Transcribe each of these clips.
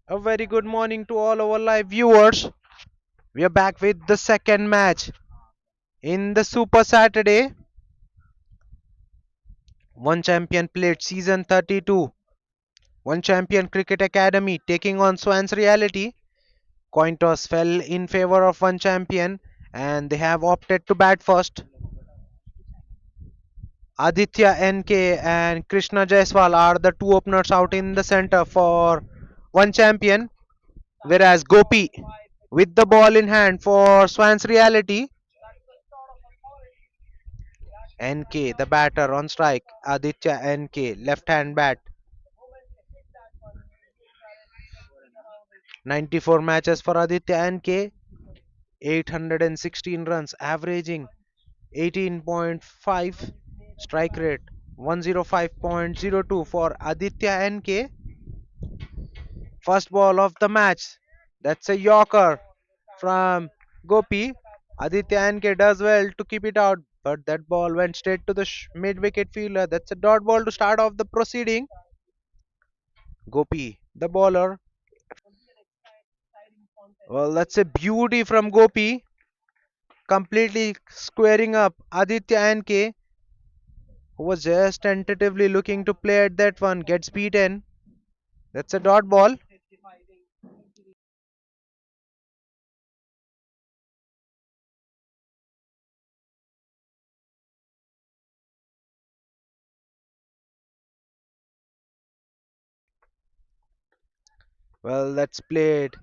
A very good morning to all our live viewers. We are back with the second match in the Super Saturday. One champion played season 32. One champion cricket academy taking on Swans Reality. Coin toss fell in favor of one champion and they have opted to bat first. Aditya NK and Krishna Jaiswal are the two openers out in the center for one champion, whereas Gopi with the ball in hand for Swans Reality. NK, the batter on strike. Aditya NK, left hand bat. 94 matches for Aditya NK. 816 runs, averaging 18.5. Strike rate 105.02 for Aditya NK. First ball of the match. That's a Yorker from Gopi. Aditya NK does well to keep it out, but that ball went straight to the mid wicket fielder. That's a dot ball to start off the proceeding. Gopi, the bowler. Well, that's a beauty from Gopi, completely squaring up Aditya NK, who was just tentatively looking to play at that one, gets beaten. That's a dot ball. Well, that's played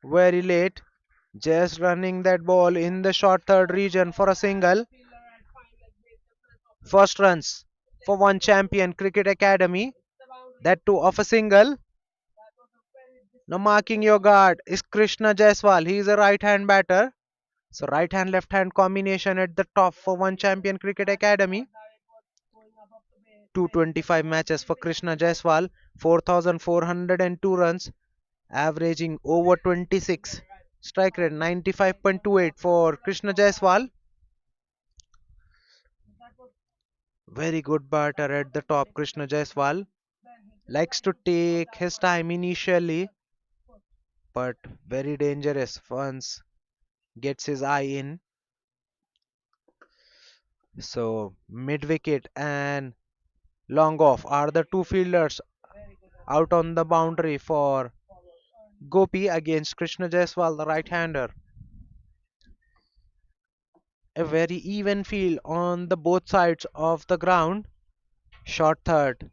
very late, just running that ball in the short third region for a single. First runs for one champion cricket academy, that too of a single. Now marking your guard is Krishna Jaiswal. He is a right hand batter. So right hand left hand combination at the top for one champion cricket academy. 225 matches for Krishna Jaiswal, 4,402 runs, averaging over 26. Strike rate 95.28 for Krishna Jaiswal. Very good batter at the top. Krishna Jaiswal likes to take his time initially, but very dangerous once gets his eye in. So mid wicket and long off are the two fielders out on the boundary for Gopi against Krishna Jaiswal, the right-hander. A very even field on the both sides of the ground. Short third,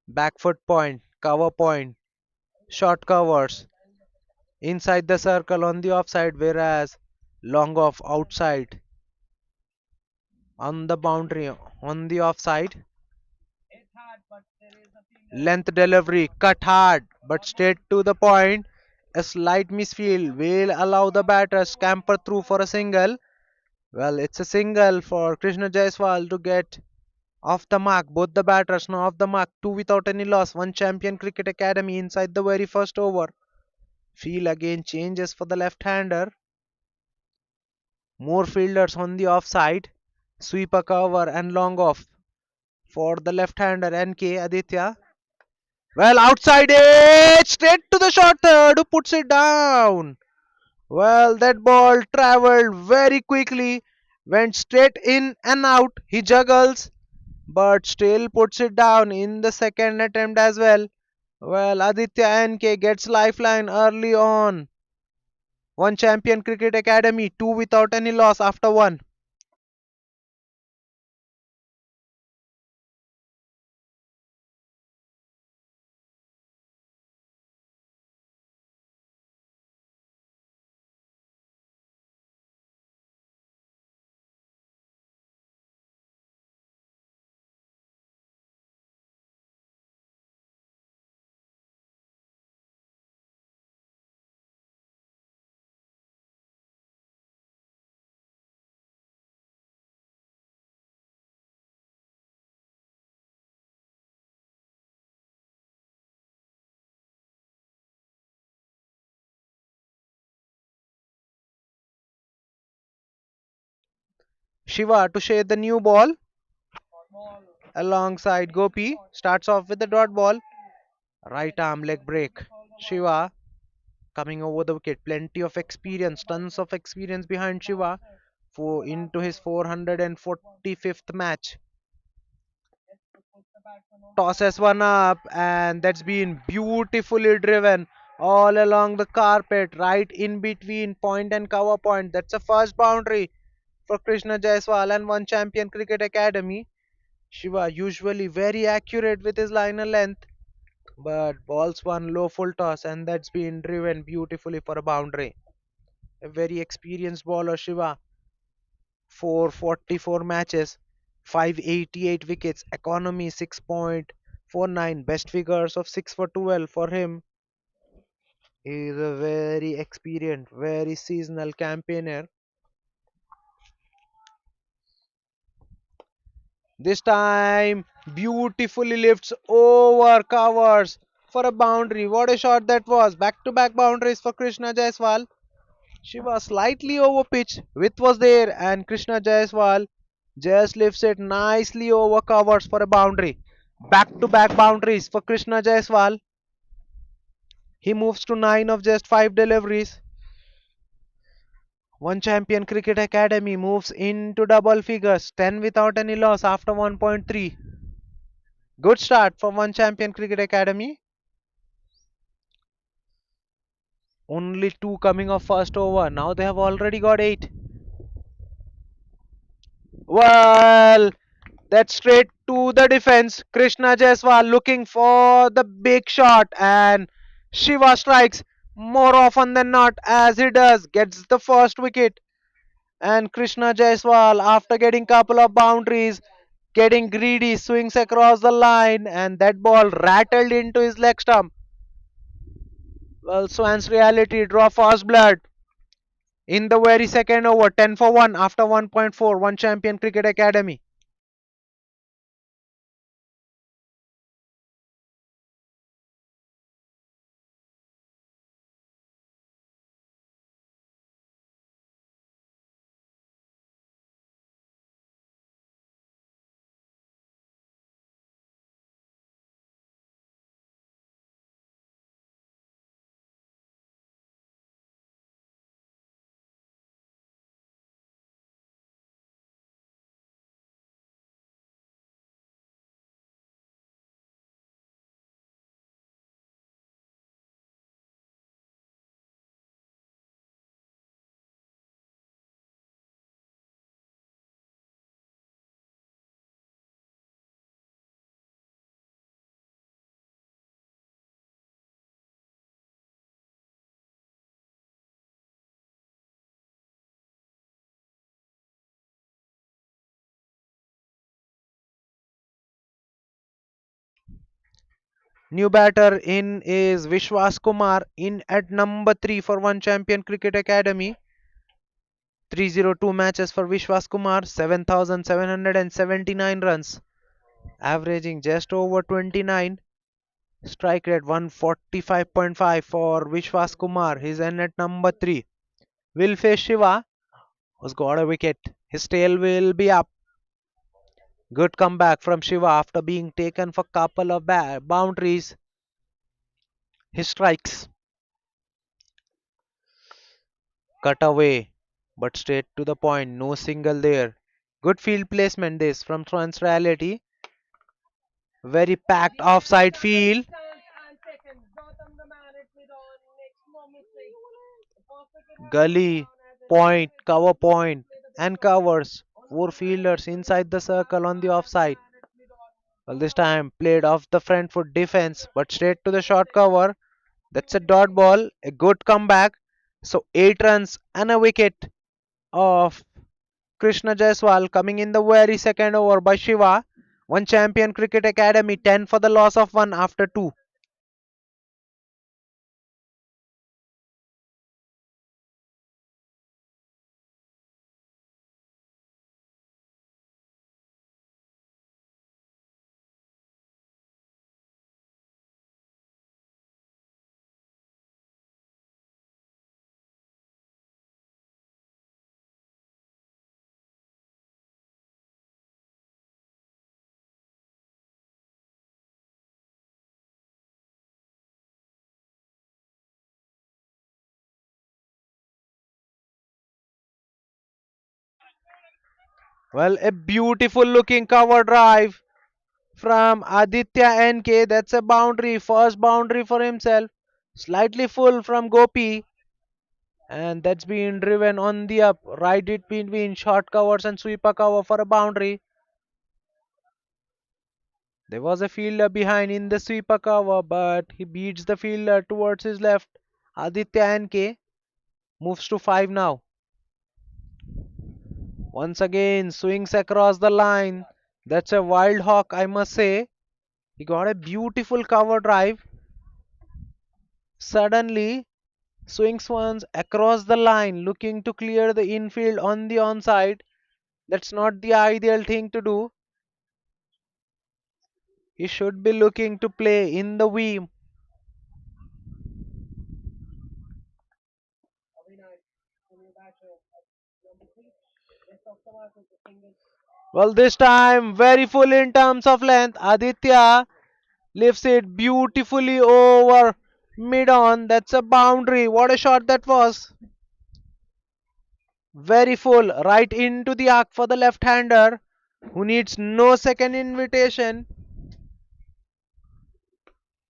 back foot point, cover point, short covers inside the circle on the offside, whereas long off outside on the boundary on the offside. Length delivery, cut hard but straight to the point. A slight misfield will allow the batter scamper through for a single. Well, it's a single for Krishna Jaiswal to get off the mark. Both the batters now off the mark. Two without any loss. One champion cricket academy inside the very first over. Field again changes for the left-hander. More fielders on the offside. Sweeper cover and long off for the left-hander NK Aditya. Well, outside it, straight to the short third, who puts it down. Well, that ball traveled very quickly, went straight in and out. He juggles, but still puts it down in the second attempt as well. Well, Aditya NK gets lifeline early on. One champion cricket academy, two without any loss after one. Shiva to share the new ball alongside Gopi starts off with the dot ball. Right arm leg break. Shiva coming over the wicket. Plenty of experience, tons of experience behind Shiva for into his 445th match. Tosses one up, and that's been beautifully driven all along the carpet, right in between point and cover point. That's a first boundary for Krishna Jaiswal and One Champion Cricket Academy. Shiva usually very accurate with his liner length, but balls one low full toss, and that's been driven beautifully for a boundary. A very experienced bowler, Shiva. 444 matches, 588 wickets, economy 6.49, best figures of 6 for 12 for him. He is a very experienced, very seasonal campaigner. This time, beautifully lifts over covers for a boundary. What a shot that was! Back to back boundaries for Krishna Jaiswal. She was slightly over pitch. Width was there, and Krishna Jaiswal just lifts it nicely over covers for a boundary. Back to back boundaries for Krishna Jaiswal. He moves to 9 of just 5 deliveries. One Champion Cricket Academy moves into double figures, 10 without any loss after 1.3. Good start for One Champion Cricket Academy. Only 2 coming off first over. Now they have already got 8. Well, that's straight to the defense. Krishna Jaiswal looking for the big shot, and Shiva strikes more often than not as he does, gets the first wicket. And Krishna Jaiswal, after getting couple of boundaries, getting greedy, swings across the line, and that ball rattled into his leg stump. Well, Swans Realty draw fast blood in the very second over, 10 for 1 after 1.4, One Champion Cricket Academy. New batter in is Vishwas Kumar in at number 3 for One Champion Cricket Academy. 302 matches for Vishwas Kumar, 7,779 runs, averaging just over 29. Strike rate 145.5 for Vishwas Kumar. He's in at number 3. Will face Shiva, who's got a wicket. His tail will be up. Good comeback from Shiva after being taken for couple of boundaries. He strikes. Cut away, but straight to the point. No single there. Good field placement this from Swans Reality. Very packed offside field. Gully, point, cover point, and covers. Four fielders inside the circle on the offside. Well, this time played off the front foot defense, but straight to the short cover. That's a dot ball. A good comeback. So 8 runs and a wicket of Krishna Jaiswal coming in the very second over by Shiva. One Champion Cricket Academy 10 for the loss of 1 after 2. Well, a beautiful looking cover drive from Aditya NK. That's a boundary, first boundary for himself. Slightly full from Gopi, and that's been driven on the up. Right it between short covers and sweeper cover for a boundary. There was a fielder behind in the sweeper cover, but he beats the fielder towards his left. Aditya NK moves to 5 now. Once again, swings across the line. That's a wild hawk, I must say. He got a beautiful cover drive. Suddenly, swings once across the line, looking to clear the infield on the onside. That's not the ideal thing to do. He should be looking to play in the V. Well, this time, very full in terms of length. Aditya lifts it beautifully over mid on. That's a boundary. What a shot that was. Very full, right into the arc for the left hander who needs no second invitation.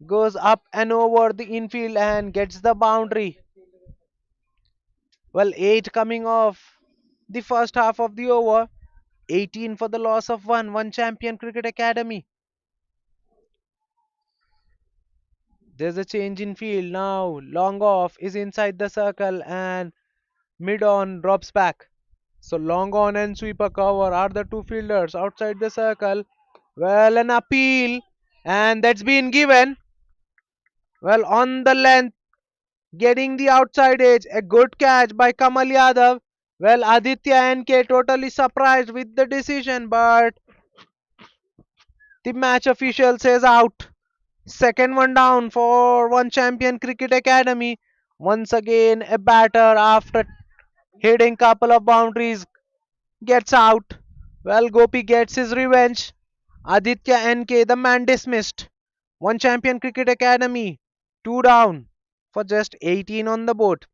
Goes up and over the infield and gets the boundary. Well, 8 coming off the first half of the over. 18 for the loss of one champion cricket academy. There's a change in field now. Long off is inside the circle and mid on drops back. So long on and sweeper cover are the two fielders outside the circle. Well, an appeal, and that's been given. Well, on the length, getting the outside edge. A good catch by Kamal Yadav. Well, Aditya NK totally surprised with the decision, but the match official says out. Second one down for one champion cricket academy. Once again, a batter after hitting couple of boundaries gets out. Well, Gopi gets his revenge. Aditya NK, the man dismissed. One champion cricket academy, two down for just 18 on the board.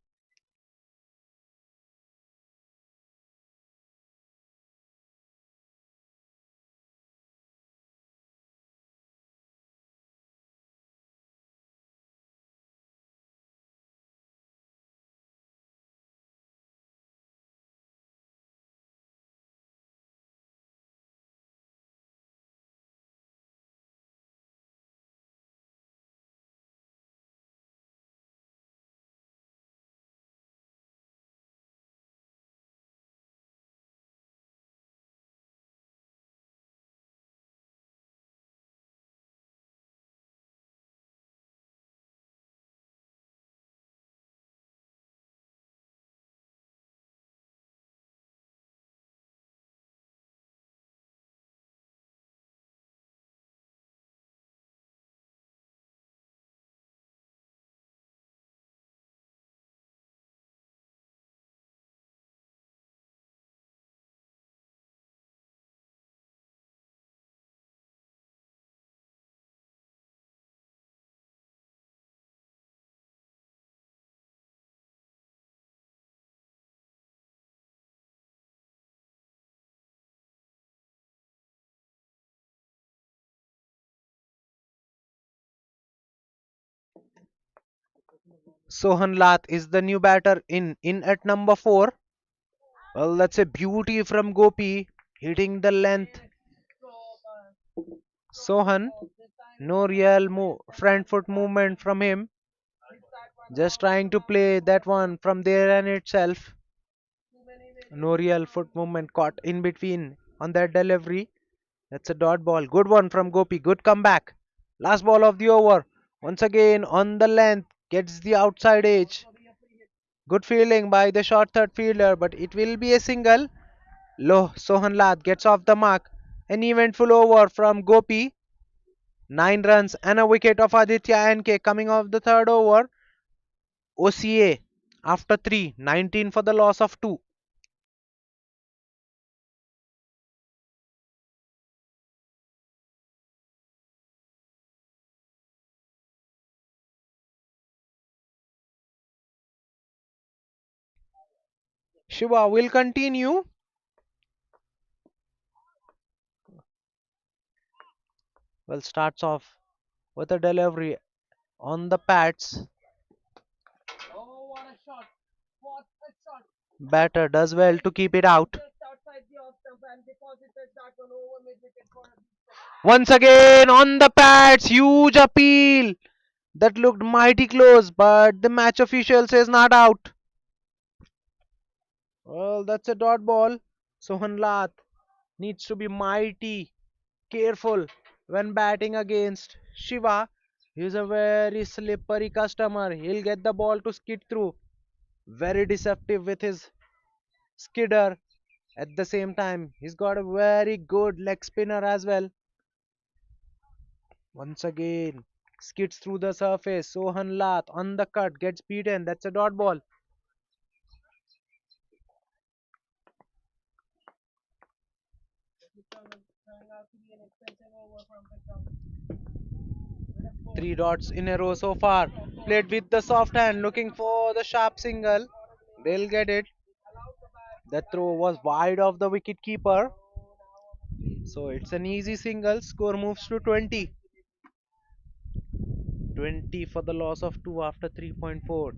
Sohan Lat is the new batter in at number 4. Well, that's a beauty from Gopi hitting the length. Sohan, no real front foot movement from him. Just trying to play that one from there and itself. No real foot movement caught in between on that delivery. That's a dot ball. Good one from Gopi. Good comeback. Last ball of the over. Once again on the length. Gets the outside edge. Good fielding by the short third fielder, but it will be a single. Low Sohan Lad gets off the mark. An eventful over from Gopi. 9 runs and a wicket of Aditya NK coming off the third over. OCA after 3. 19 for the loss of 2. Shiva will continue. Well, starts off with a delivery on the pads. Batter does well to keep it out. Once again on the pads, huge appeal. That looked mighty close, but the match official says not out. Well, that's a dot ball. Sohan Lat needs to be mighty careful when batting against Shiva. He's a very slippery customer. He'll get the ball to skid through. Very deceptive with his skidder. At the same time, he's got a very good leg spinner as well. Once again, skids through the surface. Sohan Lat on the cut gets beaten. That's a dot ball. Three dots in a row so far. Played with the soft hand, looking for the sharp single. They'll get it. That throw was wide of the wicket keeper. So it's an easy single. Score moves to 20. 20 for the loss of 2 after 3.4.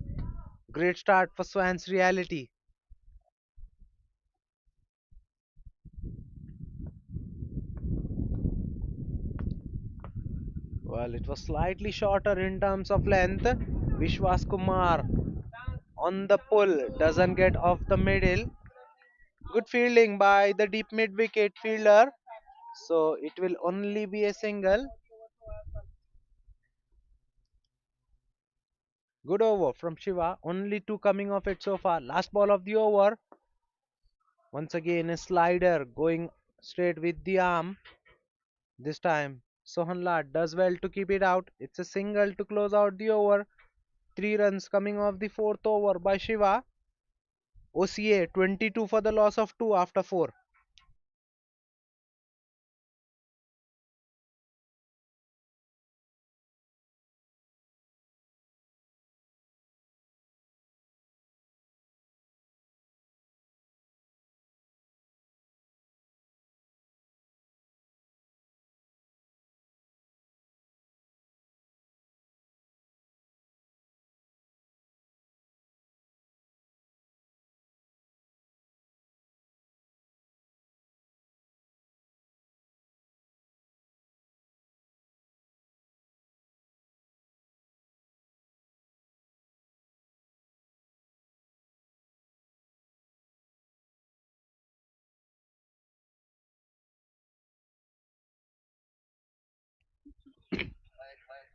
Great start for Swans Reality. Well, it was slightly shorter in terms of length. Vishwas Kumar on the pull doesn't get off the middle. Good fielding by the deep mid wicket fielder. So it will only be a single. Good over from Shiva. Only two coming off it so far. Last ball of the over. Once again, a slider going straight with the arm. This time, Sohanla does well to keep it out. It's a single to close out the over. 3 runs coming off the fourth over by Shiva. OCA 22 for the loss of 2 after 4.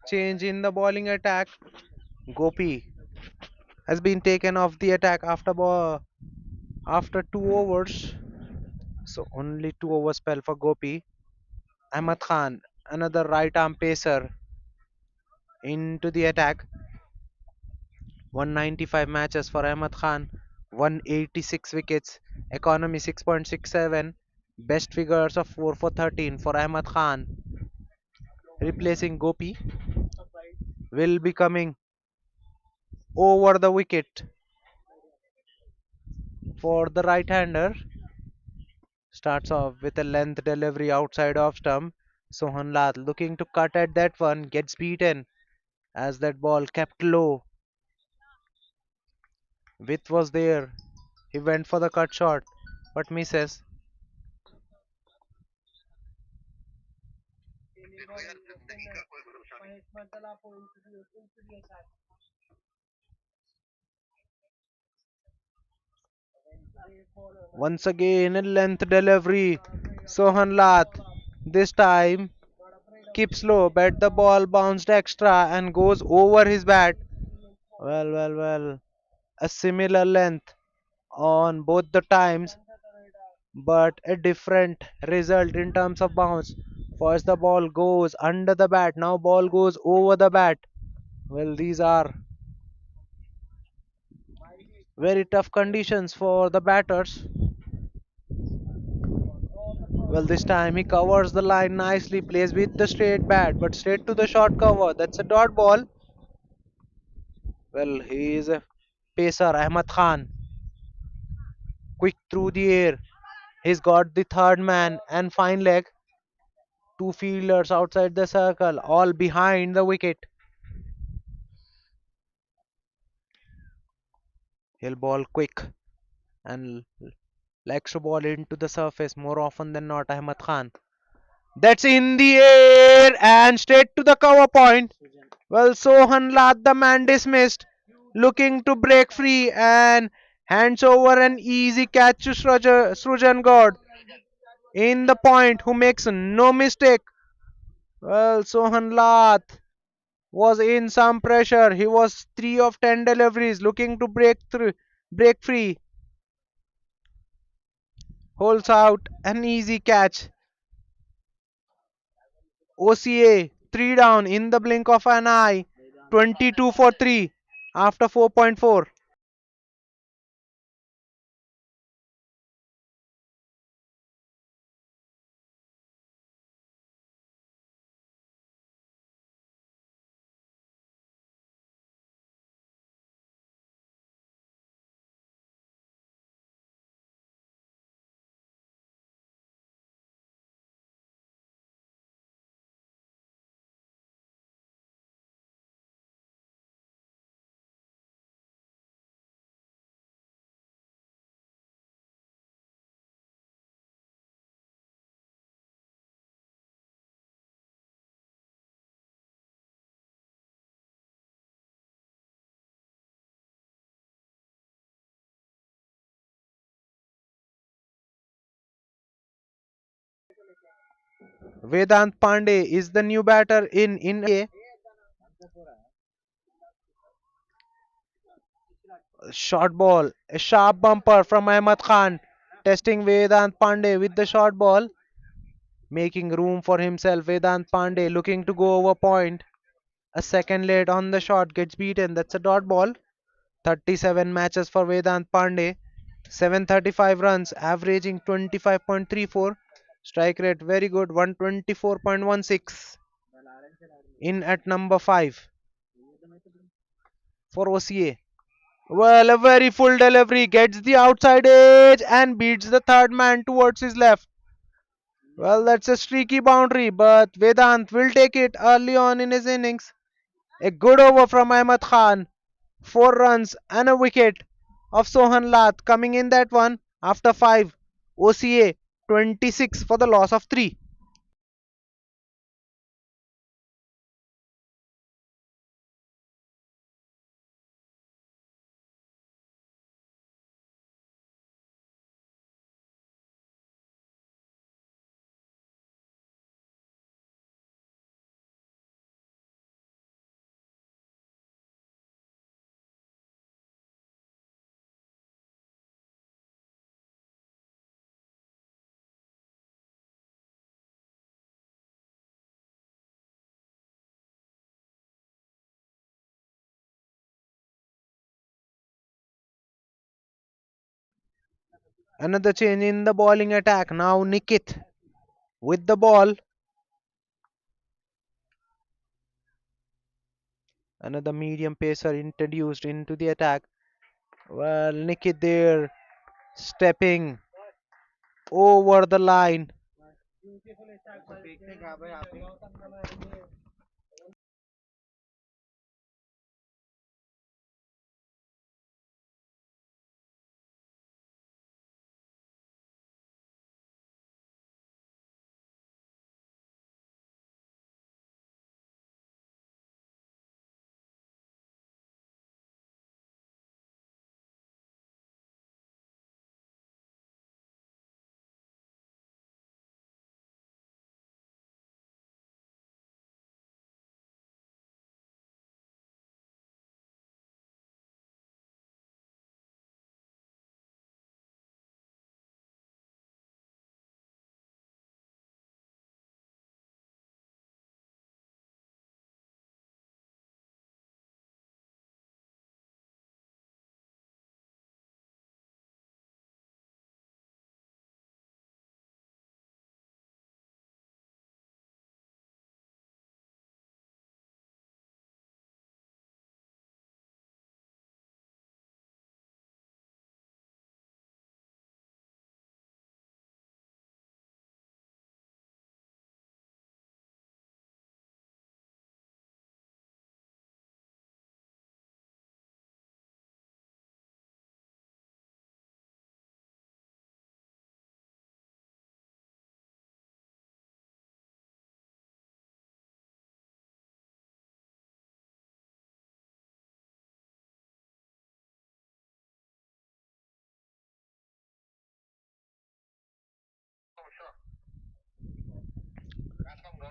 Change in the bowling attack. Gopi has been taken off the attack after 2 overs. So only 2 overs spell for Gopi. Ahmad Khan, another right arm pacer, into the attack. 195 matches for Ahmad Khan, 186 wickets, economy 6.67, best figures of 4 for 13 for Ahmad Khan. Replacing Gopi will be coming over the wicket for the right hander. Starts off with a length delivery outside off stump. Sohan Lal looking to cut at that one, gets beaten as that ball kept low. Width was there. He went for the cut shot but misses. Once again a length delivery. Sohan Lath this time keeps low, but the ball bounced extra and goes over his bat. Well. A similar length on both the times, but a different result in terms of bounce. First the ball goes under the bat, now ball goes over the bat. Well, these are very tough conditions for the batters. Well, this time he covers the line nicely, plays with the straight bat, but straight to the short cover. That's a dot ball. Well, he is a pacer, Ahmad Khan. Quick through the air. He's got the third man and fine leg. Two fielders outside the circle, all behind the wicket. He'll ball quick and likes to ball into the surface more often than not. Ahmad Khan. That's in the air and straight to the cover point. Well, Sohan Lad, the man dismissed, looking to break free and hands over an easy catch to Srujan God in the point, who makes no mistake. Well, Sohan Lad was in some pressure. He was 3 of 10 deliveries, looking to break free. Holds out an easy catch. OCA 3 down in the blink of an eye. 22 for 3 after 4.4. Vedant Pandey is the new batter in A. Short ball, a sharp bumper from Ahmad Khan, testing Vedant Pandey with the short ball, making room for himself. Vedant Pandey looking to go over point. A second late on the shot gets beaten. That's a dot ball. 37 matches for Vedant Pandey. 735 runs, averaging 25.34. Strike rate very good, 124.16. In at number 5 for OCA. Well, a very full delivery, gets the outside edge and beats the third man towards his left. Well, that's a streaky boundary, but Vedant will take it early on in his innings. A good over from Ahmad Khan. 4 runs and a wicket of Sohan Lat coming in that one after 5. OCA 26 for the loss of 3. Another change in the bowling attack. Now Nikit with the ball. Another medium pacer introduced into the attack. Well, Nikit there stepping over the line.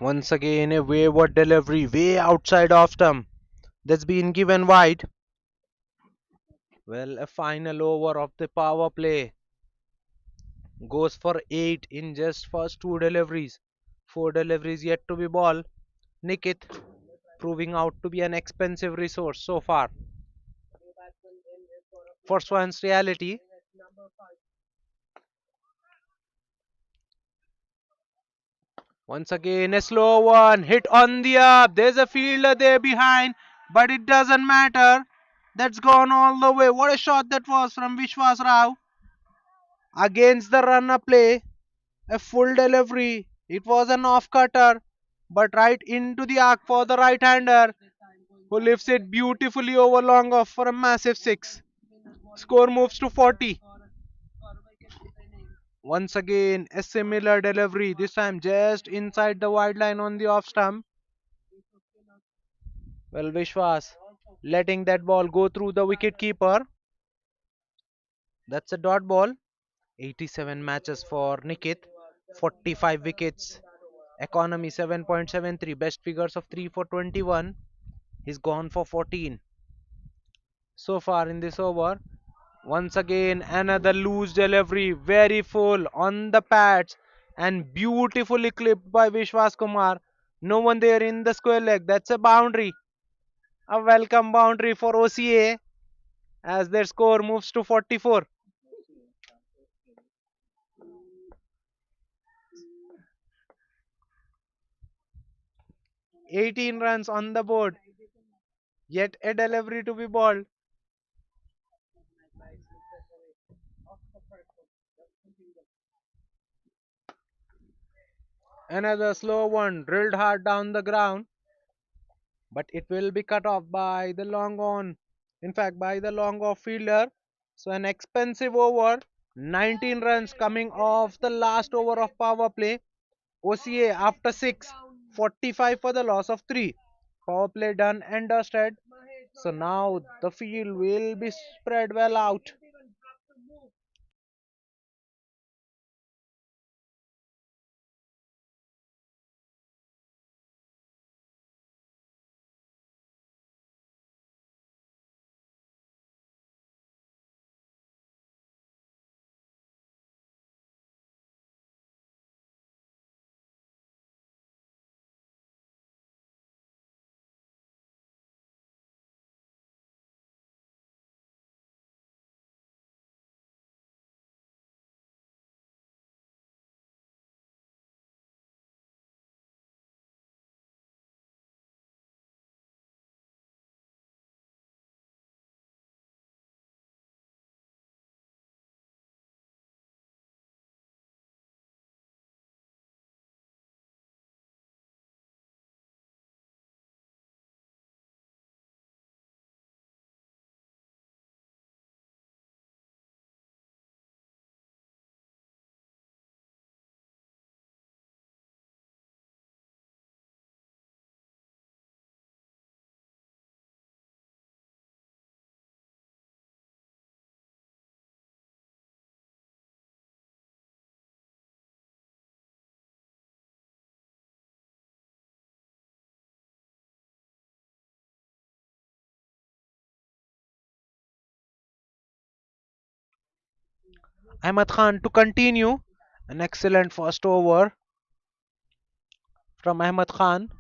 Once again, a wayward delivery way outside off stump. That's been given wide. Well, a final over of the power play goes for 8 in just first two deliveries. Four deliveries yet to be ball. Nikit proving out to be an expensive resource so far for Swans Reality. Once again, a slow one hit on the up. There's a fielder there behind, but it doesn't matter. That's gone all the way. What a shot that was from Vishwas Rao against the runner play. A full delivery. It was an off cutter, but right into the arc for the right hander, who lifts it beautifully over long off for a massive six. Score moves to 40. Once again, a similar delivery, this time just inside the wide line on the off stump. Well, Vishwas letting that ball go through the wicket keeper. That's a dot ball. 87 matches for Nikit, 45 wickets. Economy 7.73, best figures of 3 for 21. He's gone for 14 so far in this over. Once again, another loose delivery, very full on the pads and beautifully clipped by Vishwas Kumar. No one there in the square leg. That's a boundary. A welcome boundary for OCA as their score moves to 44. 18 runs on the board. Yet a delivery to be balled. Another slow one drilled hard down the ground, but it will be cut off by the long on. In fact, by the long off fielder. So an expensive over. 19 runs coming off the last over of power play. OCA after 6. 45 for the loss of 3. Power play done and dusted. So now the field will be spread well out. Ahmad Khan to continue. An excellent first over from Ahmad Khan.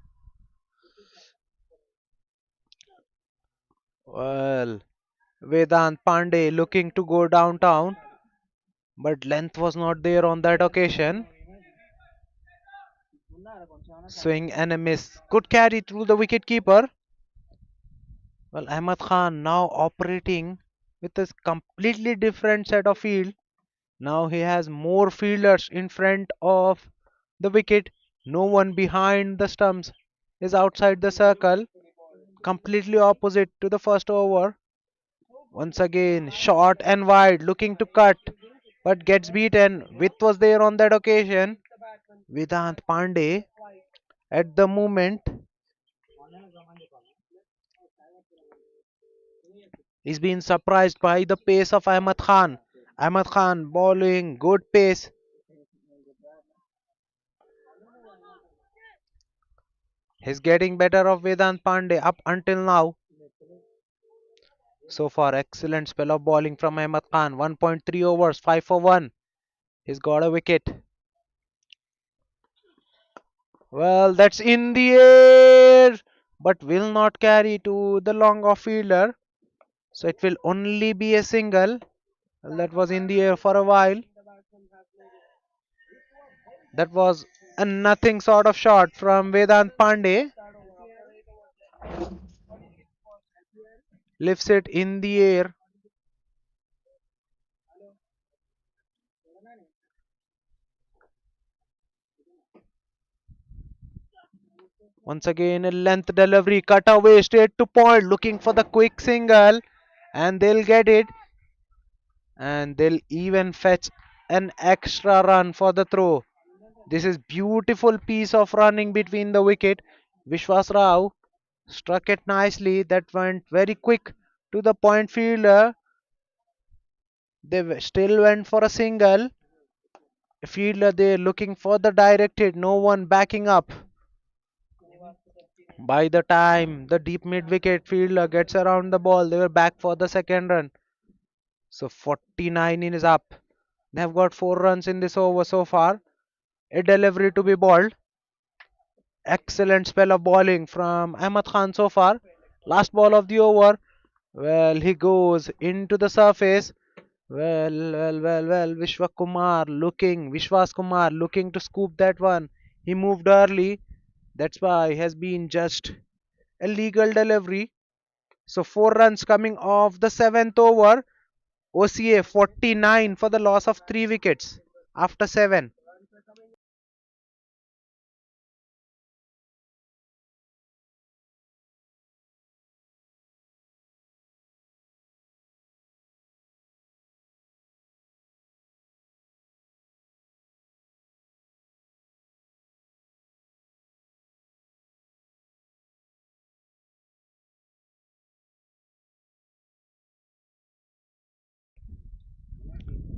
Well, Vedant Pandey looking to go downtown, but length was not there on that occasion. Swing and a miss. Good carry through the wicketkeeper. Well, Ahmad Khan now operating with a completely different set of field. Now he has more fielders in front of the wicket. No one behind the stumps is outside the circle. Completely opposite to the first over. Once again, short and wide, looking to cut, but gets beaten. Width was there on that occasion. Vedant Pandey at the moment is being surprised by the pace of Ahmad Khan. Ahmad Khan bowling good pace. He's getting better of Vedant Pandey up until now. So far, excellent spell of bowling from Ahmad Khan. 1.3 overs, 5 for 1. He's got a wicket. Well, that's in the air, but will not carry to the long off fielder. So it will only be a single. Well, that was in the air for a while. That was a nothing sort of shot from Vedant Pandey. Lifts it in the air. Once again, a length delivery, cut away, straight to point, looking for the quick single, and they'll get it. And they'll even fetch an extra run for the throw. This is beautiful piece of running between the wicket. Vishwas Rao struck it nicely. That went very quick to the point fielder. They still went for a single. Fielder there looking for the directed. No one backing up. By the time the deep mid wicket fielder gets around the ball, they were back for the second run. So 49 is up. They have got 4 runs in this over so far. A delivery to be bowled. Excellent spell of bowling from Ahmad Khan so far. Last ball of the over. Well, he goes into the surface. Well. Vishwas Kumar looking to scoop that one. He moved early. That's why he has been just a legal delivery. So 4 runs coming off the 7th over. OCA 49 for the loss of 3 wickets after 7.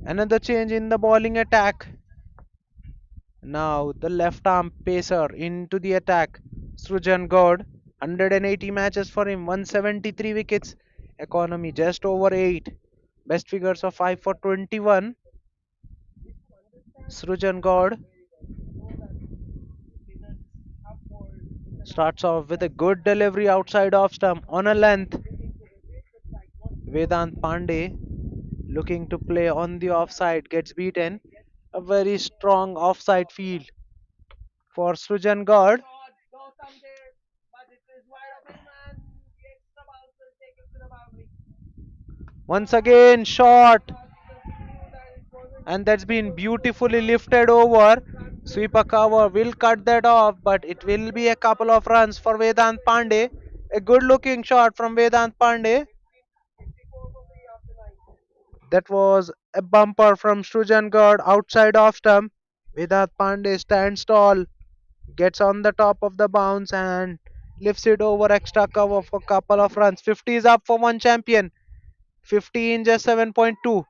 Another change in the bowling attack. Now the left arm pacer into the attack. Srujan God, 180 matches for him, 173 wickets. Economy just over 8. Best figures of 5 for 21. Srujan God starts off with a good delivery outside off stump on a length. Vedant Pandey looking to play on the offside gets beaten. A very strong offside field for Srujan God. Once again, shot, and that's been beautifully lifted over. Sweeper cover will cut that off, but it will be a couple of runs for Vedant Pandey. A good looking shot from Vedant Pandey. That was a bumper from Srujan God outside off stump. Vedant Pandey stands tall, gets on the top of the bounce and lifts it over extra cover for couple of runs. 50 is up for one champion. 50 in just 7.2.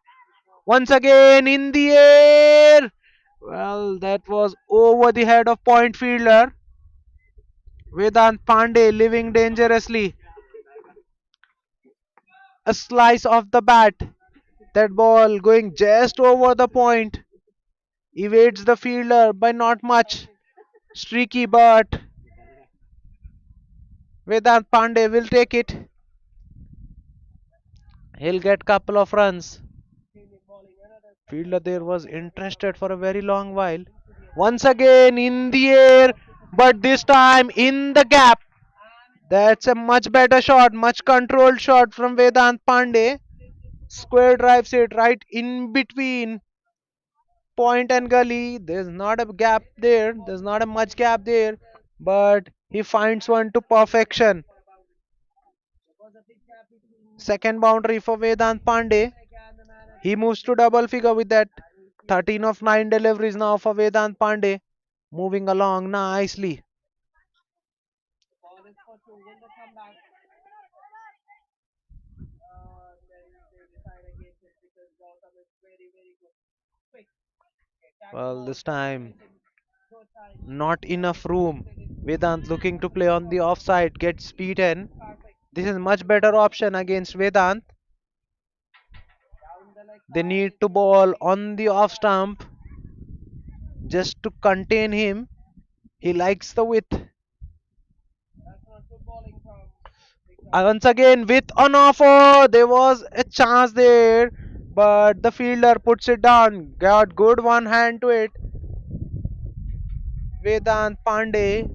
Once again in the air. Well, that was over the head of point fielder. Vedant Pandey living dangerously. A slice of the bat. That ball going just over the point. Evades the fielder by not much. Streaky, but Vedant Pandey will take it. He'll get couple of runs. Fielder there was interested for a very long while. Once again in the air, but this time in the gap. That's a much better shot, much controlled shot from Vedant Pandey. Square drives it right in between point and gully. There's not a gap there. There's not a much gap there, but he finds one to perfection. Second boundary for Vedant Pandey. He moves to double figure with that. 13 of 9 deliveries now for Vedant Pandey. Moving along nicely. Well, this time Not enough room. Vedant looking to play on the offside gets beaten. This is much better option against Vedant. They need to ball on the off stump just to contain him. He likes the width. Once again with an offer, there was a chance there, but the fielder puts it down. Got good one hand to it. Vedant Pandey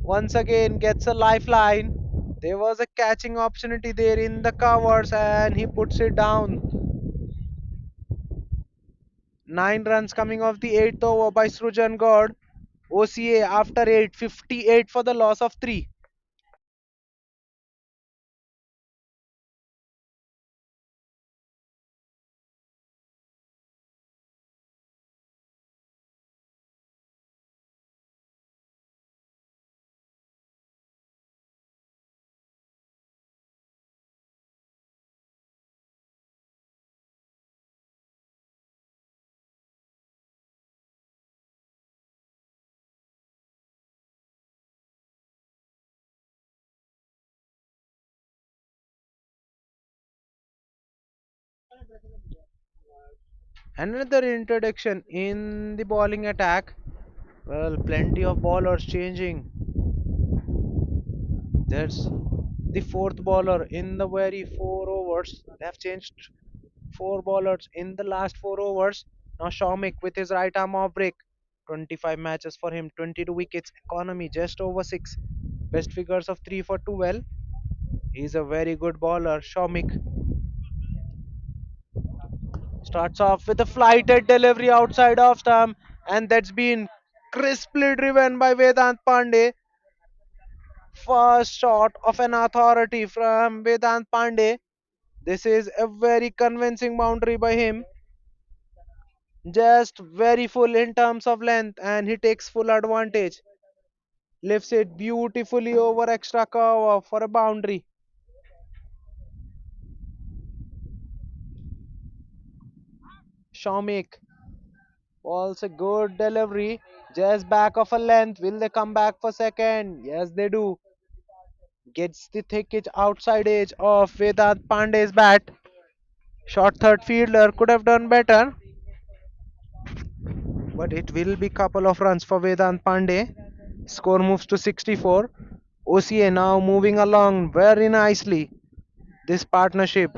once again gets a lifeline. There was a catching opportunity there in the covers and he puts it down. 9 runs coming off the 8th over by Srujan God. OCA after 8, 58 for the loss of 3. Another introduction in the bowling attack. Well, plenty of bowlers changing. There's the fourth bowler in the very 4 overs. They have changed 4 bowlers in the last 4 overs. Now Shawmik with his right arm off break. 25 matches for him, 22 wickets, economy just over 6. Best figures of 3 for 12. He's a very good bowler. Shawmik starts off with a flighted delivery outside off stump, and that's been crisply driven by Vedant Pandey. First shot of an authority from Vedant Pandey. This is a very convincing boundary by him. Just very full in terms of length, and he takes full advantage. Lifts it beautifully over extra cover for a boundary. Shawmik also a good delivery. Just back of a length. Will they come back for second? Yes, they do. Gets the thick edge outside edge of Vedant Pandey's bat. Short third fielder could have done better, but it will be couple of runs for Vedant Pandey. Score moves to 64. OCA now moving along very nicely. This partnership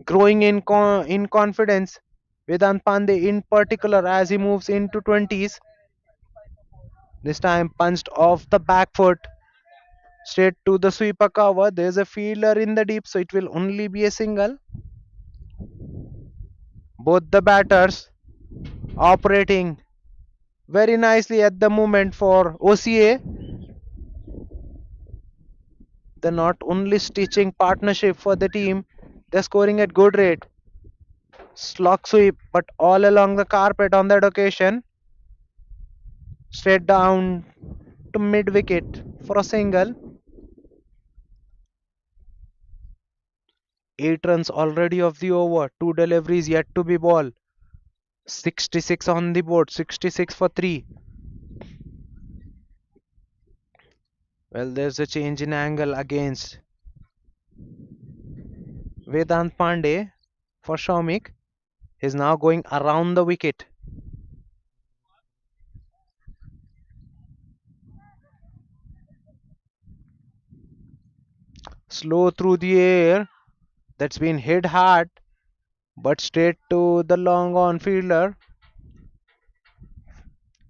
growing in confidence. Vedant Pandey in particular as he moves into 20s. This time punched off the back foot straight to the sweeper cover. There's a fielder in the deep, so it will only be a single. Both the batters operating very nicely at the moment for OCA. They're not only stitching partnership for the team, they're scoring at good rate. Slog sweep, but all along the carpet on that occasion. Straight down to mid wicket for a single. 8 runs already of the over. 2 deliveries yet to be ball. 66 on the board. 66 for 3. Well, there's a change in angle against Vedant Pandey for Shawmik. He's now going around the wicket. Slow through the air. That's been hit hard, but straight to the long on fielder.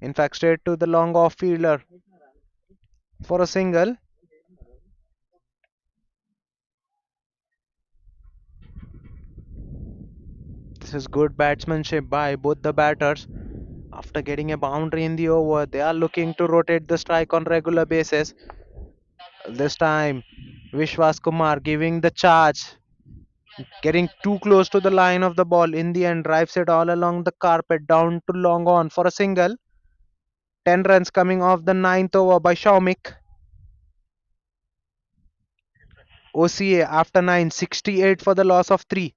In fact, straight to the long off fielder for a single. This is good batsmanship by both the batters. After getting a boundary in the over, they are looking to rotate the strike on regular basis. This time, Vishwas Kumar giving the charge, getting too close to the line of the ball. In the end, drives it all along the carpet down to long on for a single. 10 runs coming off the ninth over by Shaumik. OCA after 9, 68 for the loss of 3.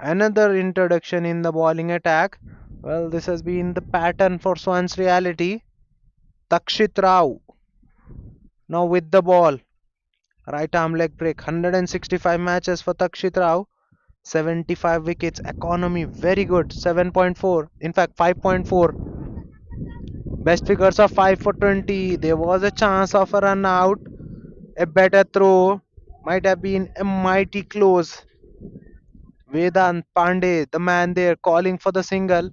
Another introduction in the bowling attack. Well, this has been the pattern for Swans reality. Takshit Rao now with the ball. Right arm leg break. 165 matches for Takshit Rao. 75 wickets. Economy very good. 7.4. In fact, 5.4. Best figures of 5 for 20. There was a chance of a run out. A better throw. Might have been a mighty close. Vedant Pandey, the man there calling for the single.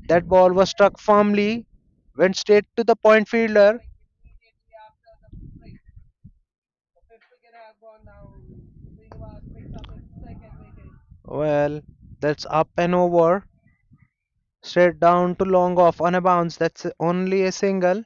That ball was struck firmly. Went straight to the point fielder. Well, that's up and over. Straight down to long off on a bounce. That's only a single.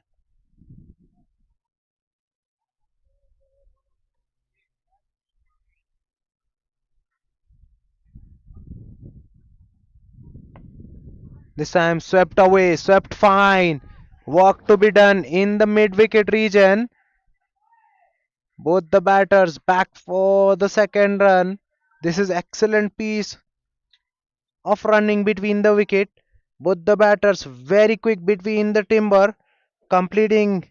This time swept away, swept fine. Work to be done in the mid wicket region. Both the batters back for the second run. This is excellent piece of running between the wicket. Both the batters very quick between the timber, completing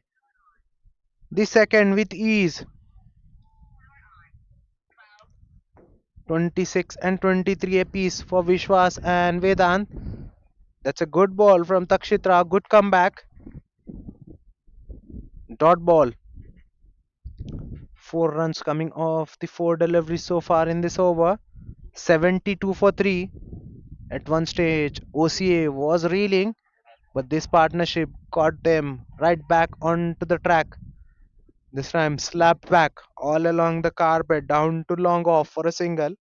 the second with ease. 26 and 23 apiece for Vishwas and Vedant. That's a good ball from Takshitra. Good comeback. Dot ball. 4 runs coming off the 4 deliveries so far in this over. 72 for 3. At one stage, OCA was reeling, but this partnership got them right back onto the track. This time, slapped back all along the carpet down to long off for a single.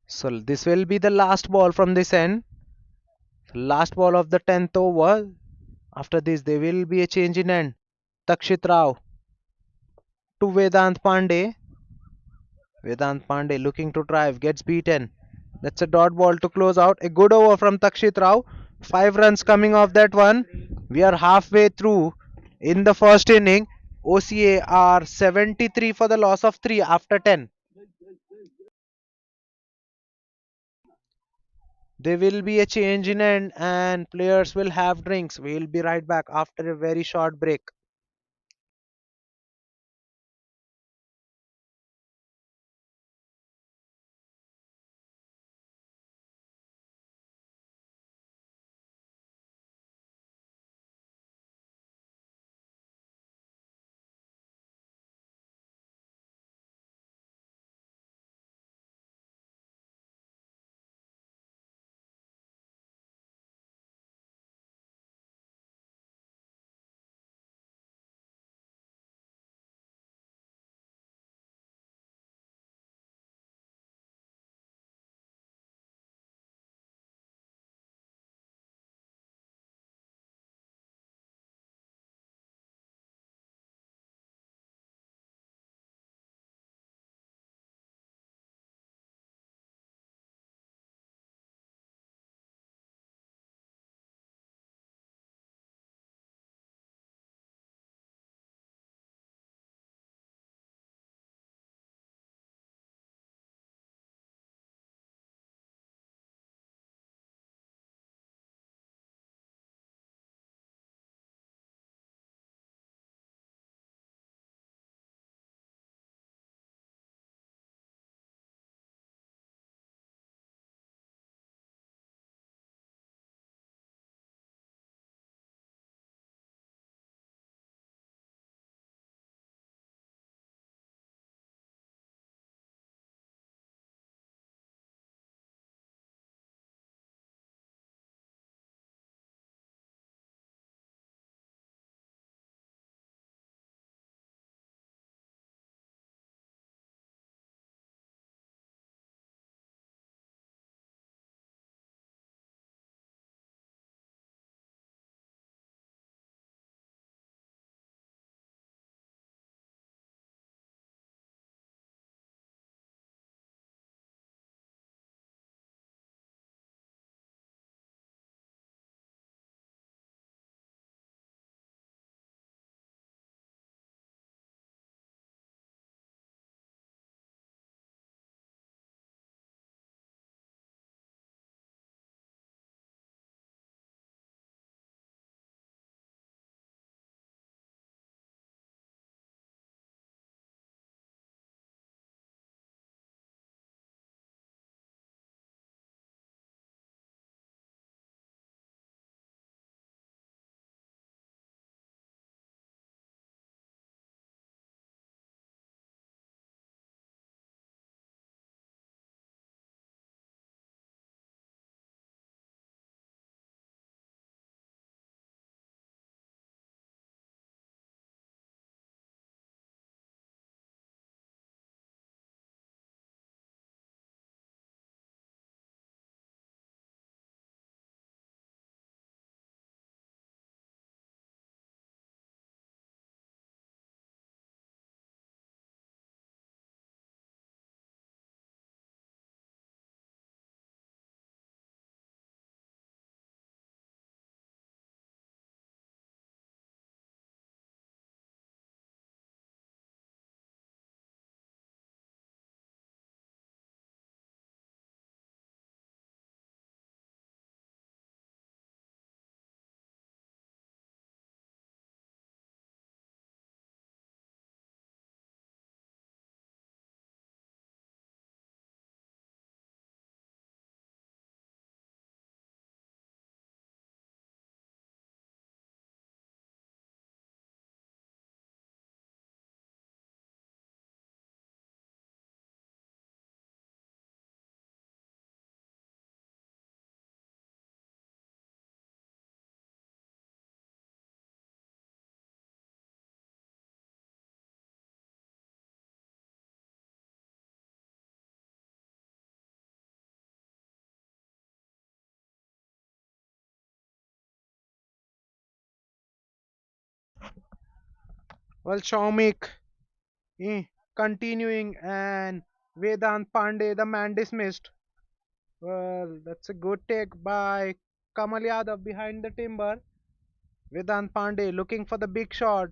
So, this will be the last ball from this end. Last ball of the 10th over. After this, there will be a change in end. Takshit Rao to Vedant Pandey. Vedant Pandey looking to drive, gets beaten. That's a dot ball to close out. A good over from Takshit Rao. 5 runs coming off that one. We are halfway through in the first inning. OCA are 73 for the loss of 3 after 10. There will be a change in end and players will have drinks. We'll be right back after a very short break. Well, Shaumik eh, continuing and Vedant Pandey, the man dismissed. Well, that's a good take by Kamal Yadav behind the timber. Vedant Pandey looking for the big shot.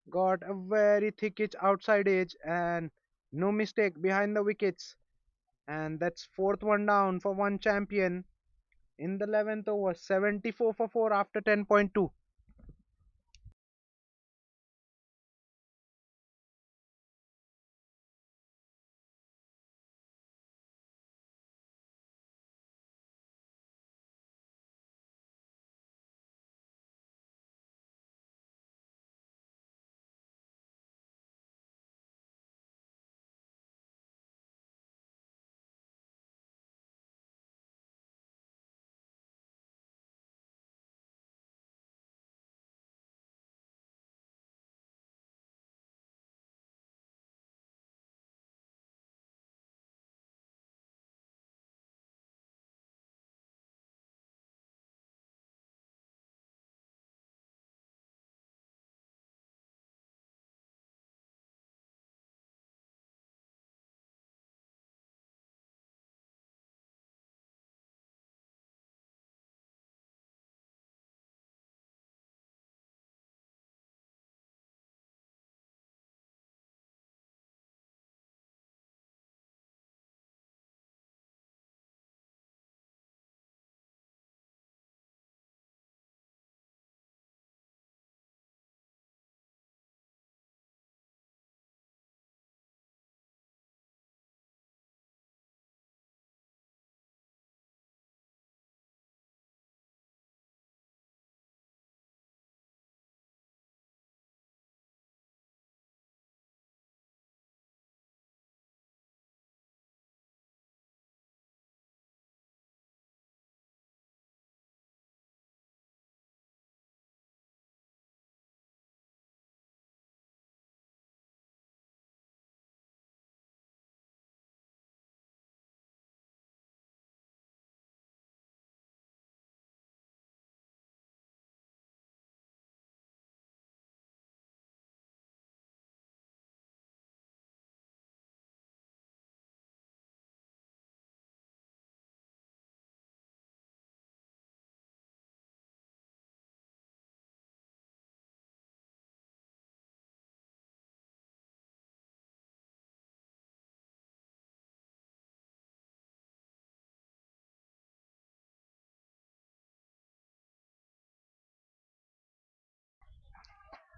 Got a very thick edge outside edge and no mistake behind the wickets. And that's fourth one down for one champion in the 11th over. 74 for 4 after 10.2.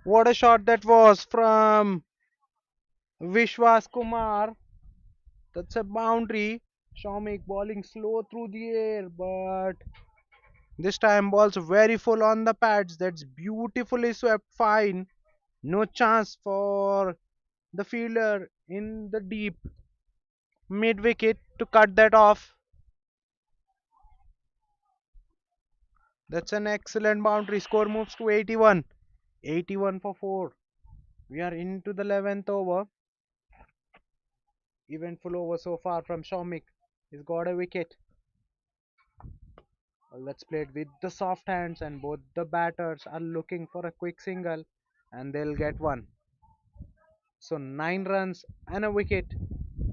What a shot that was from Vishwas Kumar. That's a boundary. Shaumik bowling slow through the air, but this time ball's very full on the pads. That's beautifully swept fine. No chance for the fielder in the deep mid wicket to cut that off. That's an excellent boundary. Score moves to 81. 81 for 4. We are into the 11th over. Eventful over so far from Shaumik. He's got a wicket. Well, let's play it with the soft hands, and both the batters are looking for a quick single, and they'll get one. So 9 runs and a wicket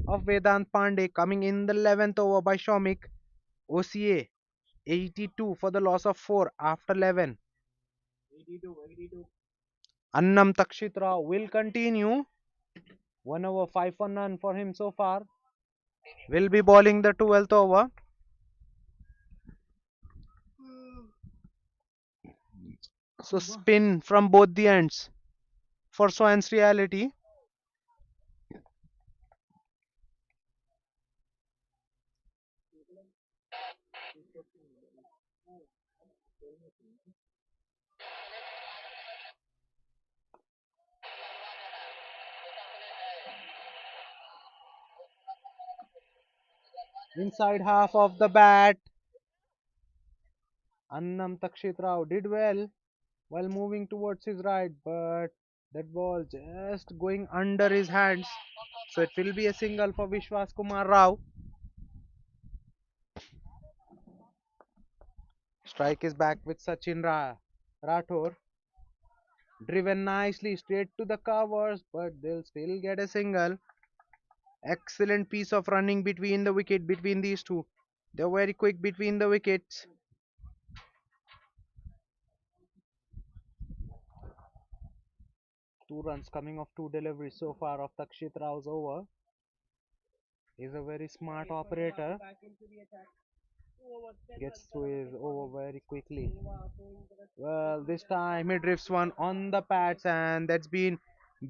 of Vedant Pandey coming in the 11th over by Shaumik. OCA 82 for the loss of 4 after 11. Annam Takshit Rao will continue. 1 over 5 for none for him so far. Will be bowling the 12th over. So spin from both the ends for Swans Reality. Inside half of the bat, Annam Takshit Rao did well while moving towards his right, but that ball just going under his hands. So it will be a single for Vishwas Kumar Rao. Strike is back with Rathore. Driven nicely straight to the covers, but they'll still get a single. Excellent piece of running between the wicket between these two. They're very quick between the wickets. 2 runs coming off 2 deliveries so far of Takshit Rao's over. He's a very smart operator. Gets through his over very quickly. Well, this time he drifts one on the pads, and that's been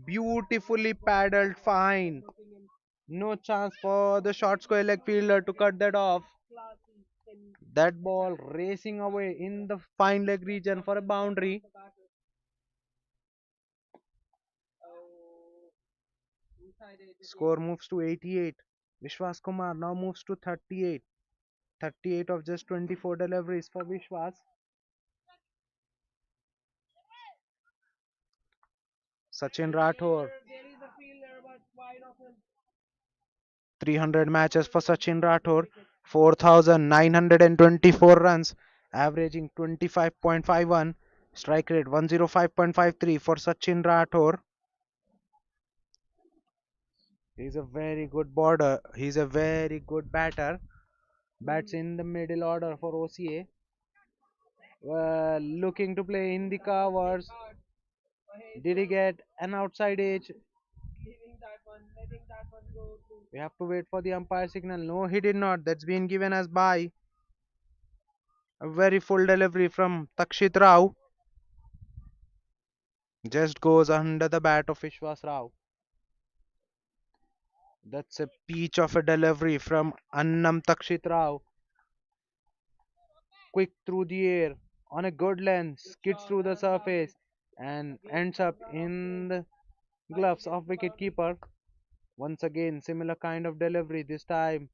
beautifully paddled fine. No chance for the short square leg fielder to cut that off. That ball racing away in the fine leg region for a boundary. Score moves to 88. Vishwas Kumar now moves to 38. 38 of just 24 deliveries for Vishwas. Sachin Rathore. 300 matches for Sachin Rathore. 4,924 runs, averaging 25.51. Strike rate 105.53 for Sachin Rathore. He's a very good border. He's a very good batter. Bats in the middle order for OCA. Well, looking to play in the covers. Did he get an outside edge? We have to wait for the umpire signal. No, he did not. That's been given as by. A very full delivery from Takshit Rao. Just goes under the bat of Vishwas Rao. That's a peach of a delivery from Annam Takshit Rao. Quick through the air on a good length, skids through the surface and ends up in the gloves of wicketkeeper. Once again, similar kind of delivery this time.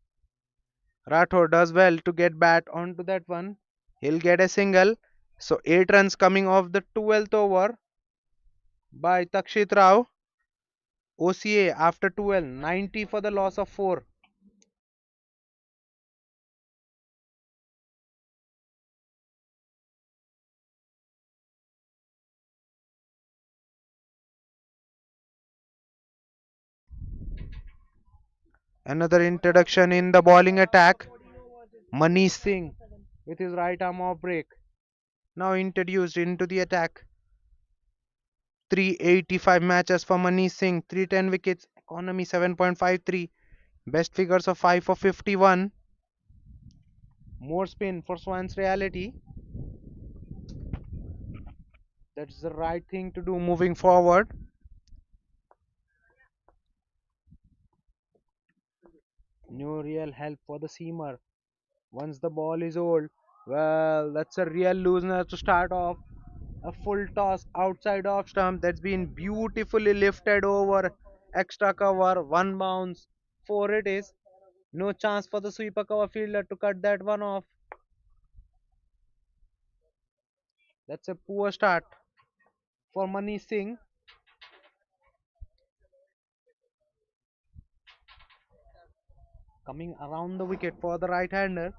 Rathore does well to get bat onto that one. He'll get a single. So 8 runs coming off the 12th over by Takshit Rao. OCA after 12, 90 for the loss of 4. Another introduction in the bowling attack. Manish Singh with his right arm off break. Now introduced into the attack. 385 matches for Manish Singh, 310 wickets, economy 7.53, best figures of 5 for 51. More spin for Swans Reality. That's the right thing to do moving forward. No real help for the seamer. Once the ball is old, well, that's a real loosener to start off. A full toss outside off stump that's been beautifully lifted over extra cover, one bounce, 4 it is. No chance for the sweeper cover fielder to cut that one off. That's a poor start for Manish Singh. Coming around the wicket for the right hander.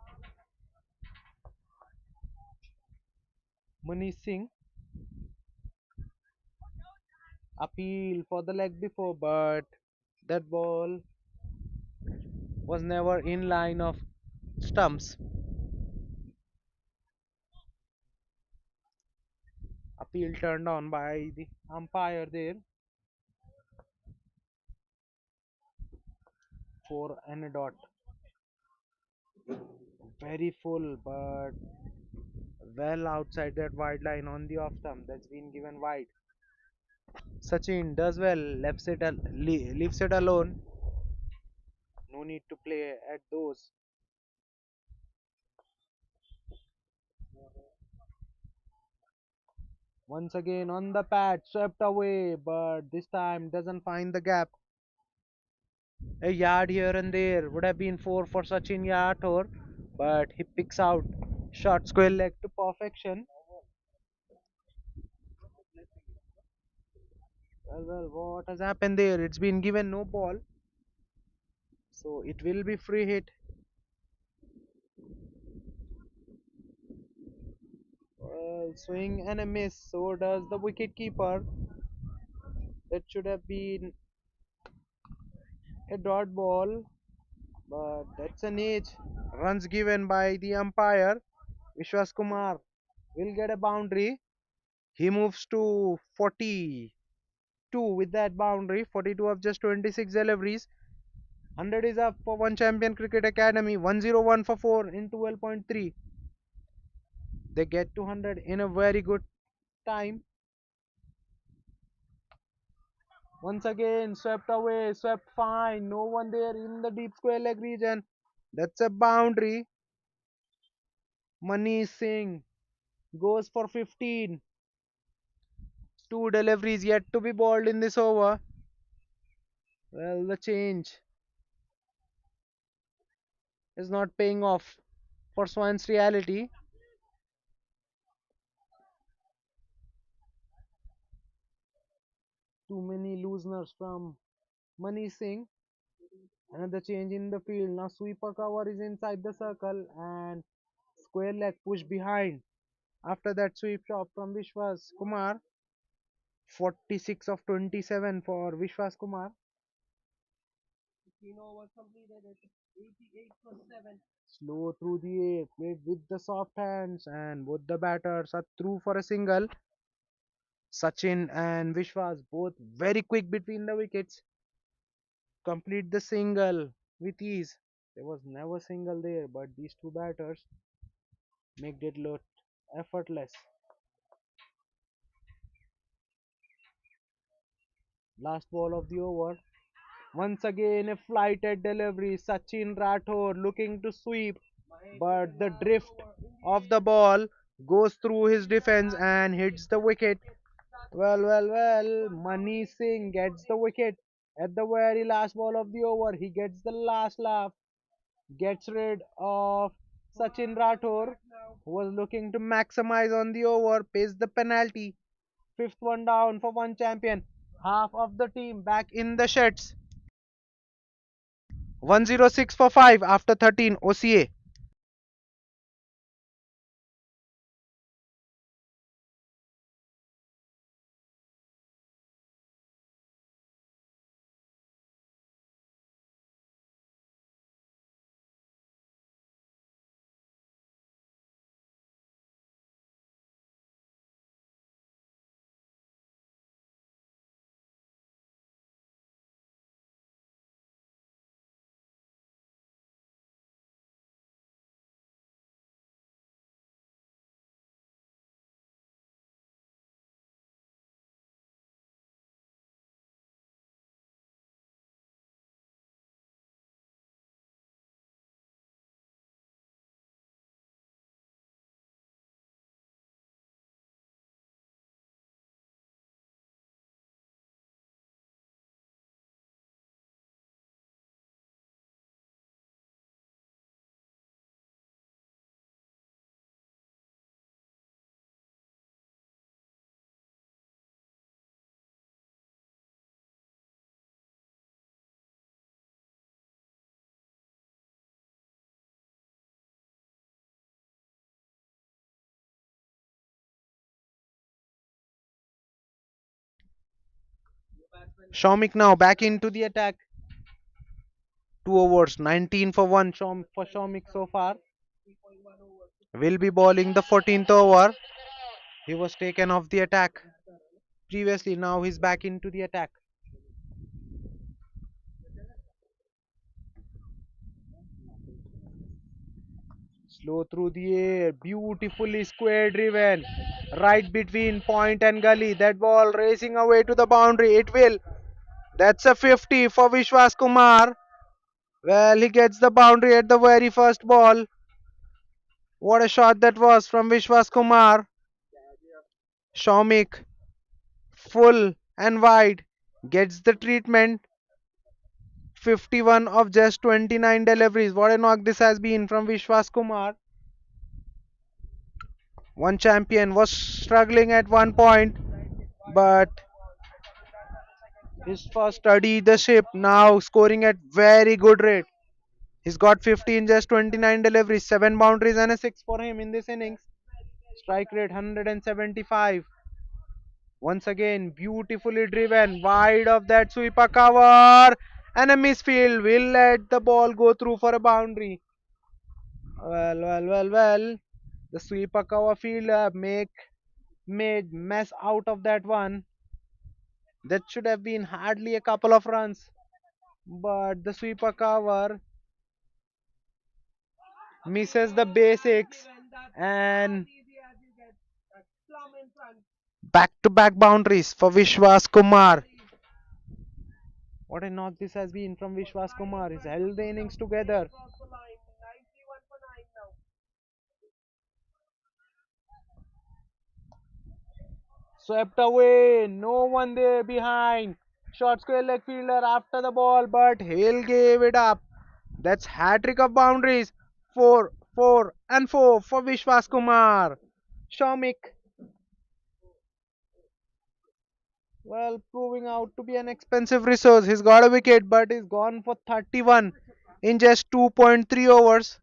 Manish Singh. Appeal for the leg before, but that ball was never in line of stumps. Appeal turned on by the umpire there. 4 and a dot. Very full, but well outside that wide line on the off stump. That's been given wide. Sachin does well, leaves it alone. No need to play at those. Once again on the pad, swept away, but this time doesn't find the gap. A yard here and there would have been 4 for Sachin Yator, but he picks out short square leg to perfection. Well, what has happened there? It's been given no ball, so it will be free hit. Swing and a miss. So does the wicket keeper. That should have been a dot ball, but that's an edge. Runs given by the umpire. Vishwas Kumar will get a boundary. He moves to 42 with that boundary. 42 of just 26 deliveries. 100 is up for one champion cricket academy. 101 for 4 in 12.3. They get to 100 in a very good time. Once again, swept away, swept fine. No one there in the deep square leg region. That's a boundary. Manish Singh goes for 15. Two deliveries yet to be bowled in this over. Well, the change is not paying off for Swans reality. Too many looseners from Manish Singh. Another change in the field. Now sweeper cover is inside the circle and square leg push behind. After that sweep shot from Vishwas Kumar. 46 of 27 for Vishwas Kumar. Slow through the air, played with the soft hands, and both the batters are through for a single. Sachin and Vishwas both very quick between the wickets. Complete the single with ease. There was never single there, but these two batters make it look effortless. Last ball of the over. Once again, a flighted delivery. Sachin Rathore looking to sweep, but the drift of the ball goes through his defense and hits the wicket. Well. Mani Singh gets the wicket at the very last ball of the over. He gets the last laugh, gets rid of Sachin Rathore, who was looking to maximize on the over, pays the penalty. Fifth one down for one champion. Half of the team back in the sheds. 106 for 5 after 13 OCA. Shomik now back into the attack. 2 overs, 19 for 1 for Shomik so far. Will be bowling the 14th over. He was taken off the attack previously, now he's back into the attack. Slow through the air, beautifully square driven, right between point and gully. That ball racing away to the boundary. It will. That's a 50 for Vishwas Kumar. Well, he gets the boundary at the very first ball. What a shot that was from Vishwas Kumar. Shomik, full and wide, gets the treatment. 51 of just 29 deliveries. What a knock this has been from Vishwas Kumar. One champion was struggling at one point, but his first study the ship, now scoring at very good rate. He's got 50 in just 29 deliveries, 7 boundaries and a 6 for him in this innings. Strike rate 175. Once again, beautifully driven, wide of that sweeper cover. And a misfield will let the ball go through for a boundary. Well. The sweeper cover fielder made mess out of that one. That should have been hardly a couple of runs. But the sweeper cover misses the basics and back to back boundaries for Vishwas Kumar. What a knock this has been from Vishwas Kumar. He's held the innings together. Swept away, no one there behind. Short square leg fielder after the ball, but Hale gave it up. That's hat trick of boundaries. 4 for Vishwas Kumar. Shomik, well, proving out to be an expensive resource. He's got a wicket, but he's gone for 31 in just 2.3 overs.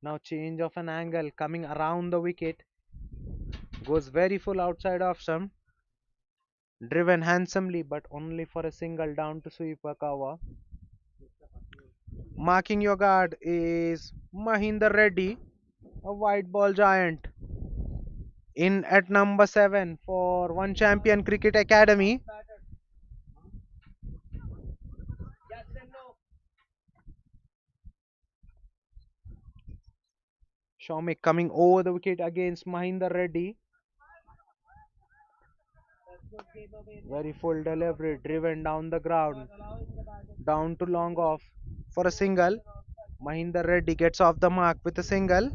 Now change of an angle coming around the wicket. Goes very full outside of some. Driven handsomely, but only for a single down to sweeper cover. Marking your guard is Mahinder Reddy, a white ball giant. In at number 7 for One Champion Cricket Academy. Shomik coming over the wicket against Mahinder Reddy. Very full delivery, driven down the ground. Down to long off for a single. Mahinder Reddy gets off the mark with a single.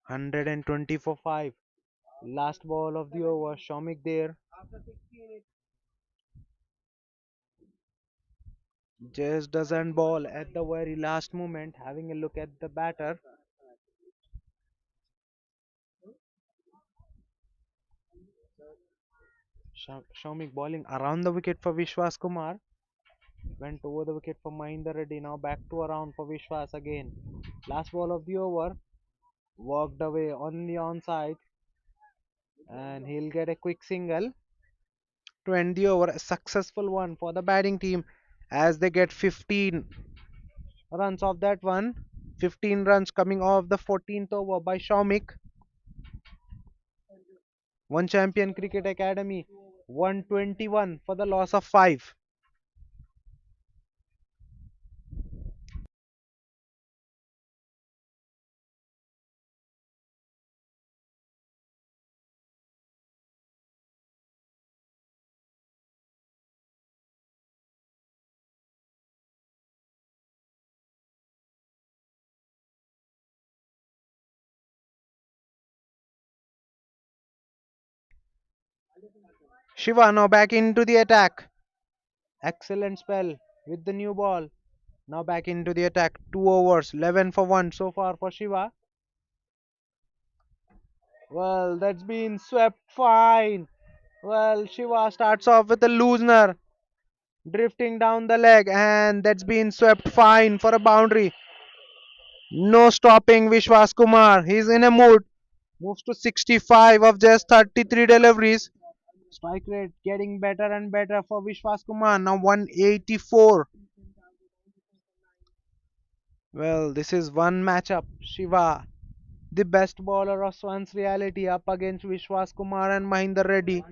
One hundred and 20 for 5. Last ball of the over. Shomik there. Just doesn't ball at the very last moment. Having a look at the batter. Shomik bowling around the wicket for Vishwas Kumar. Went over the wicket for Mahinder Reddy. Now back to around for Vishwas again. Last ball of the over. Walked away on the onside. And he'll get a quick single to end the over. A successful one for the batting team as they get 15 runs off that one. 15 runs coming off the 14th over by Shomik. One Champion Cricket Academy 121 for the loss of 5. Shiva now back into the attack. Excellent spell with the new ball. Now back into the attack. 2 overs, 11 for 1 so far for Shiva. Well, that's been swept fine. Well, Shiva starts off with a loosener, drifting down the leg, and that's been swept fine for a boundary. No stopping Vishwas Kumar. He's in a mood. Moves to 65 of just 33 deliveries. Strike rate getting better and better for Vishwas Kumar. Now 184. Well, this is one matchup. Shiva, the best bowler of Swans Reality, up against Vishwas Kumar and Mahinder Reddy,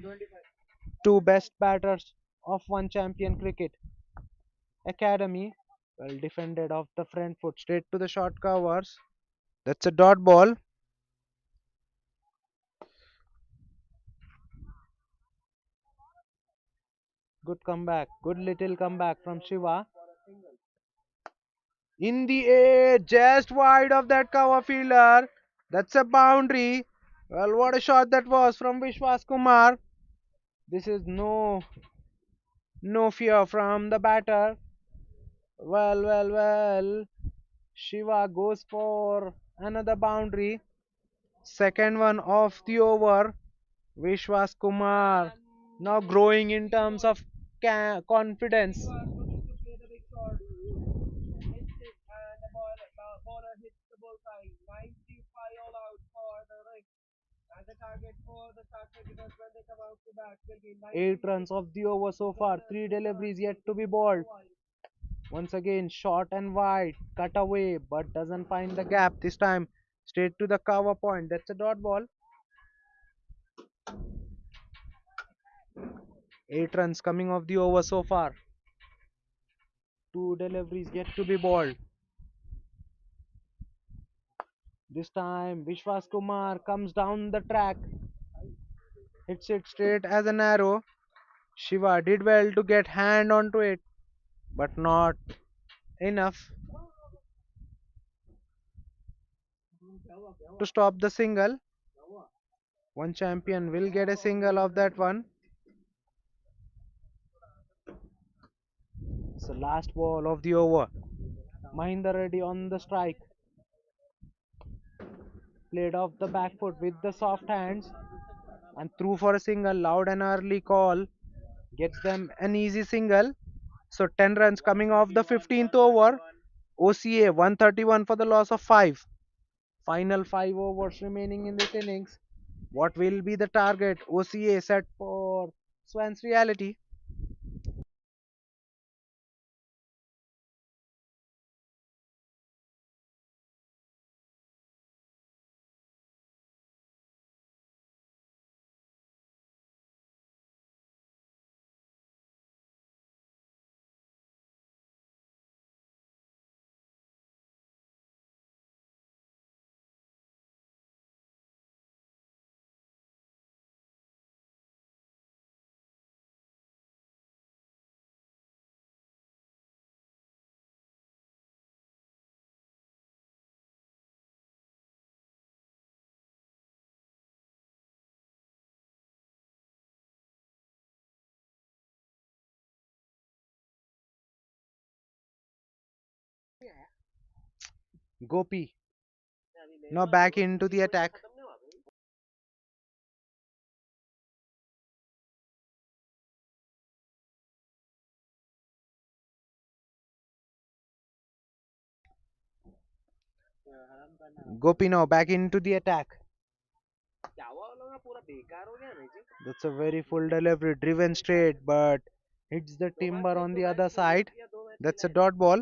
two best batters of One Champion Cricket Academy. Well defended off the front foot, straight to the short covers. That's a dot ball. Good comeback. Good little comeback from Shiva. In the air, just wide of that cover fielder. That's a boundary. Well, what a shot that was from Vishwas Kumar. This is no fear from the batter. Well. Shiva goes for another boundary. Second one of the over. Vishwas Kumar now growing in terms of confidence. Eight runs of the over so far. Three deliveries yet to be bowled. Once again, short and wide, cut away, but doesn't find the gap this time. Straight to the cover point. That's a dot ball. 8 runs coming off the over so far. Two deliveries yet to be bowled. This time, Vishwas Kumar comes down the track, hits it straight as an arrow. Shiva did well to get hand onto it, but not enough to stop the single. One champion will get a single of that one. It's the last ball of the over. Mahinder Reddy on the strike. Played off the back foot with the soft hands and threw for a single. Loud and early call gets them an easy single. So 10 runs coming off the 15th over. OCA 131 for the loss of 5. Final 5 overs remaining in this innings. What will be the target? OCA set for Swans Reality. Gopi now back into the attack. Gopi now back into the attack. That's a very full delivery, driven straight, but hits the timber on the other side. That's a dot ball.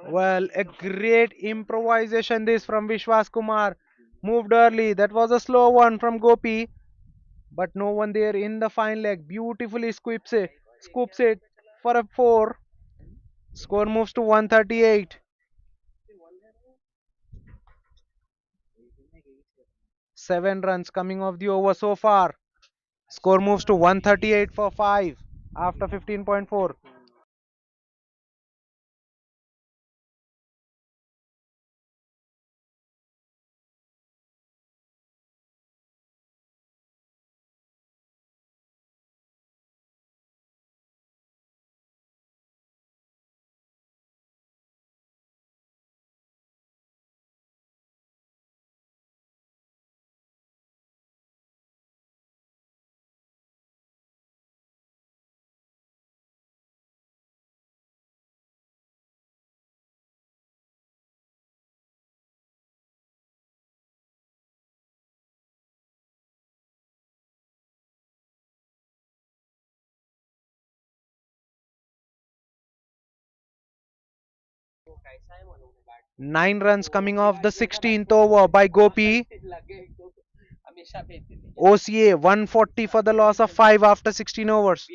Well, a great improvisation this from Vishwas Kumar. Moved early. That was a slow one from Gopi. but no one there in the fine leg. Beautifully scoops it for a 4. Score moves to 138. 7 runs coming off the over so far. Score moves to 138 for 5 after 15.4. 9 runs coming off the 16th over by Gopi. OCA 140 for the loss of 5 after 16 overs.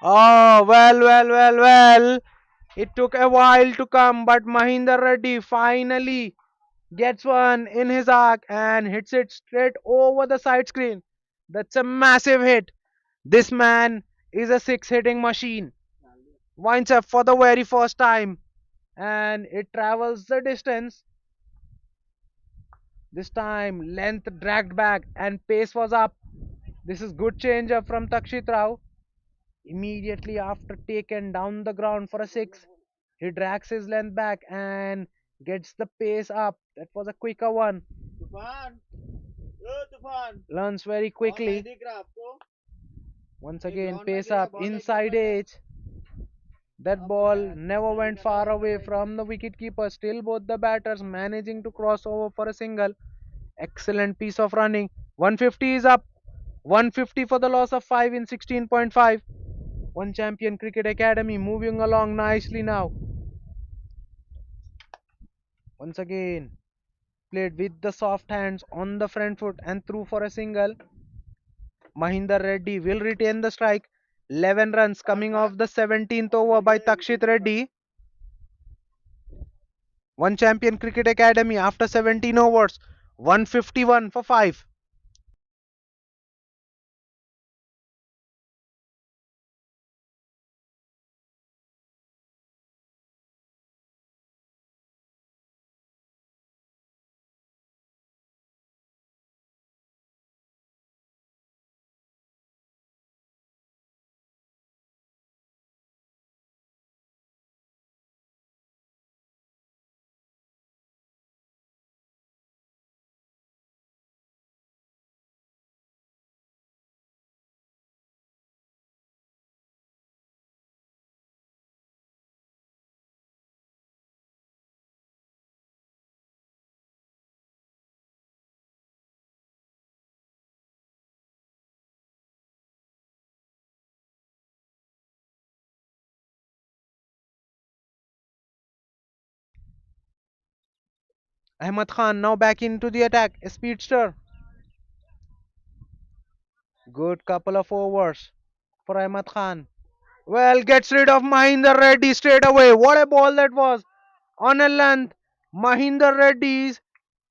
Oh, well. It took a while to come, but Mahinder Reddy finally gets one in his arc and hits it straight over the side screen. That's a massive hit. This man is a six hitting machine. Winds up for the very first time and it travels the distance. This time, length dragged back and pace was up. This is good change up from Takshit Rao. Immediately after taken down the ground for a 6, he drags his length back and gets the pace up. That was a quicker one. Learns very quickly. Once again, pace up inside edge. That ball never went far away from the wicketkeeper. Still, both the batters managing to cross over for a single. Excellent piece of running. 150 is up. 150 for the loss of 5 in 16.5. One Champion Cricket Academy moving along nicely now. Once again, played with the soft hands on the front foot and through for a single. Mahinder Reddy will retain the strike. 11 runs coming off the 17th over by Takshit Reddy. One Champion Cricket Academy after 17 overs. 151 for 5. Ahmad Khan now back into the attack. A speedster. Good couple of overs for Ahmad Khan. Well, gets rid of Mahinder Reddy straight away. What a ball that was. On a length, Mahinder Reddy's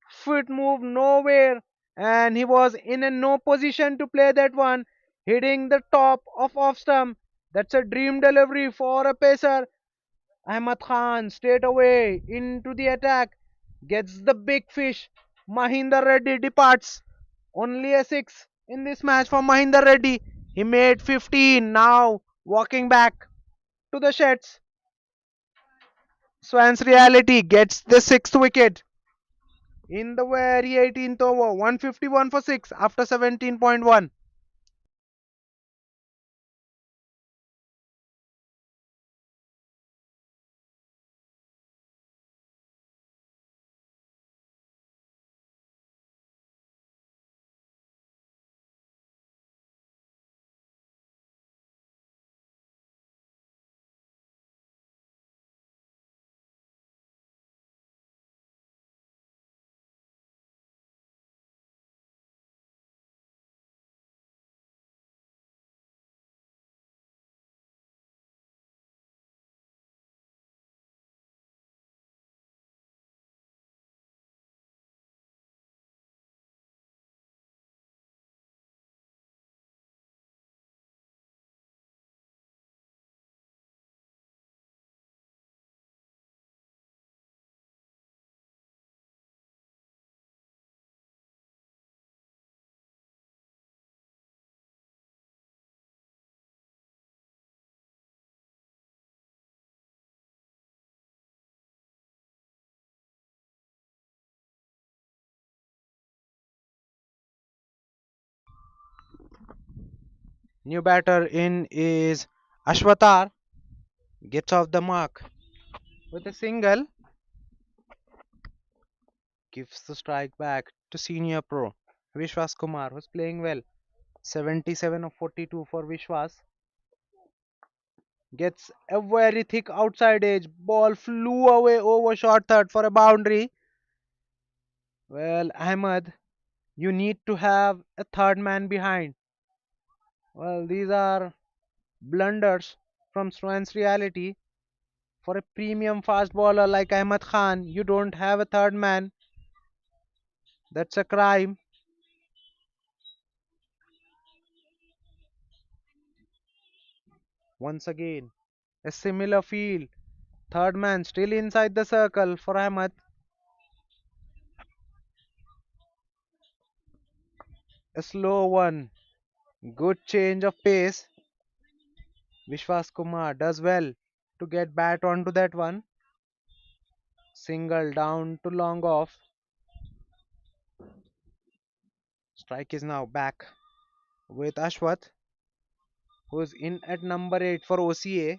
foot moved nowhere and he was in a no position to play that one. Hitting the top of off stump. That's a dream delivery for a pacer. Ahmad Khan straight away into the attack. Gets the big fish. Mahinder Reddy departs. Only a 6 in this match for Mahinder Reddy. He made 15. Now walking back to the sheds. Swans Reality gets the 6th wicket in the very 18th over. 151 for 6 after 17.1. New batter in is Ashwatar. Gets off the mark with a single. Gives the strike back to senior pro Vishwas Kumar, who's playing well. 77 of 42 for Vishwas. Gets a very thick outside edge. Ball flew away over short third for a boundary. Well, Ahmed, you need to have a third man behind. Well, these are blunders from Swans Reality. For a premium fast bowler like Ahmed Khan, you don't have a third man. That's a crime. Once again, a similar feel. Third man still inside the circle for Ahmed. A slow one. Good change of pace. Vishwas Kumar does well to get bat onto that one. Single down to long off. Strike is now back with Ashwath, who is in at number 8 for OCA.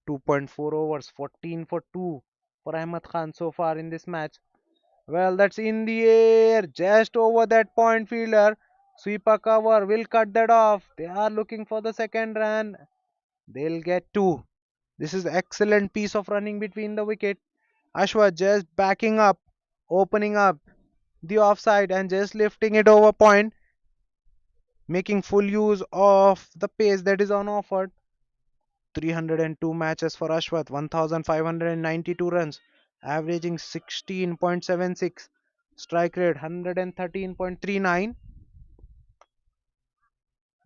2.4 overs, 14 for 2 for Ahmad Khan so far in this match. Well, that's in the air, just over that point fielder. Sweeper cover will cut that off. They are looking for the second run. They'll get two. This is excellent piece of running between the wicket. Ashwa just backing up, opening up the offside and just lifting it over point, making full use of the pace that is on offer. 302 matches for Ashwath, 1592 runs, averaging 16.76, strike rate 113.39.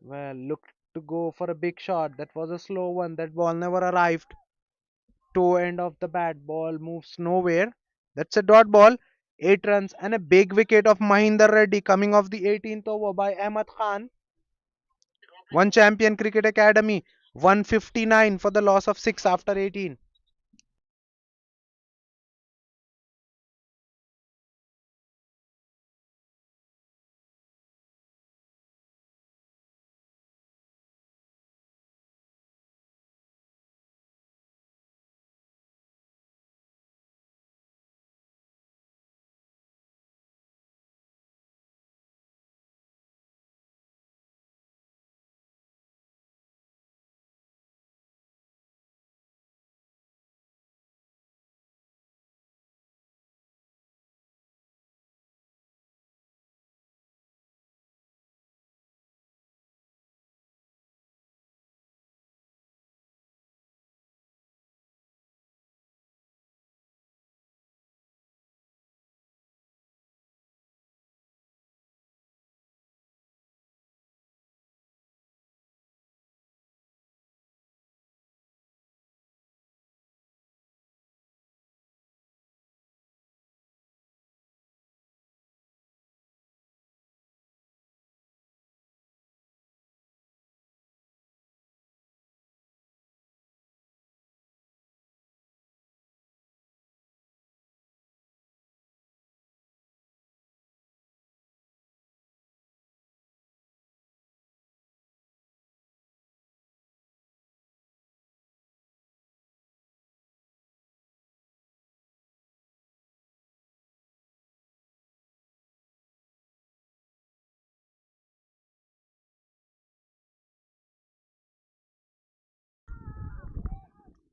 Well, looked to go for a big shot. That was a slow one. That ball never arrived. Toe end of the bat, ball moves nowhere. That's a dot ball. 8 runs and a big wicket of Mahinder Reddy coming off the 18th over by Ahmad Khan. One champion cricket academy, 159 for the loss of 6 after 18.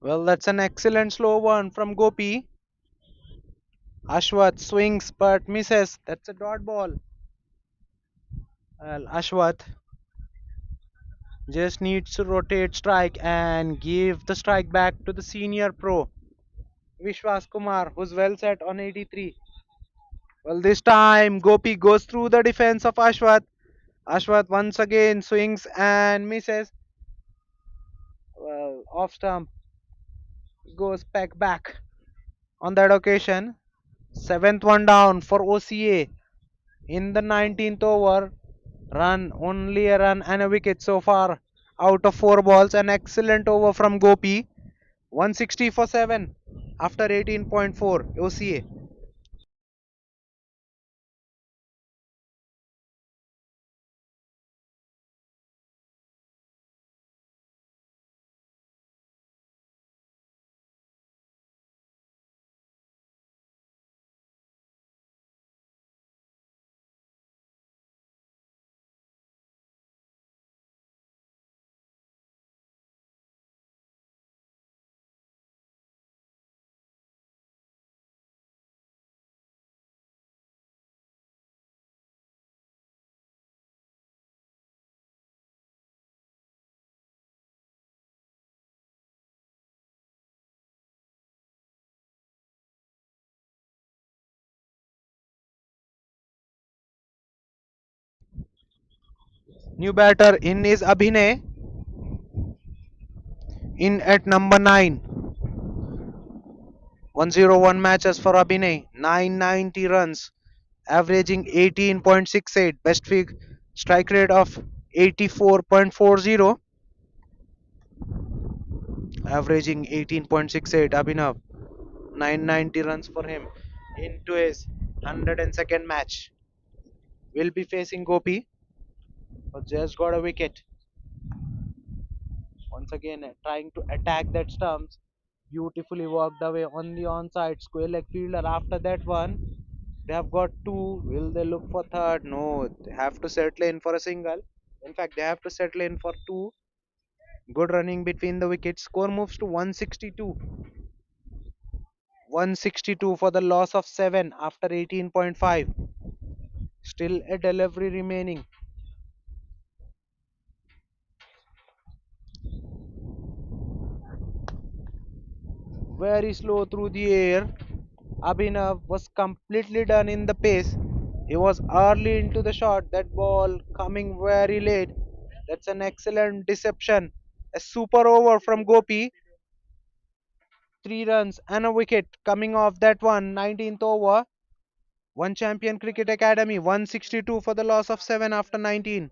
Well, that's an excellent slow one from Gopi. Ashwath swings but misses. That's a dot ball. Well, Ashwath just needs to rotate strike and give the strike back to the senior pro, Vishwas Kumar, who's well set on 83. Well, this time Gopi goes through the defense of Ashwath. Ashwath once again swings and misses. Well, off stump goes peck back. On that occasion, seventh one down for OCA in the 19th over. Run, only a run and a wicket so far out of four balls. An excellent over from Gopi. 160 for 7 after 18.4 OCA. New batter in is Abhinay in at number 9. 101 matches for Abhinay, 990 runs, averaging 18.68, best fig strike rate of 84.40, averaging 18.68. Abhinav, 990 runs for him into his 102nd match. Will be facing Gopi, who just got a wicket. Once again, trying to attack that stumps. Beautifully walked away on the onside square leg fielder. After that one, they have got two. Will they look for third? No, they have to settle in for a single. In fact, they have to settle in for two. Good running between the wickets. Score moves to 162. 162 for the loss of 7 after 18.5. Still a delivery remaining. Very slow through the air. Abhinav was completely done in the pace. He was early into the shot. That ball coming very late. That's an excellent deception. A super over from Gopi. 3 runs and a wicket coming off that one. 19th over. One Champion Cricket Academy. 162 for the loss of 7 after 19.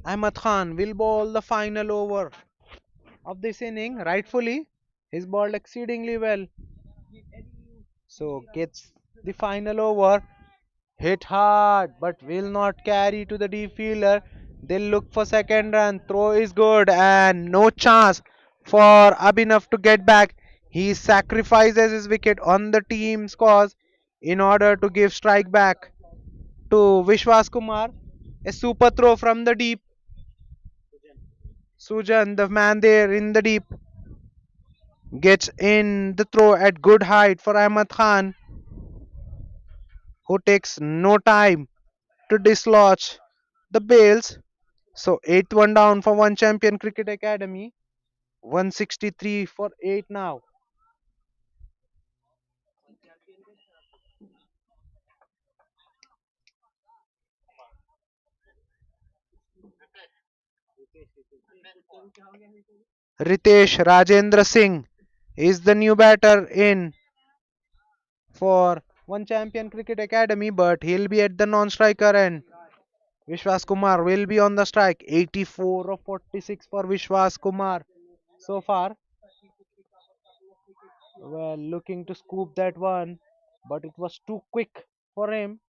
Ahmad Khan will bowl the final over of this inning. Rightfully, he's bowled exceedingly well. So gets the final over. Hit hard but will not carry to the deep fielder. They'll look for second run. Throw is good and no chance for Abhinav to get back. He sacrifices his wicket on the team's cause in order to give strike back to Vishwas Kumar. A super throw from the deep. Sujan, the man there in the deep, gets in the throw at good height for Ahmad Khan, who takes no time to dislodge the bails. So 8th one down for One Champion Cricket Academy. 163 for 8 now. Ritesh Rajendra Singh is the new batter in for One Champion Cricket Academy, but he'll be at the non-striker end. Vishwas Kumar will be on the strike. 84 of 46 for Vishwas Kumar. so far. Well, looking to scoop that one, but it was too quick for him.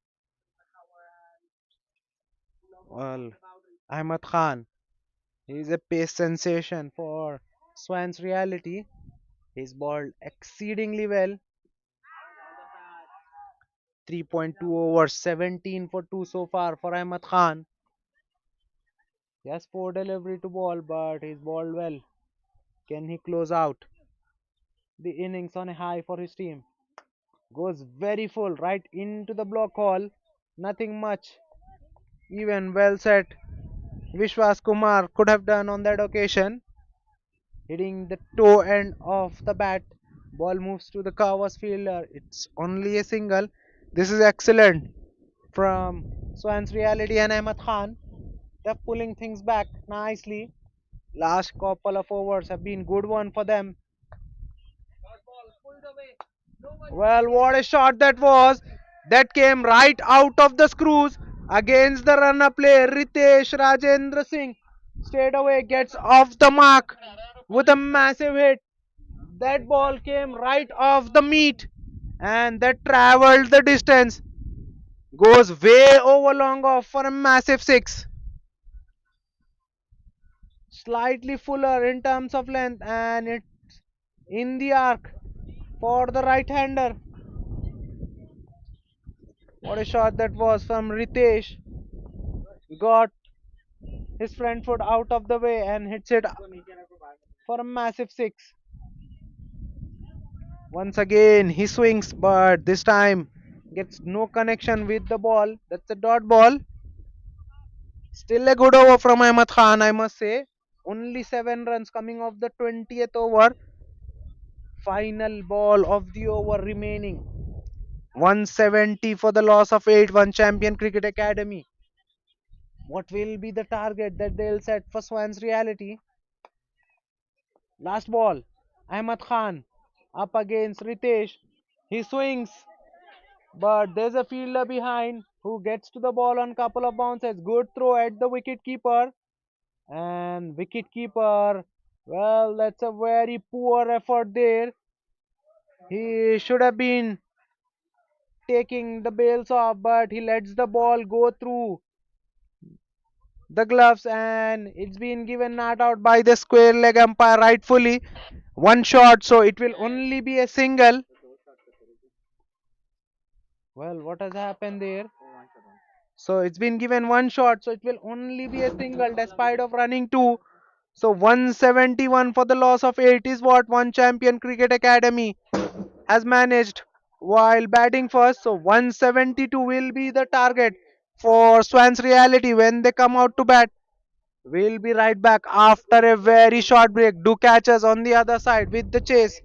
Well, Ahmad Khan, he's a pace sensation for Swan's Reality. He's bowled exceedingly well. 3.2 overs, 17 for 2 so far for Ahmad Khan. He has 4 delivery to ball, but he's bowled well. Can he close out the innings on a high for his team? Goes very full right into the block hole. Nothing much, even well set. Vishwas Kumar could have done on that occasion. Hitting the toe end of the bat. Ball moves to the covers fielder. It's only a single. This is excellent from Swans Reality and Ahmad Khan. They're pulling things back nicely. Last couple of overs have been good one for them. Well, what a shot that was! That came right out of the screws against the runner player Ritesh Rajendra Singh. Straight away gets off the mark with a massive hit. That ball came right off the meat and that traveled the distance. Goes way over long off for a massive six. Slightly fuller in terms of length and it's in the arc for the right hander. What a shot that was from Ritesh. Got his front foot out of the way and hits it for a massive six. Once again he swings, but this time gets no connection with the ball. That's a dot ball. Still a good over from Ahmad Khan, I must say. Only 7 runs coming off the 20th over. Final ball of the over remaining. 170 for the loss of 8. One Champion Cricket Academy. What will be the target that they'll set for Swans Reality? Last ball. Ahmad Khan up against Ritesh. He swings, but there's a fielder behind who gets to the ball on couple of bounces. Good throw at the wicket keeper. And wicket keeper, well, that's a very poor effort there. He should have been taking the bails off, but he lets the ball go through the gloves and it's been given not out by the square leg umpire rightfully. One shot, so it will only be a single. Well, what has happened there? So it's been given one shot, so it will only be a single despite of running two. So 171 for the loss of 8 is what One Champion Cricket Academy has managed while batting first. So 172 will be the target for Swans Reality when they come out to bat. We'll be right back after a very short break. Do catch us on the other side with the chase.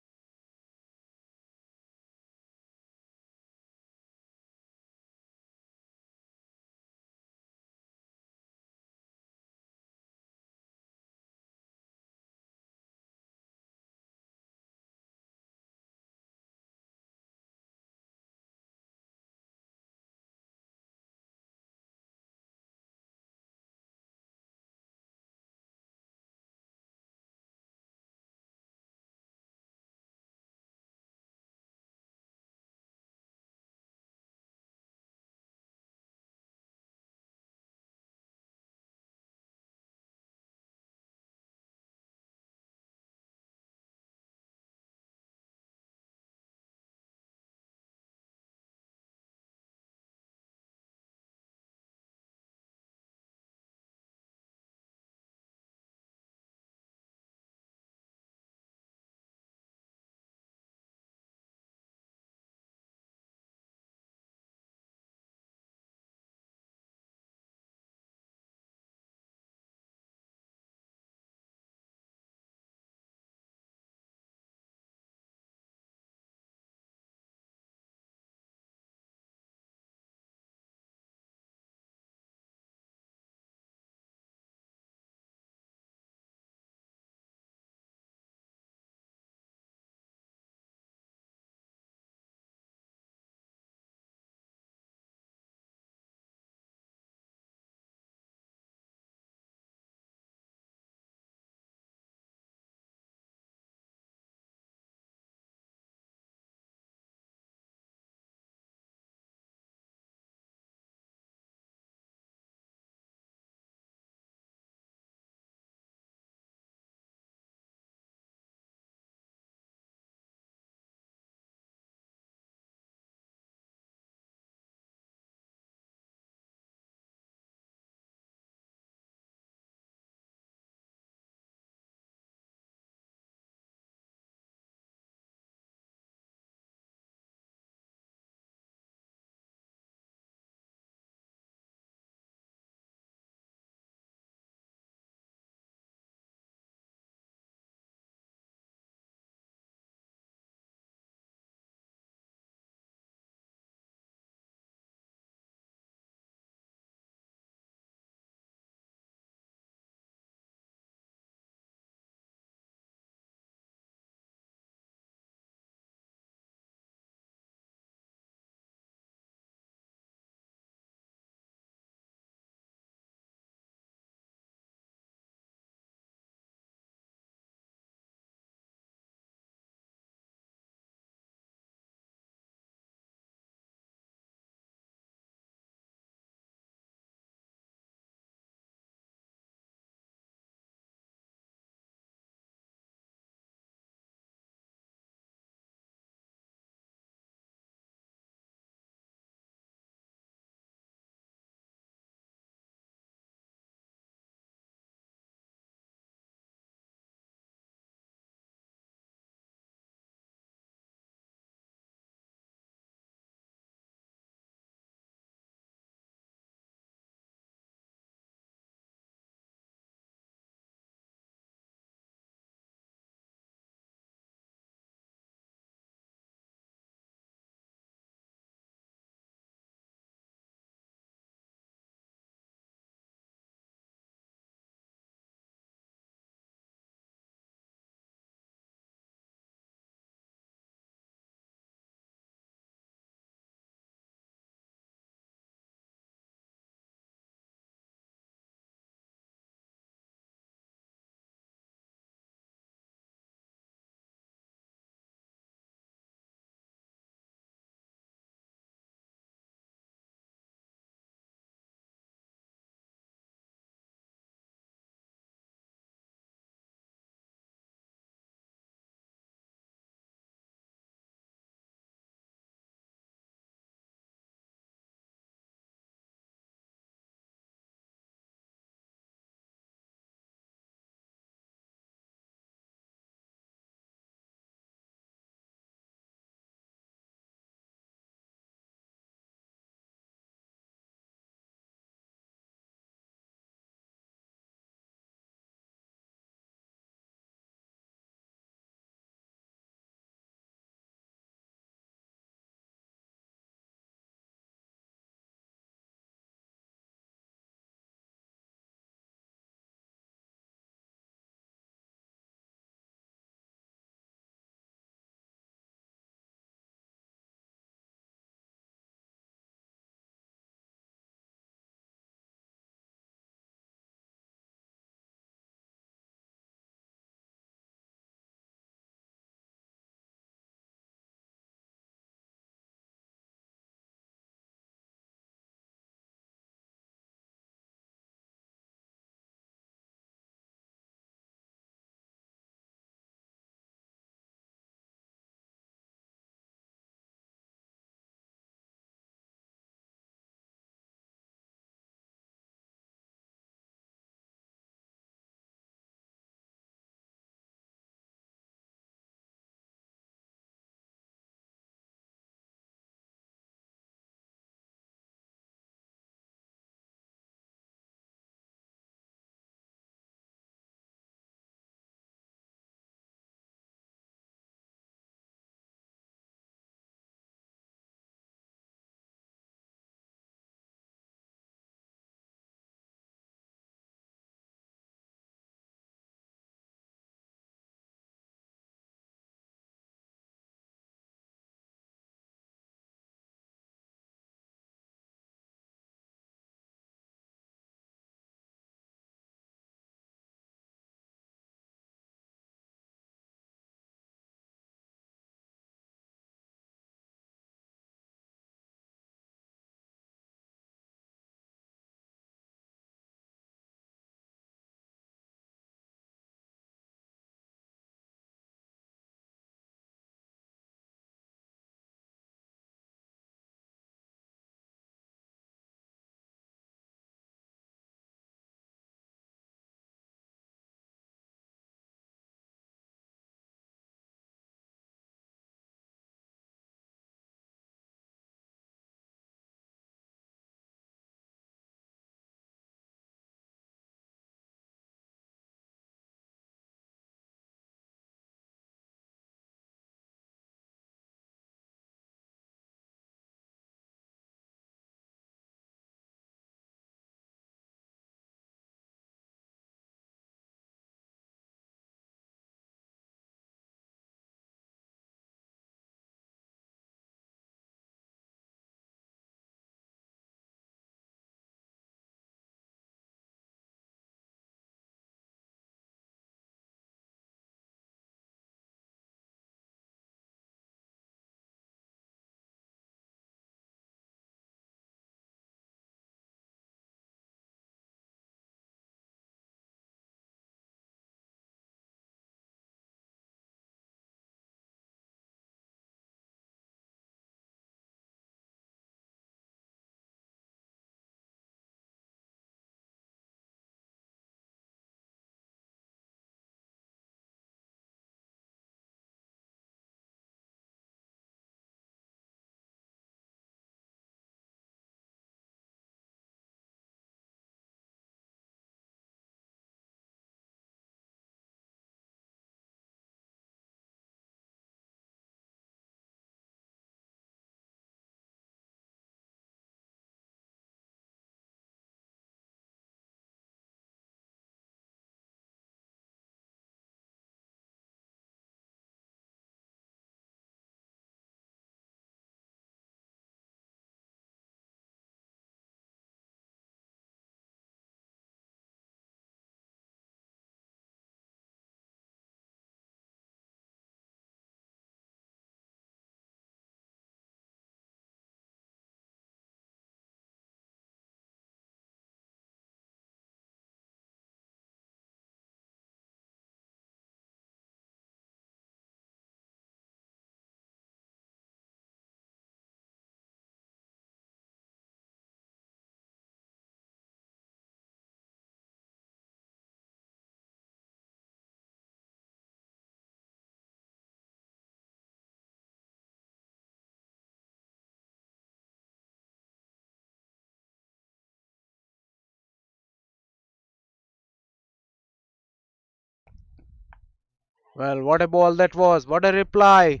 Well, what a ball that was. What a reply.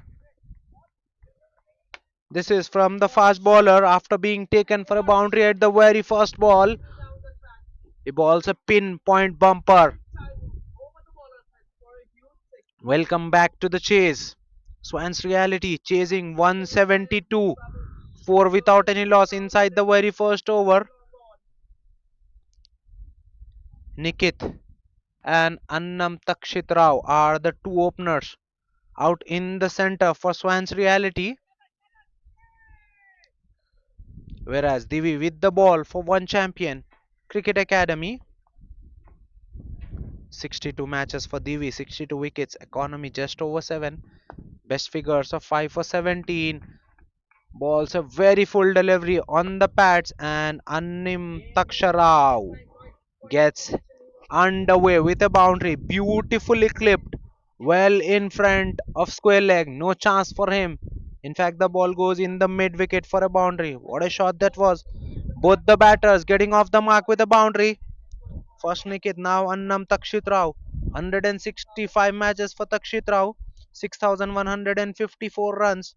This is from the fast bowler after being taken for a boundary at the very first ball. He balls a pinpoint bumper. Welcome back to the chase. Swans Reality chasing 172. 4 without any loss inside the very first over. Nikit and Annam Takshit Rao are the two openers. Out in the center for Swans Reality, whereas Divi with the ball for One Champion Cricket Academy. 62 matches for Divi, 62 wickets, economy just over 7, best figures of 5 for 17. Balls a very full delivery on the pads, and Annim Taksharao gets underway with a boundary, beautifully clipped, well in front of square leg. No chance for him. In fact, the ball goes in the mid wicket for a boundary. What a shot that was! Both the batters getting off the mark with a boundary. First Nikit, now Annam Takshit Rao. 165 matches for Takshit Rao. 6,154 runs,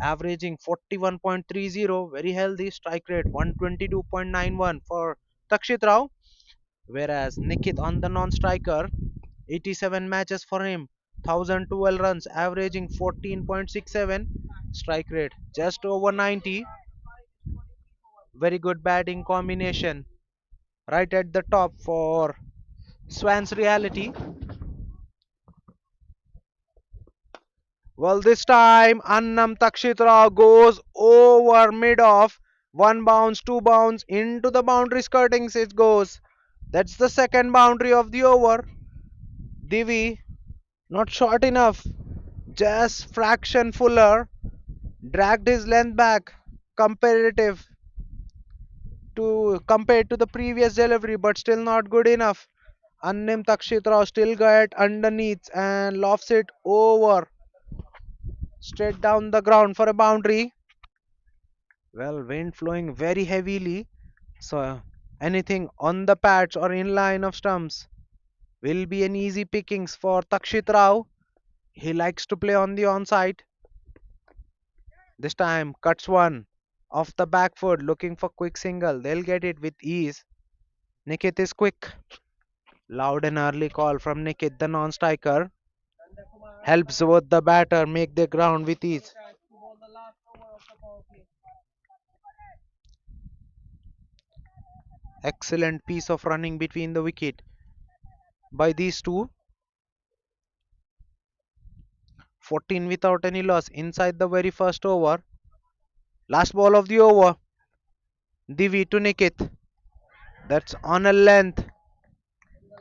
averaging 41.30. Very healthy. Strike rate 122.91 for Takshit Rao. Whereas Nikit on the non-striker, 87 matches for him, 1012 runs, averaging 14.67. Strike rate just over 90. Very good batting combination. Right at the top for Swans Reality. Well, this time Annam Takshitra goes over mid off. One bounce, two bounce into the boundary skirtings it goes. That's the second boundary of the over. Divi not short enough. Just fraction fuller. Dragged his length back. Comparative to compared to the previous delivery, but still not good enough. Annim Takshitra still got underneath and lofts it over straight down the ground for a boundary. Well, wind flowing very heavily, so anything on the pads or in line of stumps will be an easy pickings for Takshit Rao. He likes to play on the onside. This time cuts one off the back foot looking for quick single. They'll get it with ease. Nikit is quick. Loud and early call from Nikit, the non-striker. Helps both the batter make the ground with ease. Excellent piece of running between the wicket by these two. 14 without any loss inside the very first over. Last ball of the over. Divi to Nikit. That's on a length.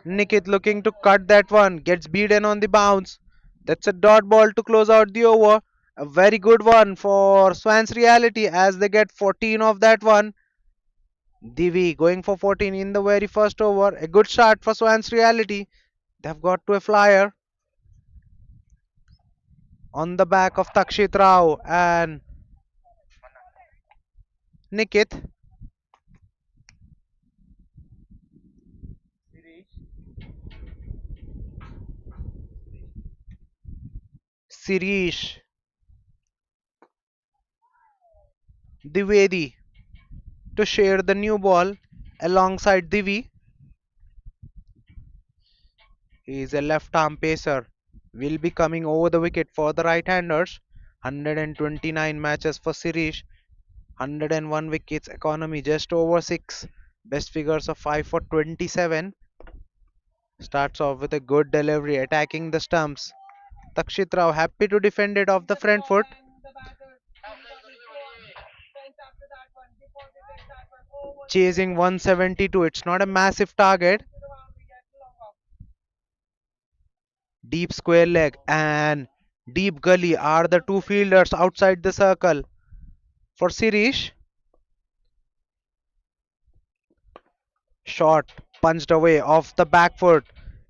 Nikit looking to cut that one. Gets beaten on the bounce. That's a dot ball to close out the over. A very good one for Swans Reality as they get 14 of that one. Divi going for 14 in the very first over. A good start for Swans Reality. They've got to a flyer on the back of Takshit Rao and Nikit. Sirish Divedi to share the new ball alongside Divi. He is a left arm pacer. Will be coming over the wicket for the right handers. 129 matches for Sirish. 101 wickets, economy just over 6. Best figures of 5 for 27. Starts off with a good delivery, attacking the stumps. Takshit Rao happy to defend it off the front foot. Chasing 172. It's not a massive target. Deep square leg and deep gully are the two fielders outside the circle. For Sirish, shot punched away off the back foot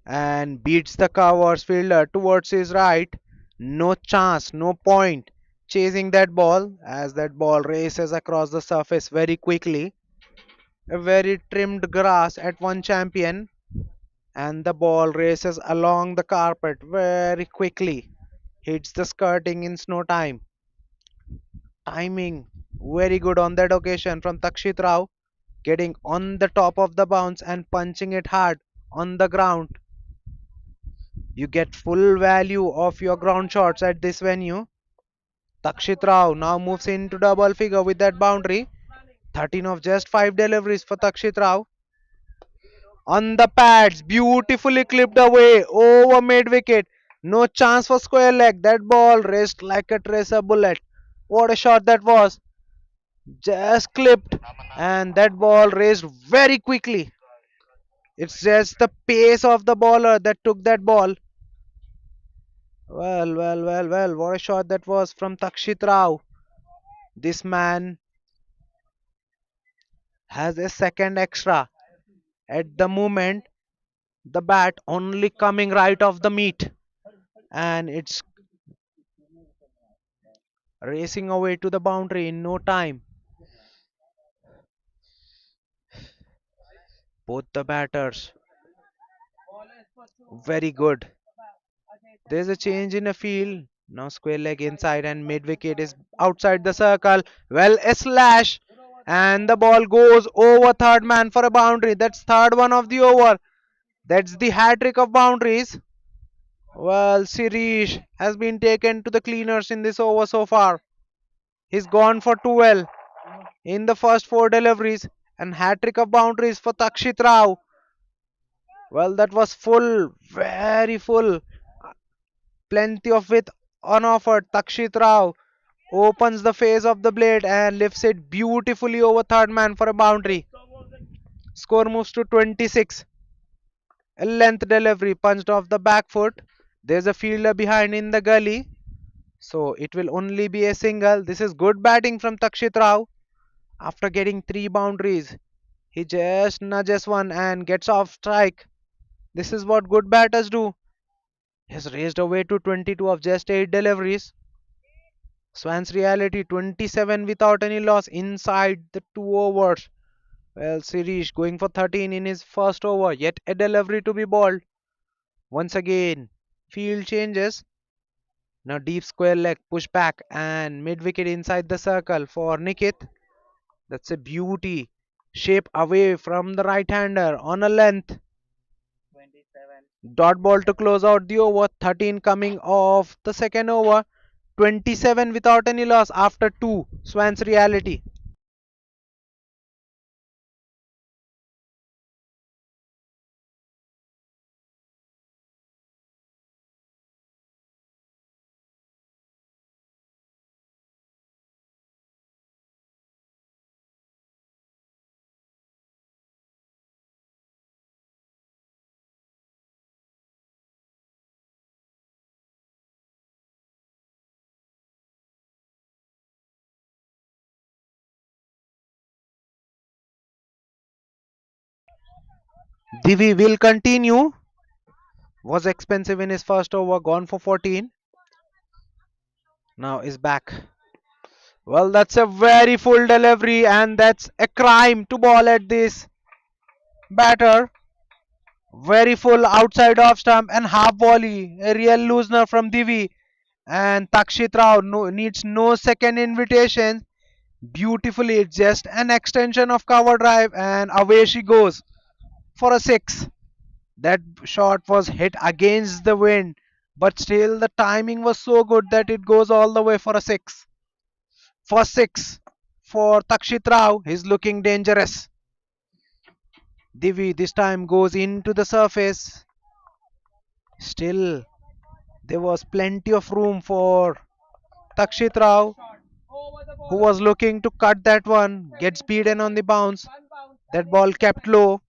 and beats the covers fielder towards his right. No chance, no point chasing that ball as that ball races across the surface very quickly. A very trimmed grass at One Champion. and the ball races along the carpet very quickly, hits the skirting in no time. Timing very good on that occasion from Takshit Rao, getting on the top of the bounce and punching it hard on the ground. You get full value of your ground shots at this venue. Takshit Rao now moves into double figure with that boundary. 13 of just 5 deliveries for Takshit Rao. On the pads, beautifully clipped away over mid wicket. No chance for square leg. That ball raced like a tracer bullet. What a shot that was! Just clipped, and that ball raced very quickly. It's just the pace of the bowler that took that ball. Well. What a shot that was from Takshit Rao. This man has a second extra. At the moment, the bat only coming right off the meat, and it's racing away to the boundary in no time. Both the batters very good. There's a change in a field. Now square leg inside and mid wicket is outside the circle. Well, a slash, and the ball goes over third man for a boundary. That's third one of the over. That's the hat trick of boundaries. Well, Sirish has been taken to the cleaners in this over so far. He's gone for 12 in the first four deliveries, and hat trick of boundaries for Takshit Rao. Well, that was full, very full. Plenty of width on offer. Takshit Rao opens the face of the blade and lifts it beautifully over third man for a boundary. Score moves to 26. A length delivery punched off the back foot. There's a fielder behind in the gully, so it will only be a single. This is good batting from Takshit Rao. After getting three boundaries, he just nudges one and gets off strike. This is what good batters do. He has raised away to 22 of just 8 deliveries. Swans Realty 27 without any loss inside the 2 overs. Well, Sirish going for 13 in his first over. Yet a delivery to be bowled. Once again, field changes. Now deep square leg push back and mid wicket inside the circle for Nikit. That's a beauty. Shape away from the right hander on a length. Dot ball to close out the over. 13 coming off the second over. 27 without any loss after 2. Swans Reality. Divi will continue. Was expensive in his first over. Gone for 14. Now is back. Well, that's a very full delivery, and that's a crime to ball at this batter. Very full outside off stump and half volley. A real loosener from Divi. And Takshit Rao needs no second invitation. Beautifully, it's just an extension of cover drive, and away she goes for a 6. That shot was hit against the wind, but still the timing was so good that it goes all the way for a 6. For 6 for Takshit Rao, he's looking dangerous. Divi this time goes into the surface. Still, there was plenty of room for Takshit Rao, who was looking to cut that one, gets beaten on the bounce. That ball kept low.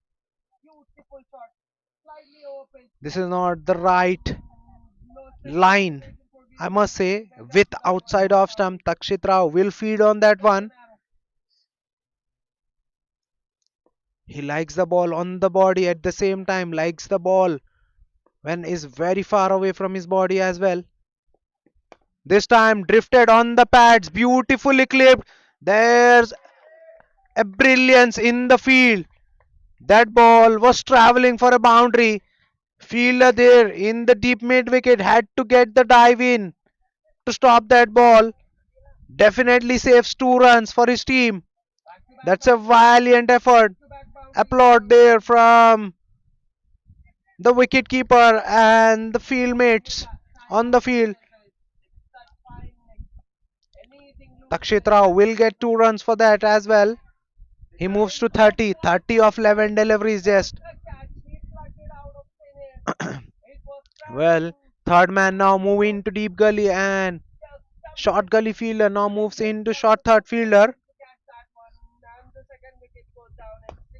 This is not the right line, I must say. With outside off stump, Takshit Rao will feed on that one. He likes the ball on the body at the same time, likes the ball when is very far away from his body as well. This time drifted on the pads, beautifully clipped. There's a brilliance in the field. That ball was traveling for a boundary, Fielder there in the deep mid wicket had to get the dive in to stop that ball. Definitely saves 2 runs for his team. That's a valiant effort. Applaud there from the wicket keeper and the field mates on the field. Takshit Rao will get 2 runs for that as well. He moves to 30. 30 of 11 deliveries just. Well, third man now moving to deep gully and short gully fielder now moves into short third fielder.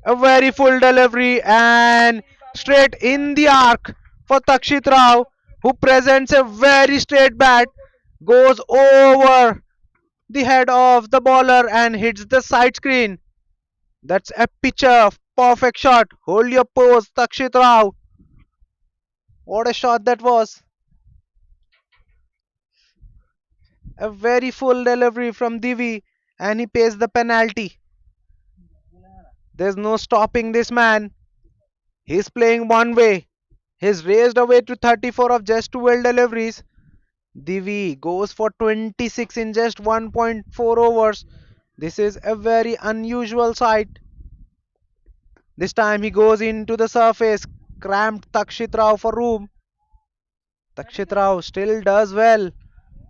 A very full delivery and straight in the arc for Takshit Rao, who presents a very straight bat, goes over the head of the bowler and hits the side screen. That's a picture, perfect shot. Hold your pose, Takshit Rao. What a shot that was. A very full delivery from Divi, and he pays the penalty. There's no stopping this man. He's playing one way. He's raised away to 34 of just 12 deliveries. Divi goes for 26 in just 1.4 overs. This is a very unusual sight. This time he goes into the surface, cramped Takshit Rao for room. Takshit Rao still does well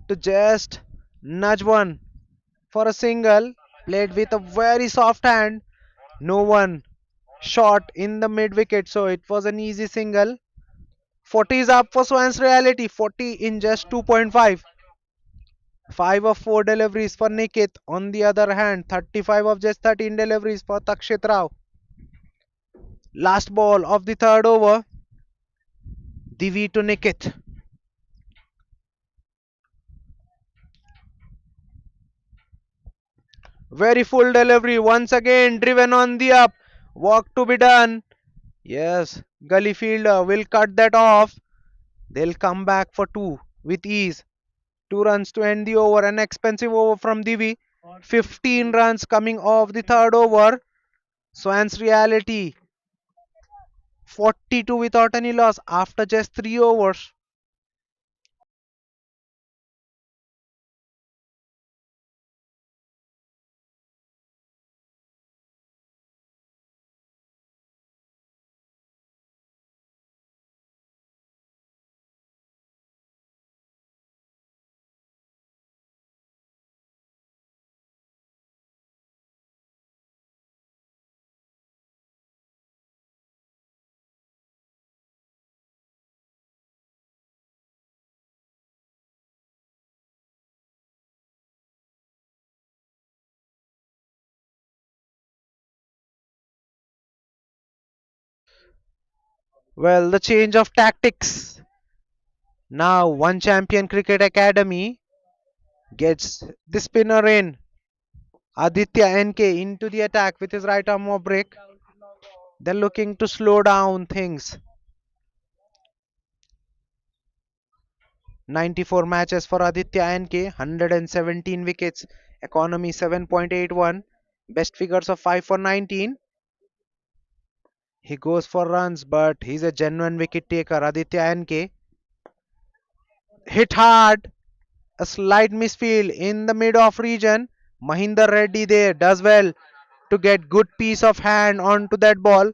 to just nudge one for a single, played with a very soft hand. No one shot in the mid wicket, so it was an easy single. 40 is up for Swans Reality, 40 in just 2.5. 5 of 4 deliveries for Nikit. On the other hand, 35 of just 13 deliveries for Takshit Rao. Last ball of the third over. Divi to Nikit. Very full delivery. Once again, driven on the up. Work to be done. Yes, gully fielder will cut that off. They'll come back for two with ease. 2 runs to end the over. An expensive over from Divi. 15 runs coming off the third over. Swans Reality 42 without any loss after just 3 overs. Well, the change of tactics. Now, One Champion Cricket Academy gets the spinner in. Aditya NK into the attack with his right arm off break. They're looking to slow down things. 94 matches for Aditya NK, 117 wickets, economy 7.81, best figures of 5 for 19. He goes for runs, but he's a genuine wicket taker. Aditya NK hit hard, a slight misfield in the mid-off region. Mahinder Reddy there does well to get good piece of hand onto that ball.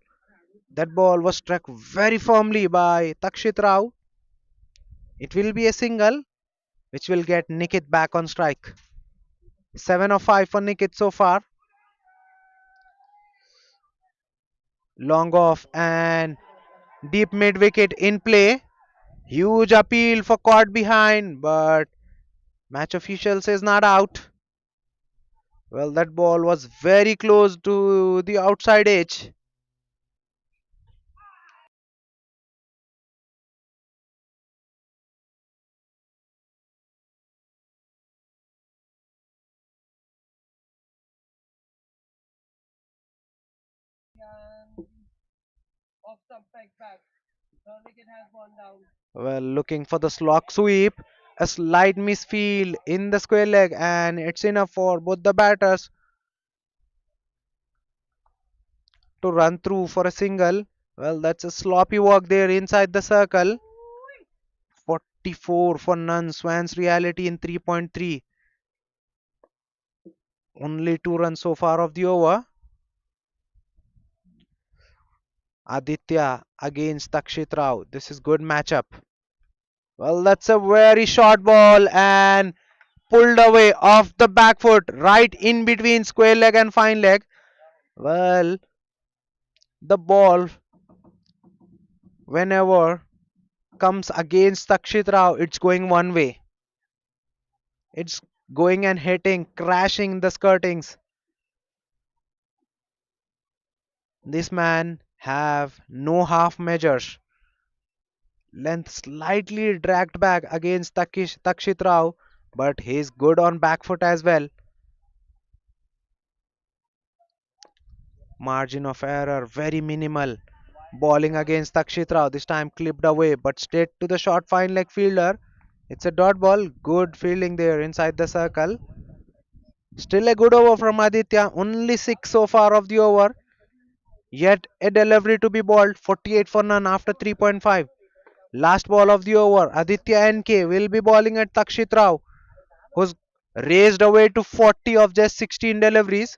That ball was struck very firmly by Takshit Rao. It will be a single, which will get Nikit back on strike. 7 of 5 for Nikit so far. Long off and deep mid wicket in play. Huge appeal for caught behind, but match official says not out. Well, that ball was very close to the outside edge. Well, looking for the slog sweep. A slight misfield in the square leg, and it's enough for both the batters to run through for a single. Well, that's a sloppy walk there inside the circle. 44 for none. Swans reality in 3.3. Only 2 runs so far of the over. Aditya against Takshit Rao. This is good matchup. Well, that's a very short ball and pulled away off the back foot, right in between square leg and fine leg. Well, the ball, whenever comes against Takshit Rao, it's going one way. It's going and hitting, crashing the skirtings. This man have no half measures. Length slightly dragged back against Takshit Rao, but he's good on back foot as well. Margin of error very minimal. Bowling against Takshit Rao, this time clipped away, but straight to the short fine leg fielder. It's a dot ball. Good fielding there inside the circle. Still a good over from Aditya. Only 6 so far of the over. Yet a delivery to be bowled. 48 for none after 3.5. Last ball of the over. Aditya NK will be bowling at Takshit Rao, who's raised away to 40 of just 16 deliveries.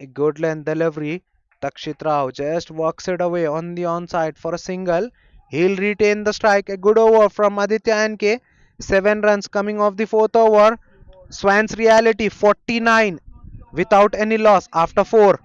A good length delivery. Takshit Rao just walks it away on the onside for a single. He'll retain the strike. A good over from Aditya NK. 7 runs coming off the fourth over. Swans reality 49 without any loss after 4.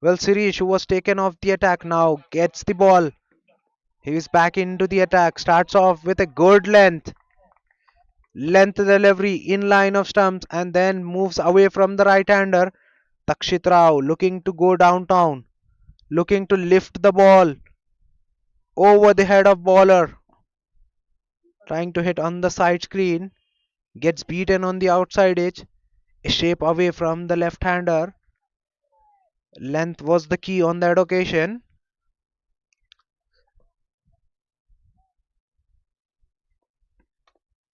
Well, Sirish, who was taken off the attack now, gets the ball. He's back into the attack. Starts off with a good length delivery in line of stumps and then moves away from the right hander. Takshit Rao looking to go downtown, looking to lift the ball over the head of bowler, trying to hit on the side screen, gets beaten on the outside edge, a shape away from the left hander. Length was the key on that occasion.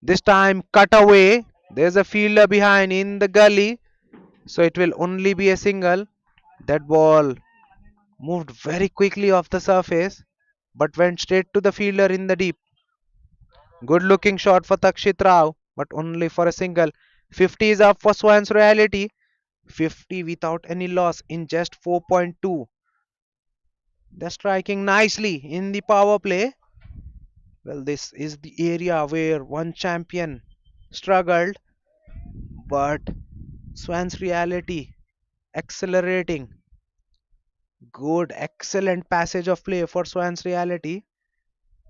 This time cut away. There's a fielder behind in the gully, so it will only be a single. That ball moved very quickly off the surface but went straight to the fielder in the deep. Good looking shot for Takshit Rao, but only for a single. 50 is up for Swans Reality. 50 without any loss in just 4.2. They're striking nicely in the power play. Well, this is the area where one champion struggled, but Swans Reality accelerating. Good, excellent passage of play for Swans Reality.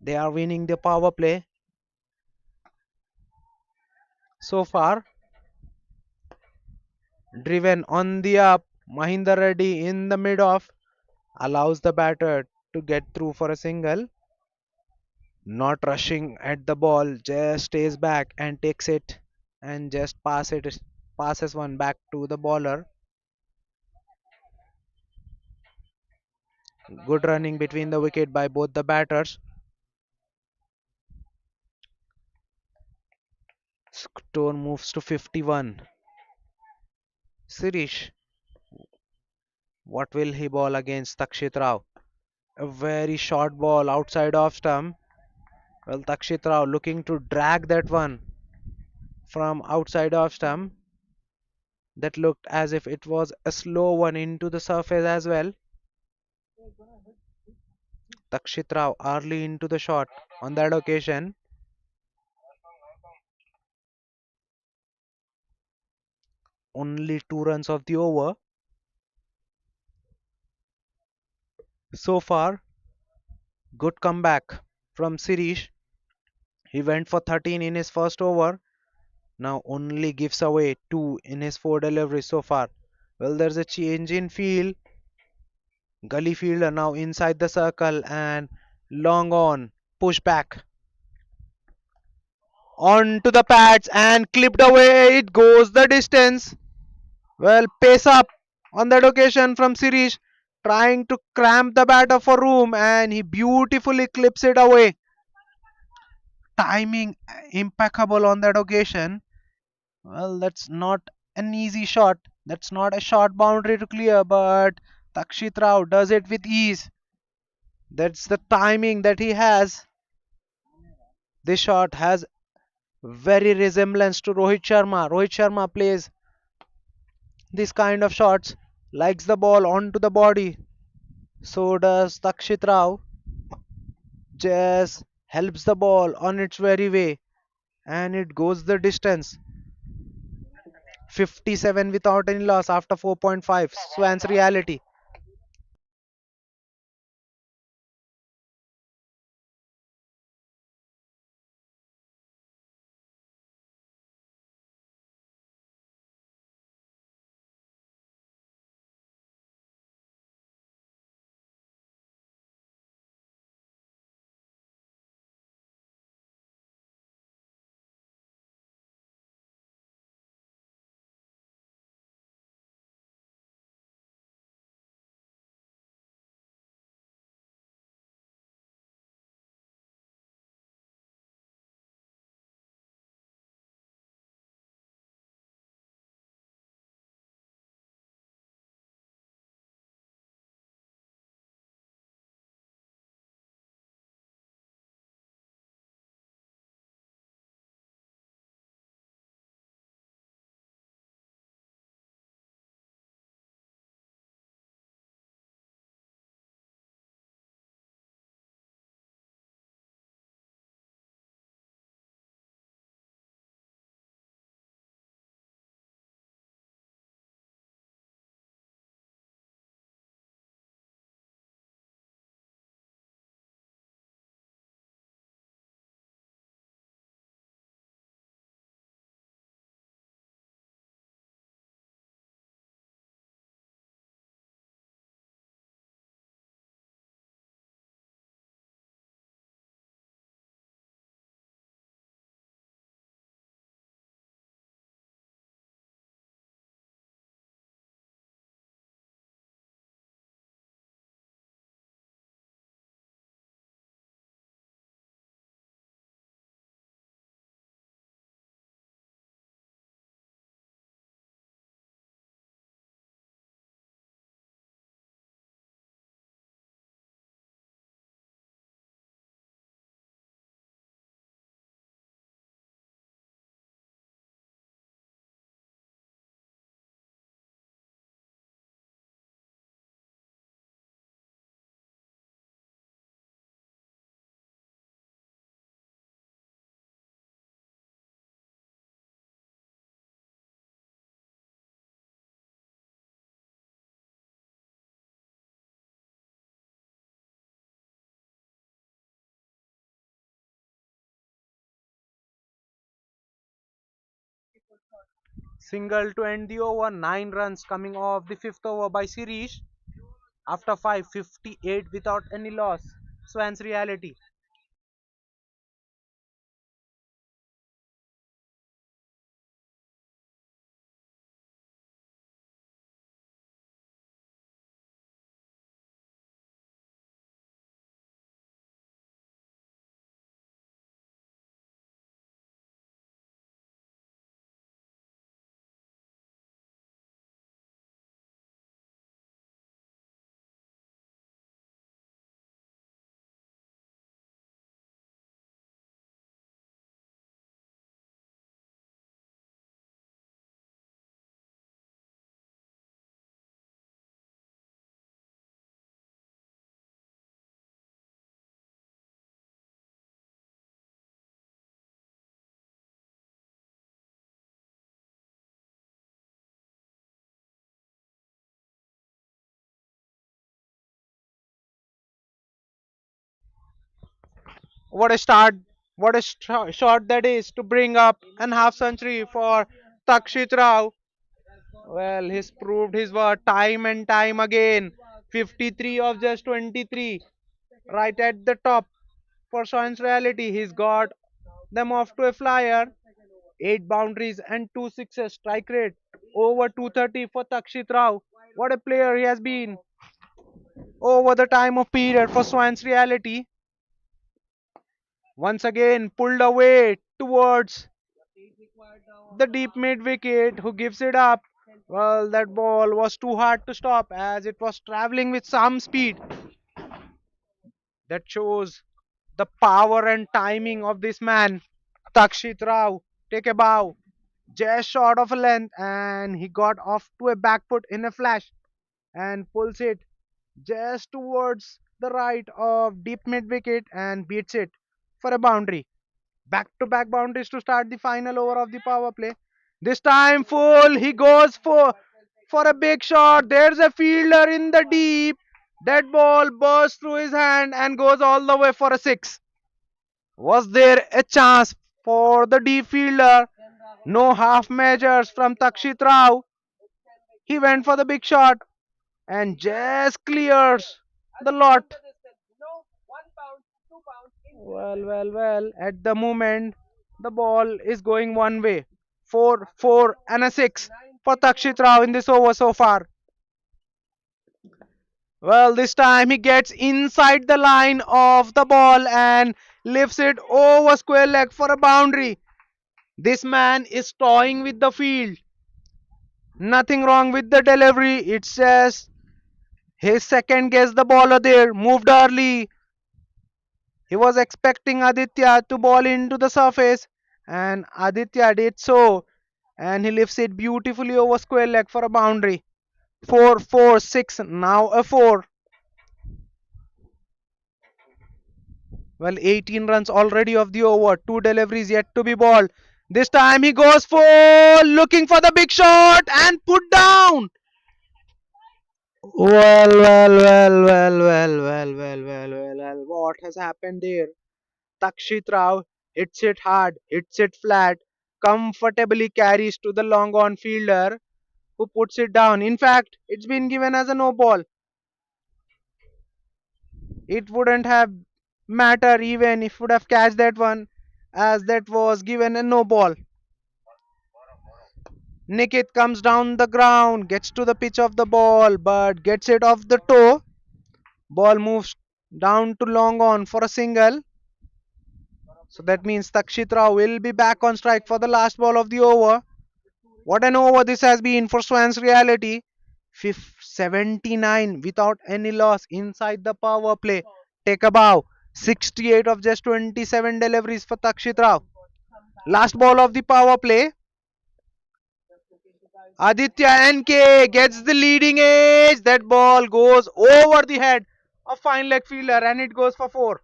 They are winning the power play so far. Driven on the up, Mahinda Reddy in the mid off allows the batter to get through for a single. Not rushing at the ball, just stays back and takes it and just passes one back to the bowler. Good running between the wicket by both the batters. Score moves to 51. Sirish, what will he bowl against Takshit Rao? A very short ball outside off stump. Well, Takshit Rao looking to drag that one from outside off stump. That looked as if it was a slow one into the surface as well. Takshit Rao early into the shot on that occasion. Only 2 runs of the over. So far, good comeback from Sirish. He went for 13 in his first over. Now only gives away 2 in his 4 deliveries so far. Well, there's a change in field. Gully fielder now inside the circle and long on. Push back. On to the pads and clipped away. It goes the distance. Well, pace up on that occasion from Sirish. Trying to cramp the batter for room and he beautifully clips it away. Timing impeccable on that occasion. Well, that's not an easy shot. That's not a short boundary to clear, but Takshit Rao does it with ease. That's the timing that he has. This shot has very resemblance to Rohit Sharma. Rohit Sharma plays this kind of shots, likes the ball onto the body. So does Takshit Rao. Just helps the ball on its very way and it goes the distance. 57 without any loss after 4.5. Swans reality. Single to end the over. 9 runs coming off the fifth over by Sirish. After 5:58 without any loss. Swans reality. What a start! What a shot that is to bring up an half century for Takshit Rao. Well, he's proved his worth time and time again. 53 of just 23, right at the top. For Science Reality, he's got them off to a flyer. 8 boundaries and 2 sixes, strike rate over 230 for Takshit Rao. What a player he has been over the time of period for Swan's Reality. Once again pulled away towards the deep mid wicket, who gives it up. Well, that ball was too hard to stop as it was traveling with some speed. That shows the power and timing of this man. Takshit Rao, take a bow, just short of a length, and he got off to a back foot in a flash and pulls it just towards the right of deep mid wicket and beats it for a boundary. Back to back boundaries to start the final over of the power play. This time full, he goes for a big shot. There's a fielder in the deep. That ball bursts through his hand and goes all the way for a six. Was there a chance for the deep fielder? No half measures from Takshit Rao. He went for the big shot and just clears the lot. Well. At the moment, the ball is going one way. 4, 4, and a 6 for Takshit Rao in this over so far. Well, this time he gets inside the line of the ball and lifts it over square leg for a boundary. This man is toying with the field. Nothing wrong with the delivery. It's just his second guess the baller there. Moved early. He was expecting Aditya to ball into the surface, and Aditya did so, and he lifts it beautifully over square leg for a boundary. 4, 4, 6, now a 4. Well, 18 runs already of the over, 2 deliveries yet to be balled. This time he goes for looking for the big shot and put down. Well. What has happened there? Takshit Rao hits it hard, hits it flat, comfortably carries to the long on fielder who puts it down. In fact, it's been given as a no ball. It wouldn't have mattered even if would have catched that one, as that was given a no ball. Nikit comes down the ground, gets to the pitch of the ball, but gets it off the toe. Ball moves down to long on for a single. So that means Takshit Rao will be back on strike for the last ball of the over. What an over this has been for Swans Reality. 79 without any loss inside the power play. Take a bow. 68 of just 27 deliveries for Takshit Rao. Last ball of the power play. Aditya NK gets the leading edge. That ball goes over the head of fine leg fielder and it goes for 4.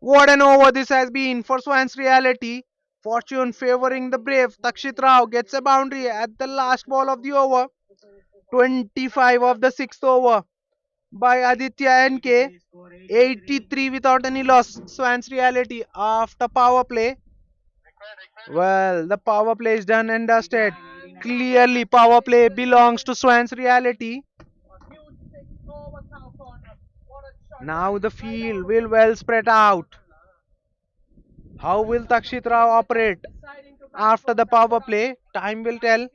What an over this has been for Swans Reality. Fortune favoring the brave. Takshit Rao gets a boundary at the last ball of the over. 25 of the 6th over by Aditya NK. 83 without any loss. Swans Reality after power play. Well, the power play is done and dusted. Clearly, power play belongs to Swans Reality. Now the field will well spread out. How will Takshit Rao operate after the power play? Time will tell.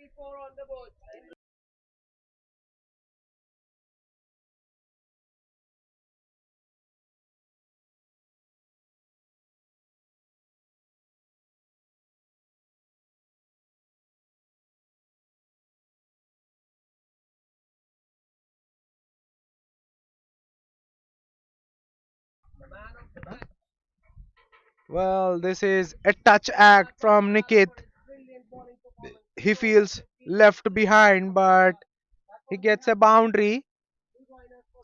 Well, this is a touch act from Nikit. He feels left behind, but he gets a boundary.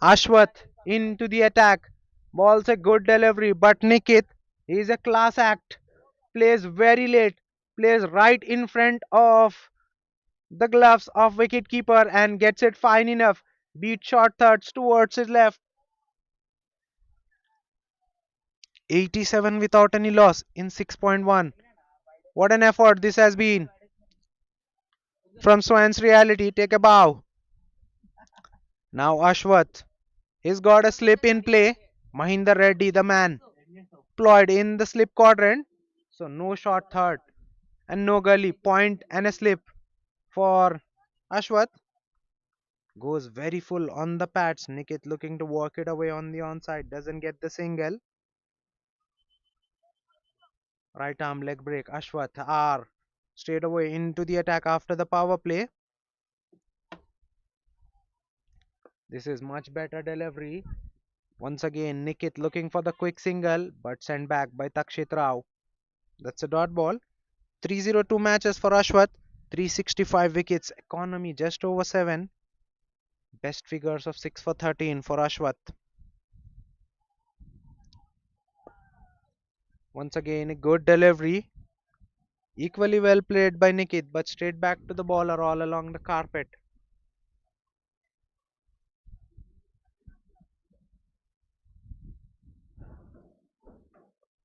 Ashwath into the attack. Ball's a good delivery, but Nikit is a class act. Plays very late. Plays right in front of the gloves of wicketkeeper and gets it fine enough. Beat short thirds towards his left. 87 without any loss in 6.1. What an effort this has been from Svans Reality. Take a bow. Now Ashwath. He's got a slip in play. Mahinder Reddy, the man, deployed in the slip quadrant. So no short third and no gully. Point and a slip for Ashwath. Goes very full on the pads. Nikit looking to work it away on the onside. Doesn't get the single. Right arm leg break. Ashwath R. Straight away into the attack after the power play. This is much better delivery. Once again, Nikit looking for the quick single, but sent back by Takshit Rao. That's a dot ball. 302 matches for Ashwath. 365 wickets. Economy just over 7. Best figures of 6 for 13 for Ashwath. Once again, a good delivery. Equally well played by Nikit, but straight back to the bowler all along the carpet.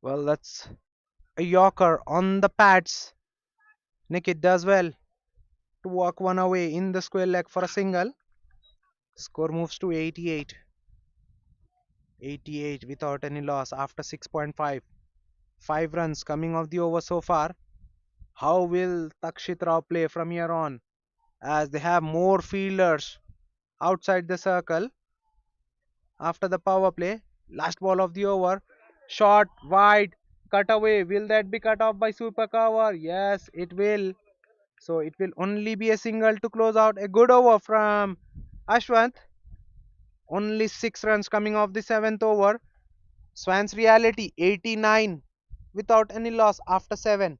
Well, that's a Yorker on the pads. Nikit does well to walk one away in the square leg for a single. Score moves to 88. 88 without any loss after 6.5. 5 runs coming off the over so far. How will Takshit Rao play from here on as they have more fielders outside the circle after the power play? Last ball of the over. Short, wide, cut away. Will that be cut off by super cover? Yes, it will. So it will only be a single to close out. A good over from Ashwant. Only 6 runs coming off the 7th over. Swans Reality 89 without any loss after 7.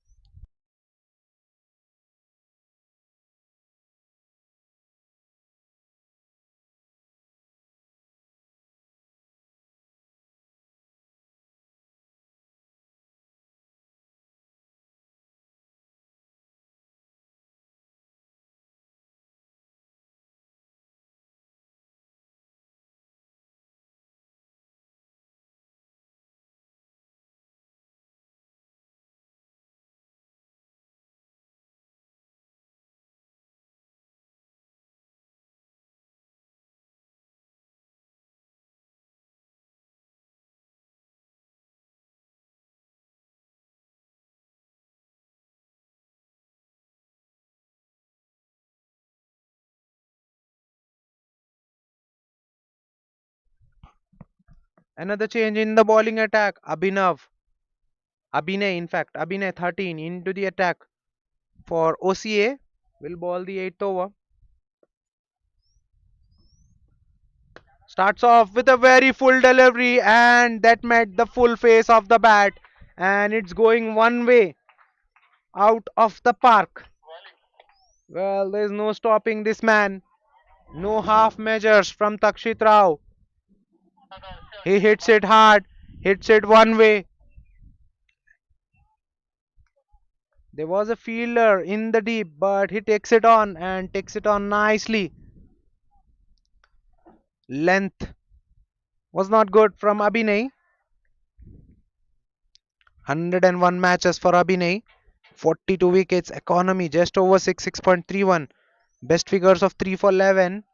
Another change in the bowling attack. Abhinay 13 into the attack for OCA. Will bowl the 8th over. Starts off with a very full delivery and that met the full face of the bat. And it's going one way out of the park. Well, there's no stopping this man. No half measures from Takshit Rao. He hits it hard, hits it one way. There was a fielder in the deep, but he takes it on and takes it on nicely. Length was not good from Abhinay. 101 matches for Abhinay. 42 wickets, economy just over 6, 6.31. Best figures of 3 for 11.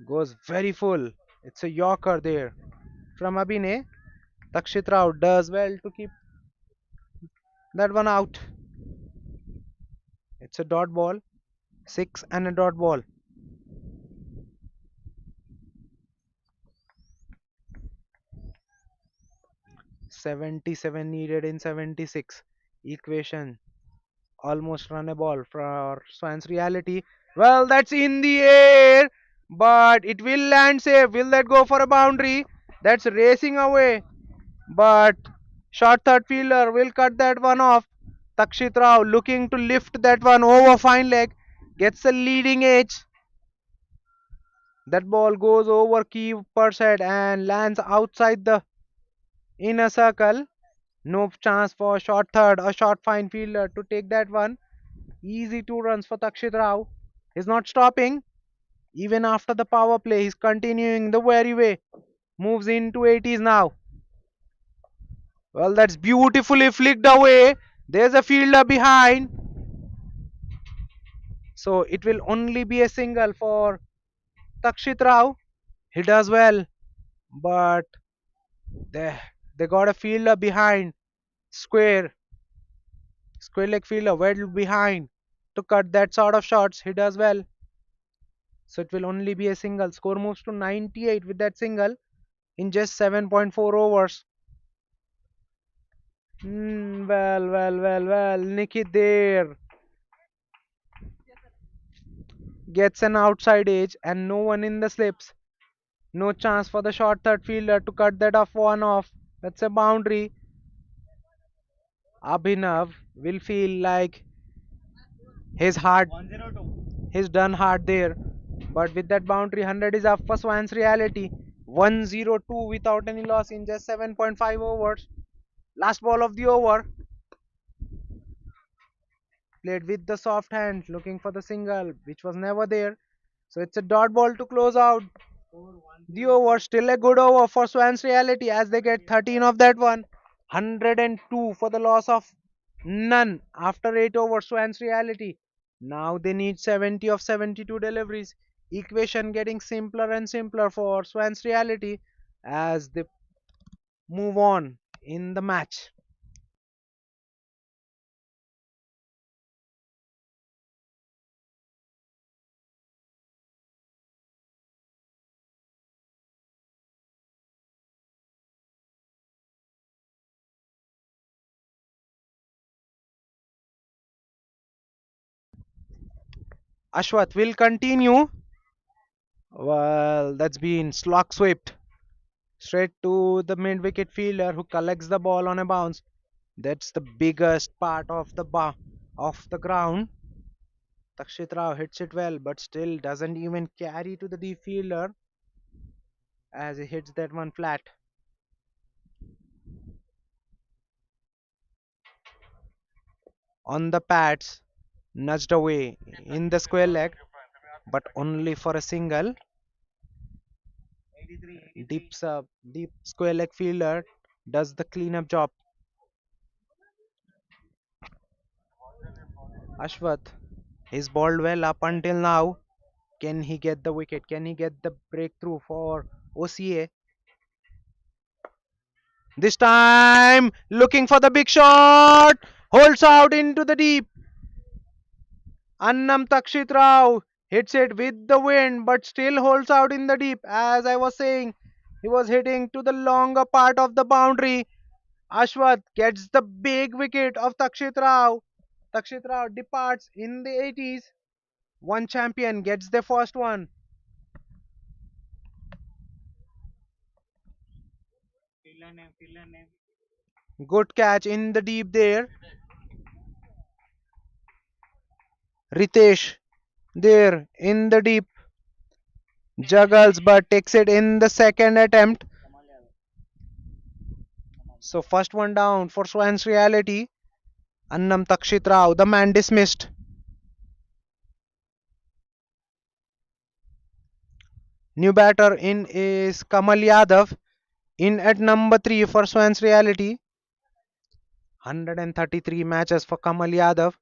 Goes very full. It's a Yorker there from Abhinay. Takshit Rao does well to keep that one out. It's a dot ball. 6 and a dot ball. 77 needed in 76. Equation almost run a ball for Swans Reality. Well, that's in the air, but it will land safe. Will that go for a boundary? That's racing away, but short third fielder will cut that one off. Takshit Rao looking to lift that one over fine leg, gets a leading edge. That ball goes over keeper's head and lands outside the inner circle. No chance for short third or short fine fielder to take that one. Easy 2 runs for Takshit Rao. He's not stopping. Even after the power play, he's continuing the very way. Moves into 80s now. Well, that's beautifully flicked away. There's a fielder behind. So it will only be a single for Takshit Rao. He does well, but they, they got a fielder behind. Square leg fielder well behind to cut that sort of shots. He does well. So it will only be a single. Score moves to 98 with that single in just 7.4 overs. Well. Nikit there gets an outside edge and no one in the slips. No chance for the short third fielder to cut that off one off. That's a boundary. Abhinav will feel like his hard, he's done hard there. But with that boundary, 100 is up for Swans Reality. 102 without any loss in just 7.5 overs. Last ball of the over. Played with the soft hand, looking for the single, which was never there. So it's a dot ball to close out the over. Still a good over for Swans Reality as they get 13 of that one. 102 for the loss of none after 8 overs. Swans Reality. Now they need 70 of 72 deliveries. Equation getting simpler and simpler for Swans Reality as they move on in the match. Ashwath will continue. Well, that's been slog swept straight to the mid wicket fielder who collects the ball on a bounce. That's the biggest part of the ground. Takshit Rao hits it well, but still doesn't even carry to the deep fielder as he hits that one flat. On the pads, nudged away in the square leg, but only for a single. Deep square leg fielder does the cleanup job. Ashwath, he's bowled well up until now. Can he get the wicket? Can he get the breakthrough for OCA? This time, looking for the big shot. Holds out into the deep. Annam Takshit Rao hits it with the wind, but still holds out in the deep. As I was saying, he was hitting to the longer part of the boundary. Ashwath gets the big wicket of Takshit Rao. Takshit Rao departs in the 80s. One champion gets the first one. Good catch in the deep there. Ritesh there in the deep. Juggles but takes it in the second attempt. So first one down for Swans Reality. Annam Takshit Rao, the man dismissed. New batter in is Kamal Yadav. In at number 3 for Swans Reality. 133 matches for Kamal Yadav.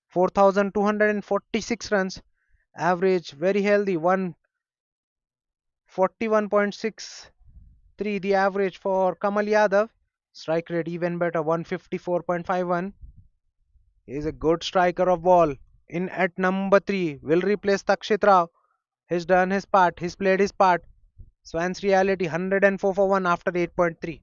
4,246 runs. Average very healthy. 141.63 the average for Kamal Yadav. Strike rate even better. 154.51. He is a good striker of ball. In at number 3 will replace Takshit Rao. He's done his part. He's played his part. Swans Reality 104 for 1 after 8.3.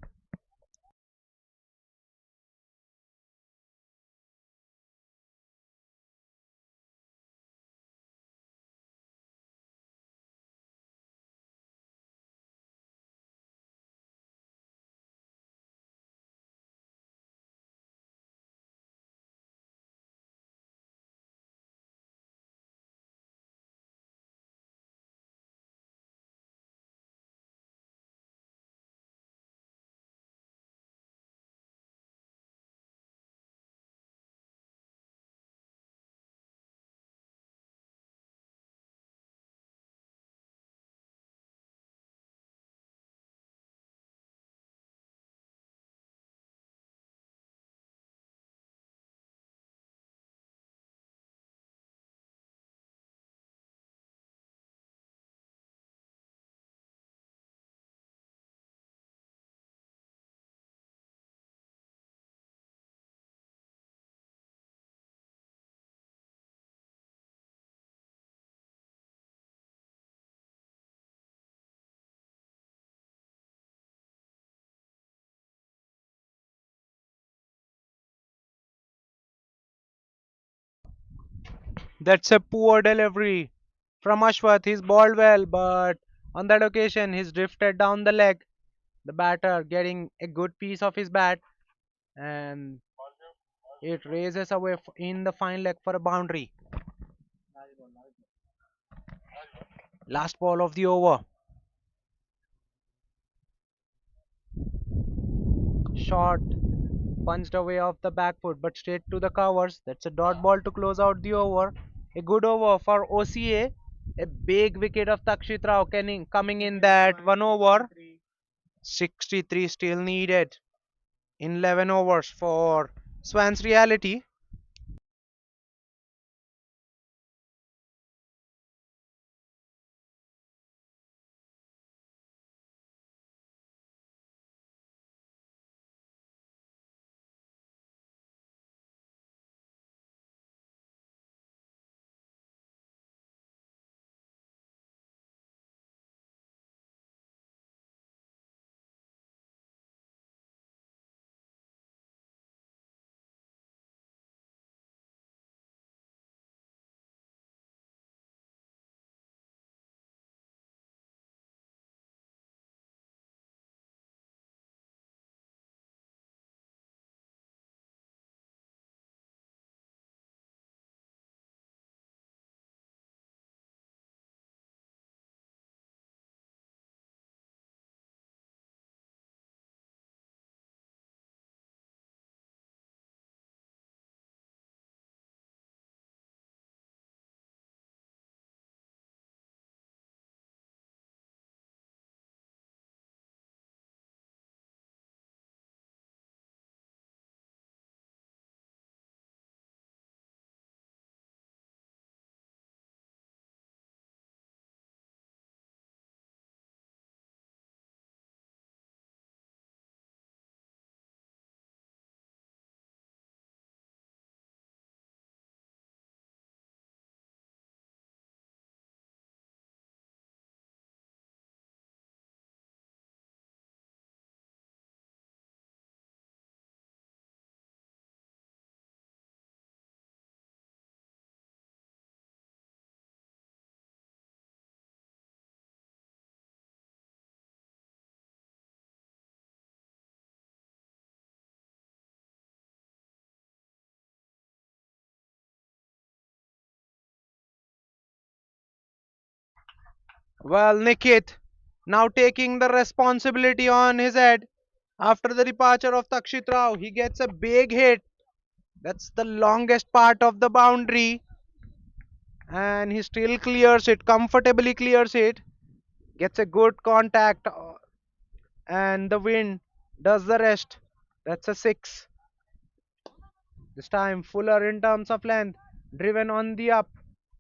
That's a poor delivery from Ashwath. He's balled well, but on that occasion, he's drifted down the leg. The batter getting a good piece of his bat, and it raises away in the fine leg for a boundary. Last ball of the over. Shot punched away off the back foot, but straight to the covers. That's a dot ball to close out the over. A good over for OCA. A big wicket of Takshit Rao coming in that one over. 63 still needed in 11 overs for Swans Reality. Well, Nikit now taking the responsibility on his head after the departure of Takshit Rao. He gets a big hit. That's the longest part of the boundary, and he still clears it, comfortably clears it. Gets a good contact, and the wind does the rest. That's a six. This time fuller in terms of length, driven on the up,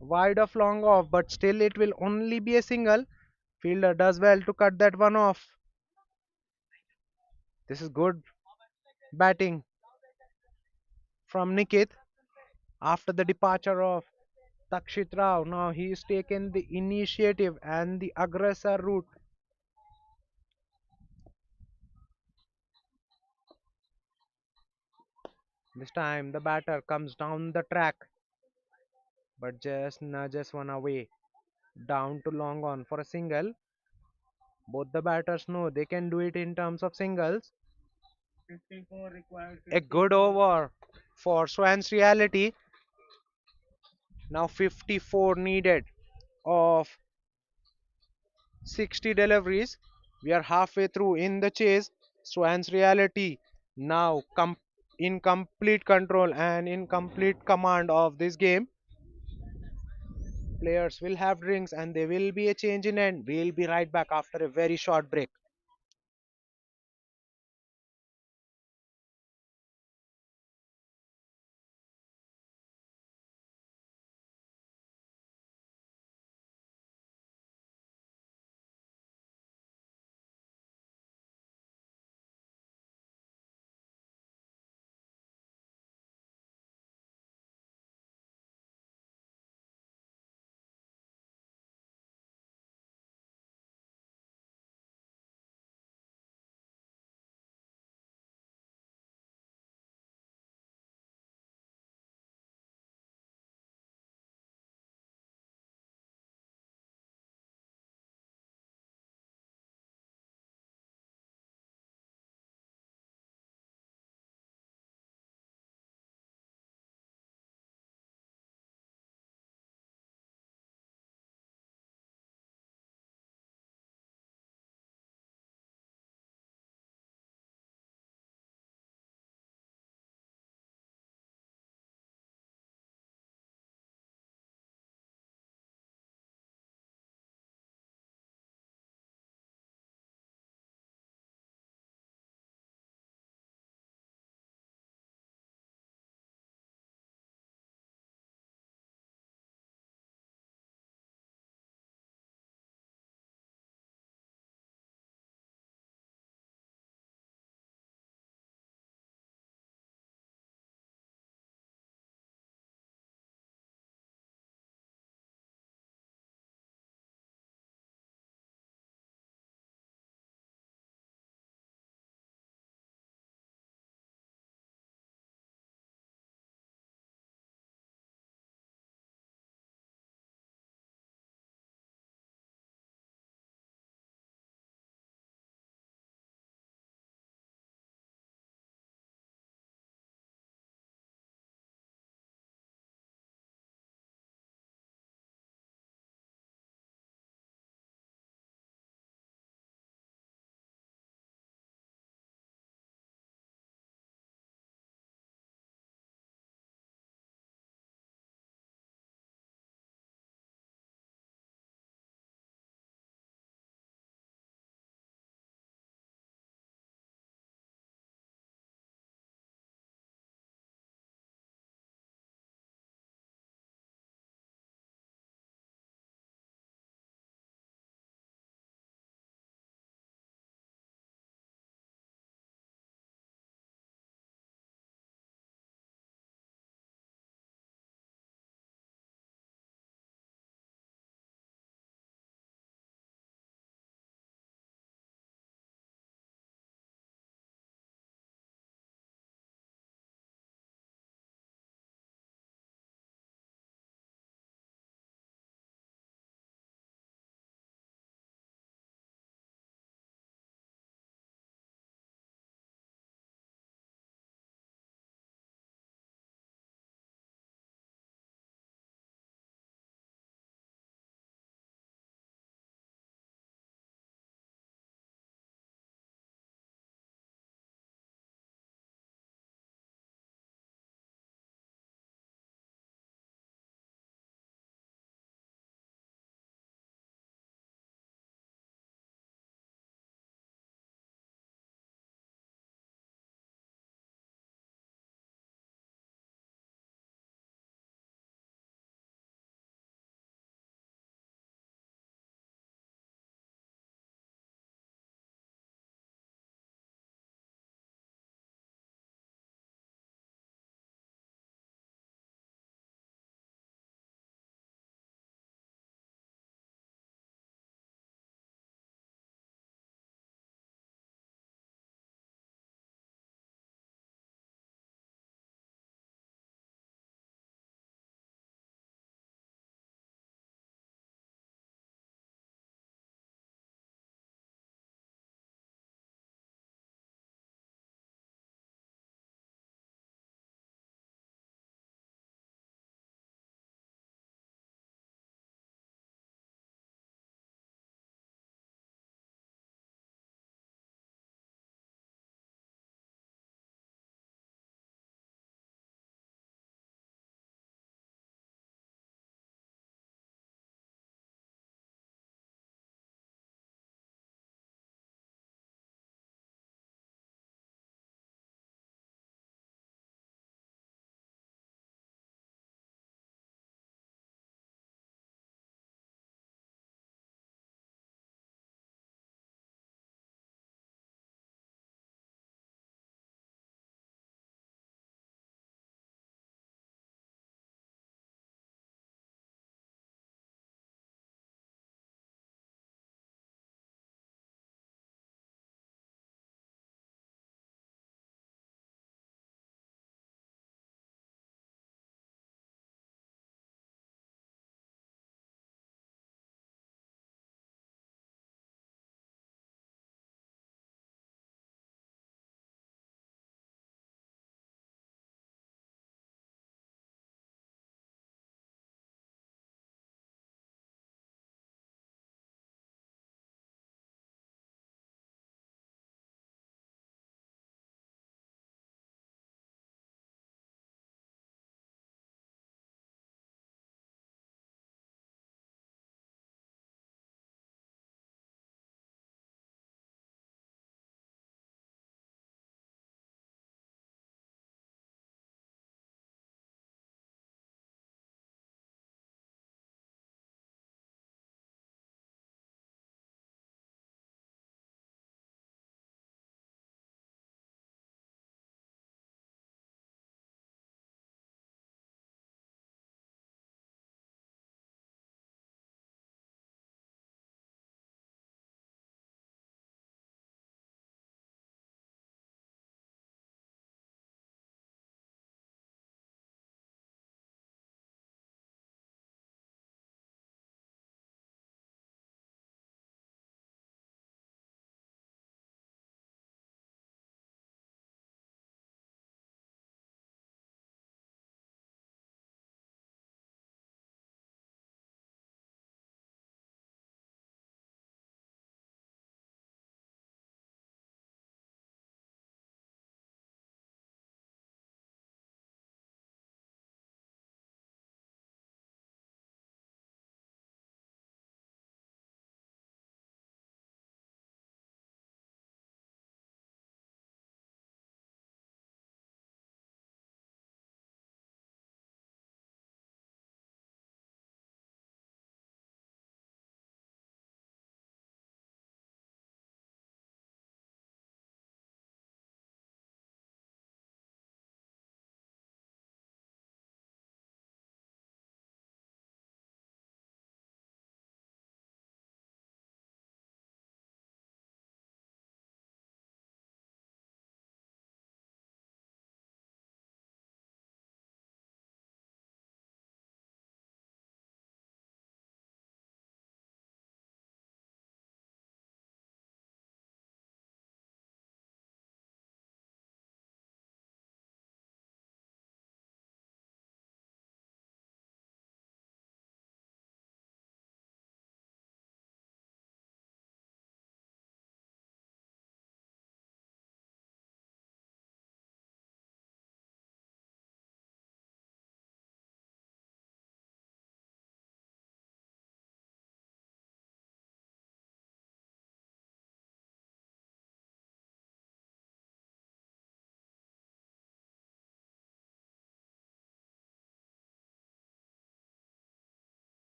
wide of long off, but still it will only be a single. Fielder does well to cut that one off. This is good batting from Nikit after the departure of Takshit Rao. Now he is taken the initiative and the aggressor route. This time the batter comes down the track, but just nudges one away down to long on for a single. Both the batters know they can do it in terms of singles. A good over for Swan's Reality. Now 54 needed of 60 deliveries. We are halfway through in the chase. Swan's Reality now in complete control and in complete command of this game. Players will have drinks and there will be a change in end. We'll be right back after a very short break.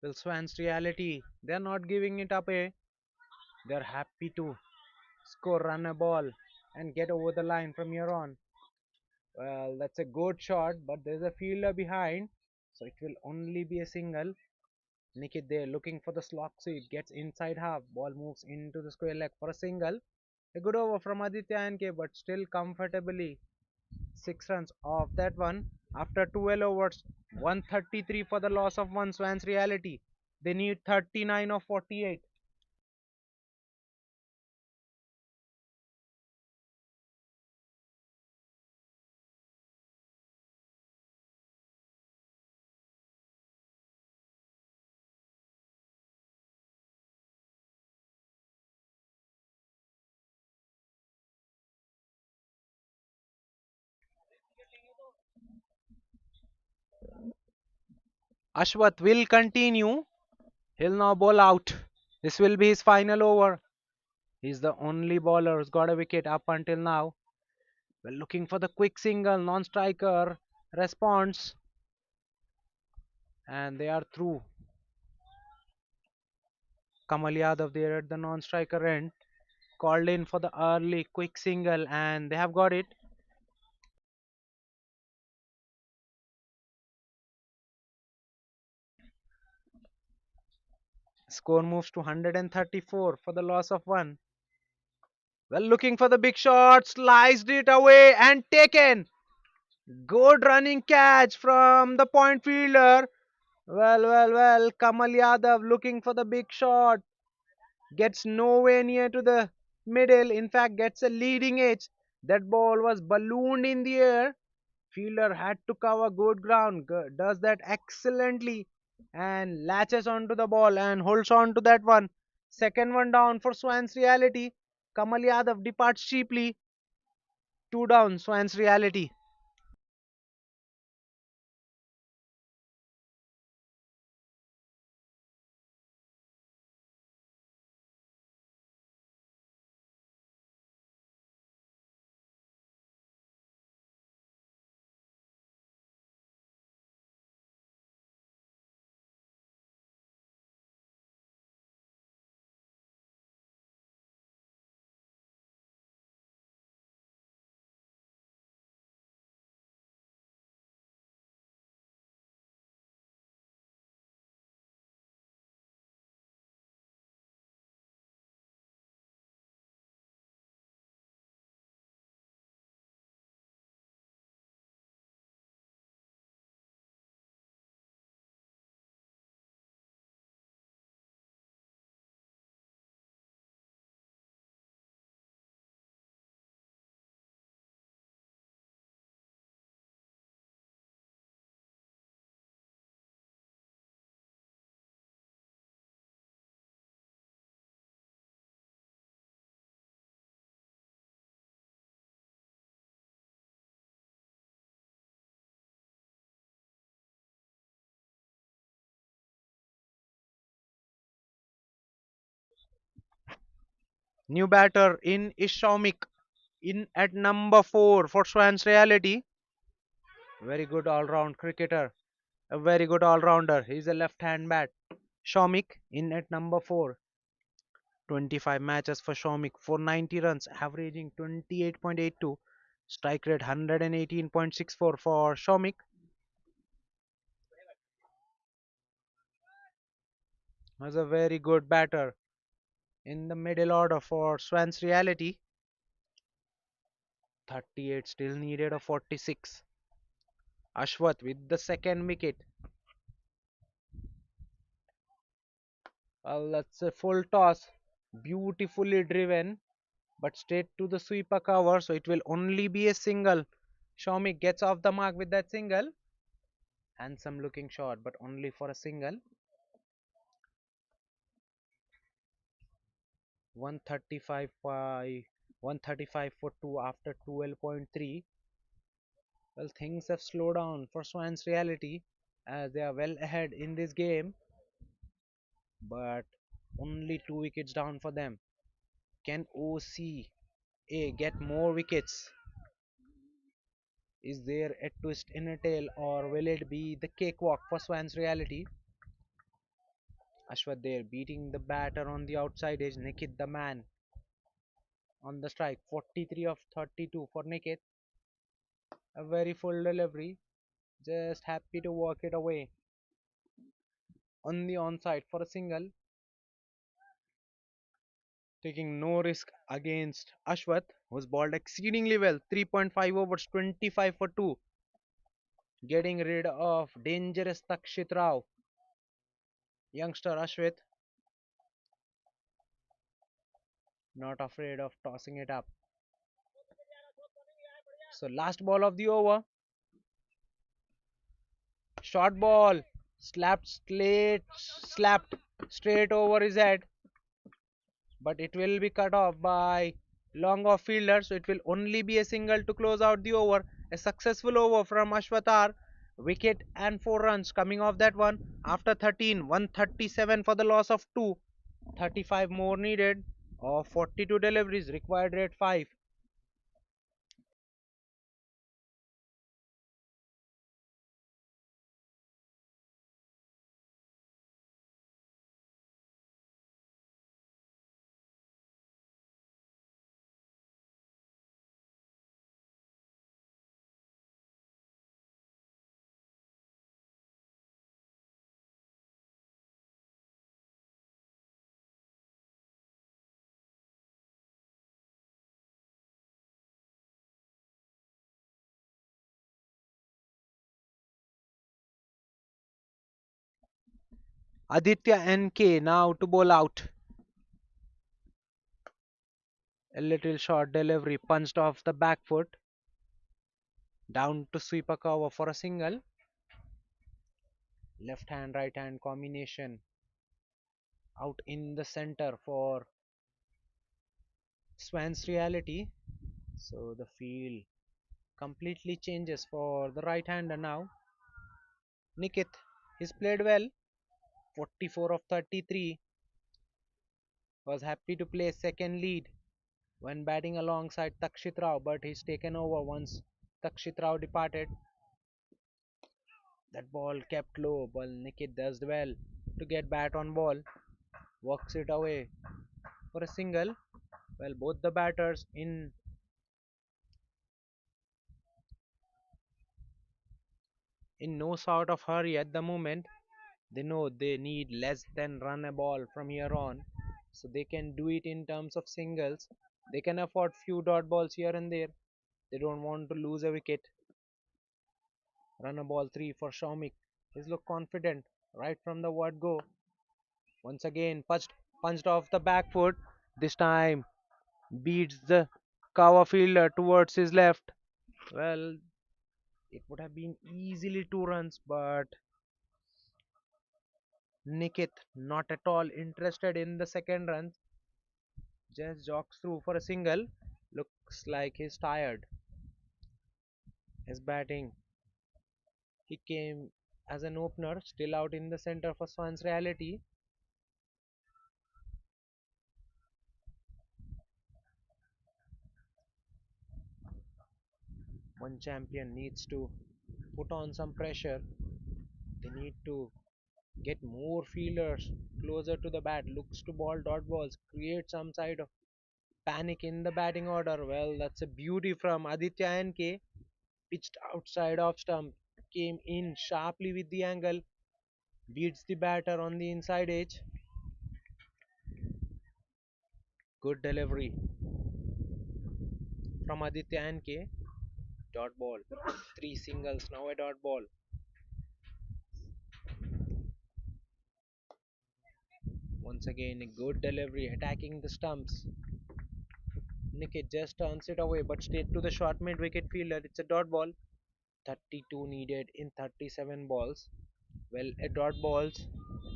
Well, Swans Reality, they're not giving it up, eh? They're happy to score, run a ball, and get over the line from here on. Well, that's a good shot, but there's a fielder behind, so it will only be a single. Nikit there looking for the slot sweep, gets inside half, ball moves into the square leg for a single. A good over from Aditya NK, but still comfortably 6 runs off that one. After 12 overs, 133 for the loss of one. Swans Reality. They need 39 of 48. Ashwath will continue. He'll now bowl out. This will be his final over. He's the only bowler who's got a wicket up until now. We're looking for the quick single, non-striker response, and they are through. Kamal Yadav there at the non-striker end called in for the early quick single, and they have got it. Score moves to 134 for the loss of one. Well, looking for the big shot, sliced it away and taken. Good running catch from the point fielder. Well. Kamal Yadav looking for the big shot. Gets nowhere near to the middle. In fact, gets a leading edge. That ball was ballooned in the air. Fielder had to cover good ground. Does that excellently and latches onto the ball and holds on to that one. Second one down for Swans Reality. Kamal Yadav departs cheaply. Two down, Swans Reality. New batter in Ishomik in at number 4 for Swans Reality. Very good all round cricketer. A very good all rounder. He's a left hand bat. Shomik in at number 4. 25 matches for Shomik for 90 runs, averaging 28.82. Strike rate 118.64 for Shomik. Was a very good batter in the middle order for Swans Reality. 38 still needed a 46. Ashwath with the second wicket. Well, that's a full toss. Beautifully driven, but straight to the sweeper cover, so it will only be a single. Shomik gets off the mark with that single. Handsome looking shot, but only for a single. 135 by 135 for 2 after 12.3. Well, things have slowed down for Swans Reality as they are well ahead in this game, but only 2 wickets down for them. Can OCA get more wickets? Is there a twist in a tail, or will it be the cakewalk for Swans Reality? Ashwath there beating the batter on the outside edge. Nikit the man on the strike. 43 of 32 for Nikit. A very full delivery. Just happy to walk it away on the onside for a single. Taking no risk against Ashwath, who's bowled exceedingly well. 3.5 overs, 25 for 2. Getting rid of dangerous Takshit Rao. Youngster Ashwath not afraid of tossing it up. So last ball of the over. Short ball. Slapped straight over his head. But it will be cut off by long off fielder. So it will only be a single to close out the over. A successful over from Ashwatar. Wicket and 4 runs coming off that one. After 13, 137 for the loss of 2. 35 more needed. Of 42 deliveries required rate 5. Aditya NK now to bowl out. A little short delivery punched off the back foot. Down to sweep a cover for a single. Left hand, right hand combination. Out in the center for Svans Realty. So the field completely changes for the right hander now. Nikit, he's played well. 44 of 33. Was happy to play second lead when batting alongside Takshit Rao, but he's taken over once Takshit Rao departed. That ball kept low, but Nikit does well to get bat on ball, works it away for a single. Well, both the batters in no sort of hurry at the moment. They know they need less than run a ball from here on, so they can do it in terms of singles. They can afford few dot balls here and there. They don't want to lose a wicket. Run a ball 3 for Shaumik. He's look confident right from the word go. Once again, punched off the back foot. This time beats the cover fielder towards his left. Well, it would have been easily 2 runs, but Nikit not at all interested in the second run. Just jogs through for a single. Looks like he's tired. His batting. He came as an opener, still out in the center for Swans Reality. One champion needs to put on some pressure. They need to get more fielders closer to the bat. Looks to ball dot balls. Create some side of panic in the batting order. Well, that's a beauty from Aditya NK. Pitched outside off stump. Came in sharply with the angle. Beats the batter on the inside edge. Good delivery from Aditya NK. Dot ball. 3 singles, now a dot ball. Once again, a good delivery, attacking the stumps. Nikit just turns it away, but straight to the short mid wicket fielder. It's a dot ball. 32 needed in 37 balls. Well, a dot balls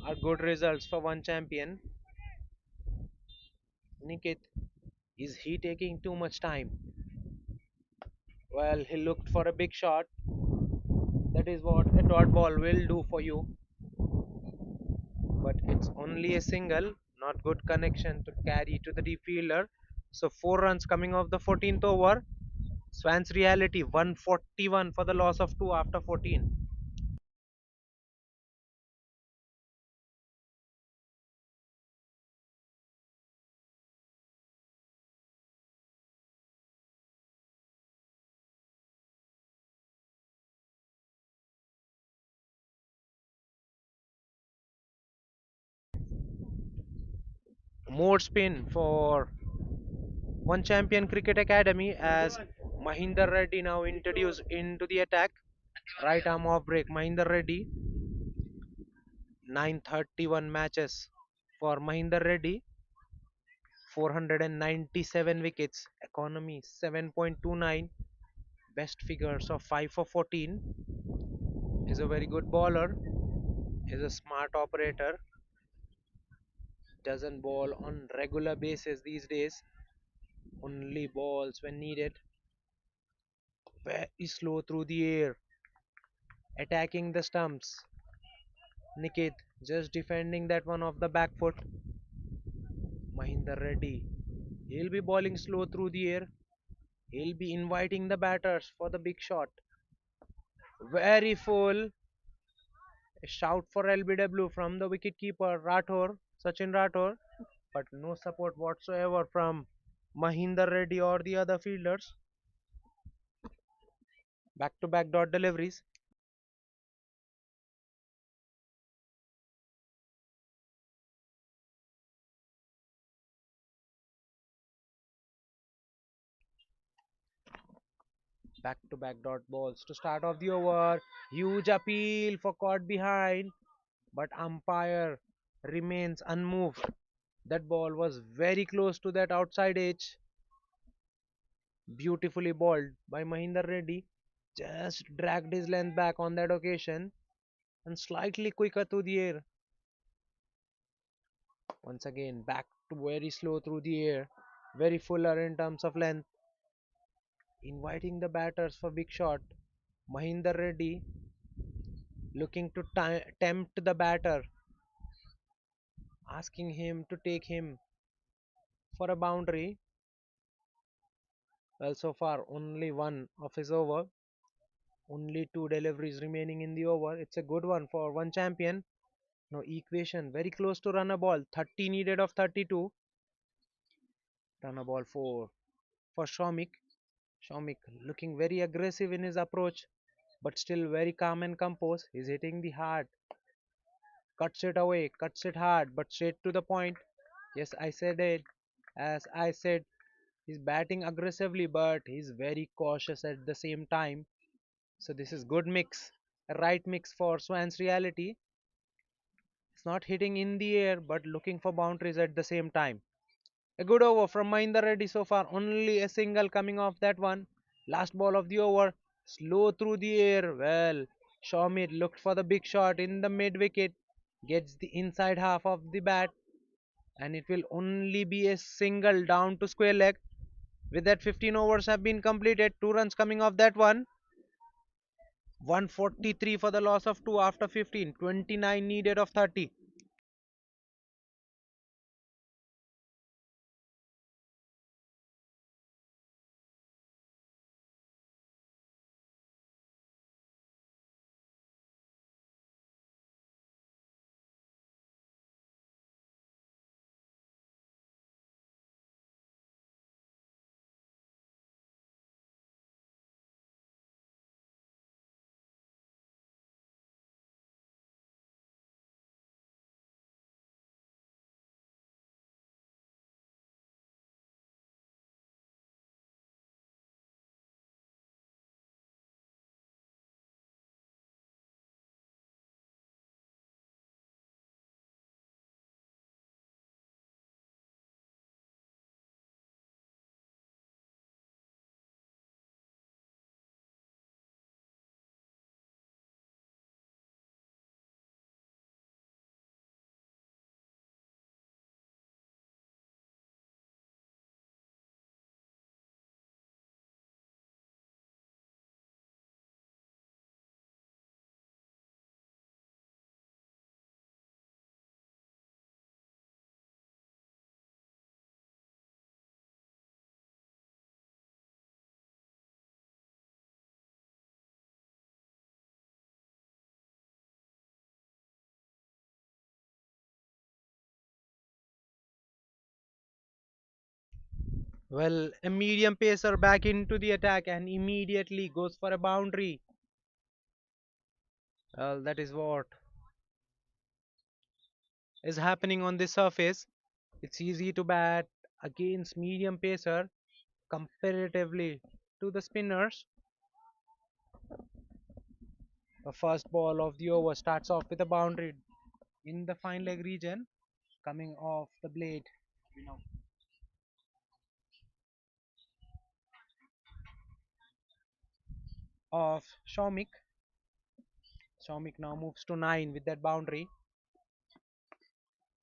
are good results for one champion. Nikit, is he taking too much time? Well, he looked for a big shot. That is what a dot ball will do for you. But it's only a single, not good connection to carry to the deep fielder. So 4 runs coming off the 14th over. Swans Reality 141 for the loss of 2 after 14. More spin for One Champion Cricket Academy as Mahinder Reddy now introduced into the attack. Right arm off break. Mahinder Reddy, 931 matches for Mahinder Reddy, 497 wickets, economy 7.29, best figures of 5 for 14. Is a very good bowler, is a smart operator, doesn't bowl on regular basis these days, only balls when needed, very slow through the air, attacking the stumps. Nikit just defending that one off the back foot. Mahinder Reddy, he'll be bowling slow through the air. He'll be inviting the batters for the big shot. Very full. A shout for LBW from the wicketkeeper Rathore, Sachin Rathore, but no support whatsoever from Mahinder Reddy or the other fielders. Back to back dot deliveries. Back to back dot balls to start off the over. Huge appeal for caught behind, but umpire remains unmoved. That ball was very close to that outside edge. Beautifully bowled by Mahinder Reddy. Just dragged his length back on that occasion and slightly quicker through the air. Once again, back to very slow through the air. Very fuller in terms of length. Inviting the batters for big shot. Mahinder Reddy looking to tempt the batter, asking him to take him for a boundary. Well, so far only one of his over, only two deliveries remaining in the over. It's a good one for one champion. No equation, very close to run a ball. 30 needed of 32. Run a ball for Shomik. Shomik looking very aggressive in his approach, but still very calm and composed. He's hitting the hard, cuts it away, cuts it hard, but straight to the point. Yes, I said it. As I said, he's batting aggressively, but he's very cautious at the same time. So this is good mix, a right mix for Swans Reality. It's not hitting in the air, but looking for boundaries at the same time. A good over from Mahinder Reddy so far. Only a single coming off that one. Last ball of the over. Slow through the air. Well, Shawmir looked for the big shot in the mid wicket. Gets the inside half of the bat. And it will only be a single down to square leg. With that, 15 overs have been completed. 2 runs coming off that one. 143 for the loss of 2 after 15. 29 needed of 30. Well, a medium pacer back into the attack and immediately goes for a boundary. That is what is happening on the surface. It's easy to bat against medium pacer comparatively to the spinners. The first ball of the over starts off with a boundary in the fine leg region, coming off the blade of Shomik. Shomik now moves to 9 with that boundary.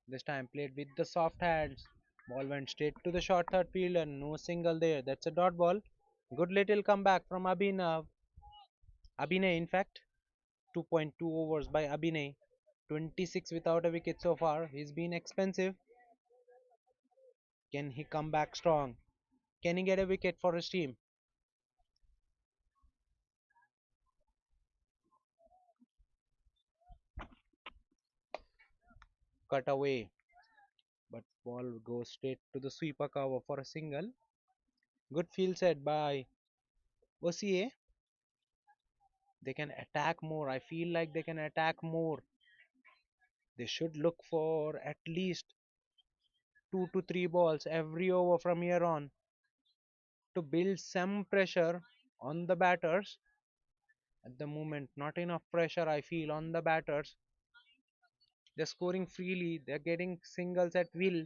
This time played with the soft hands. Ball went straight to the short third fielder. No single there. That's a dot ball. Good little comeback from Abhinav. Abhinay, in fact. 2.2 overs by Abhinay. 26 without a wicket so far. He's been expensive. Can he come back strong? Can he get a wicket for his team? Cut away. But ball goes straight to the sweeper cover for a single. Good field set by OCA. They can attack more. I feel like they can attack more. They should look for at least 2 to 3 balls every over from here on to build some pressure on the batters. At the moment, not enough pressure I feel on the batters. They're scoring freely, they're getting singles at will.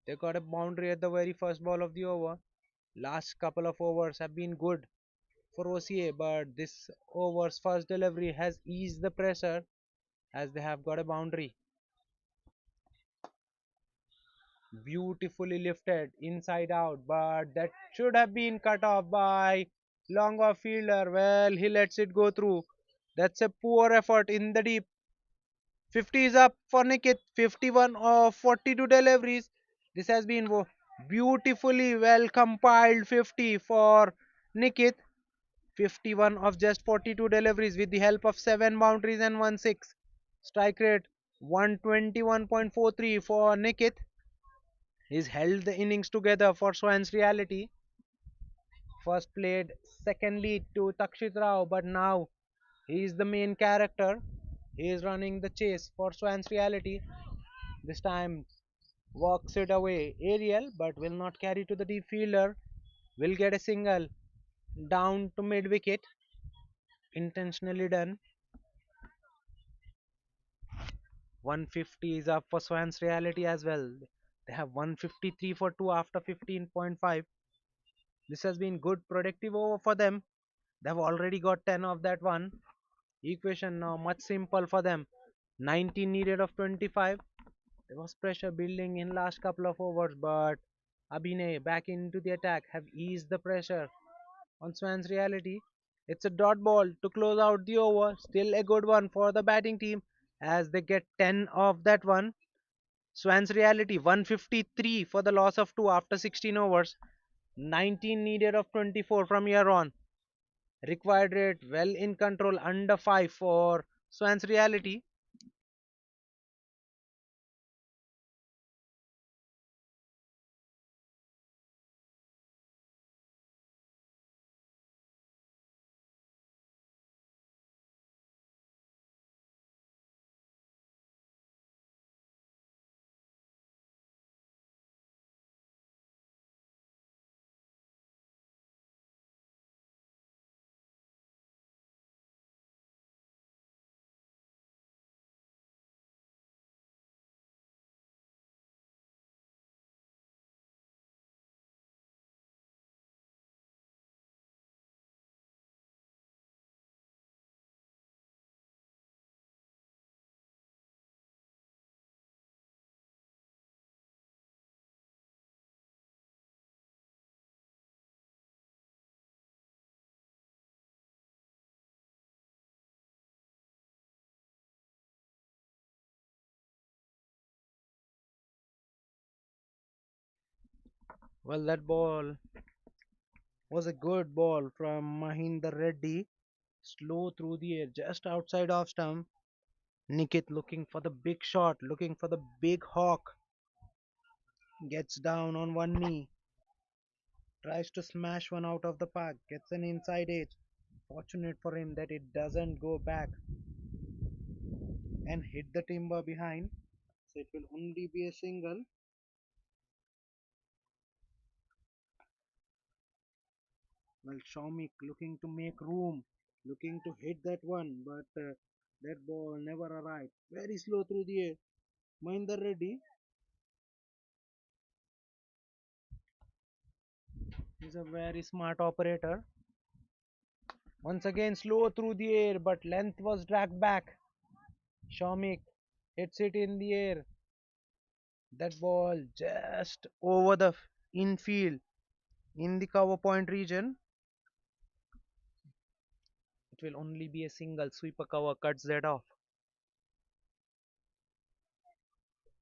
They got a boundary at the very first ball of the over. Last couple of overs have been good for OCA, but this over's first delivery has eased the pressure as they have got a boundary. Beautifully lifted inside out, but that should have been cut off by long off fielder. Well, he lets it go through. That's a poor effort in the deep. 50 is up for Nikit. 51 of 42 deliveries. This has been beautifully well compiled 50 for Nikit. 51 of just 42 deliveries with the help of 7 boundaries and 1 6. Strike rate 121.43 for Nikit. He's held the innings together for Swans Reality. First played secondly to Takshit Rao, but now he is the main character. He is running the chase for Swans Reality. This time walks it away. Ariel, but will not carry to the deep fielder. Will get a single down to mid wicket. Intentionally done. 150 is up for Swans Reality as well. They have 153 for 2 after 15.5. This has been good productive over for them. They've already got 10 of that one. Equation now much simple for them. 19 needed of 25. There was pressure building in last couple of overs, but Abhinay back into the attack have eased the pressure on Swan's Reality. It's a dot ball to close out the over. Still a good one for the batting team as they get 10 of that one. Swans Reality 153 for the loss of 2 after 16 overs. 19 needed of 24 from here on. Required rate well in control under 5 for Swans Reality. Well, that ball was a good ball from Mahinder Reddy. Slow through the air, just outside off stump. Nikit looking for the big shot, looking for the big hawk. Gets down on one knee, tries to smash one out of the park, gets an inside edge. Fortunate for him that it doesn't go back and hit the timber behind. So it will only be a single. Well, Shaumik looking to make room, looking to hit that one, but that ball never arrived. Very slow through the air. Mahinder Reddy is a very smart operator. Once again, slow through the air, but length was dragged back. Shaumik hits it in the air. That ball just over the infield in the cover point region. It will only be a single. Sweeper cover cuts that off.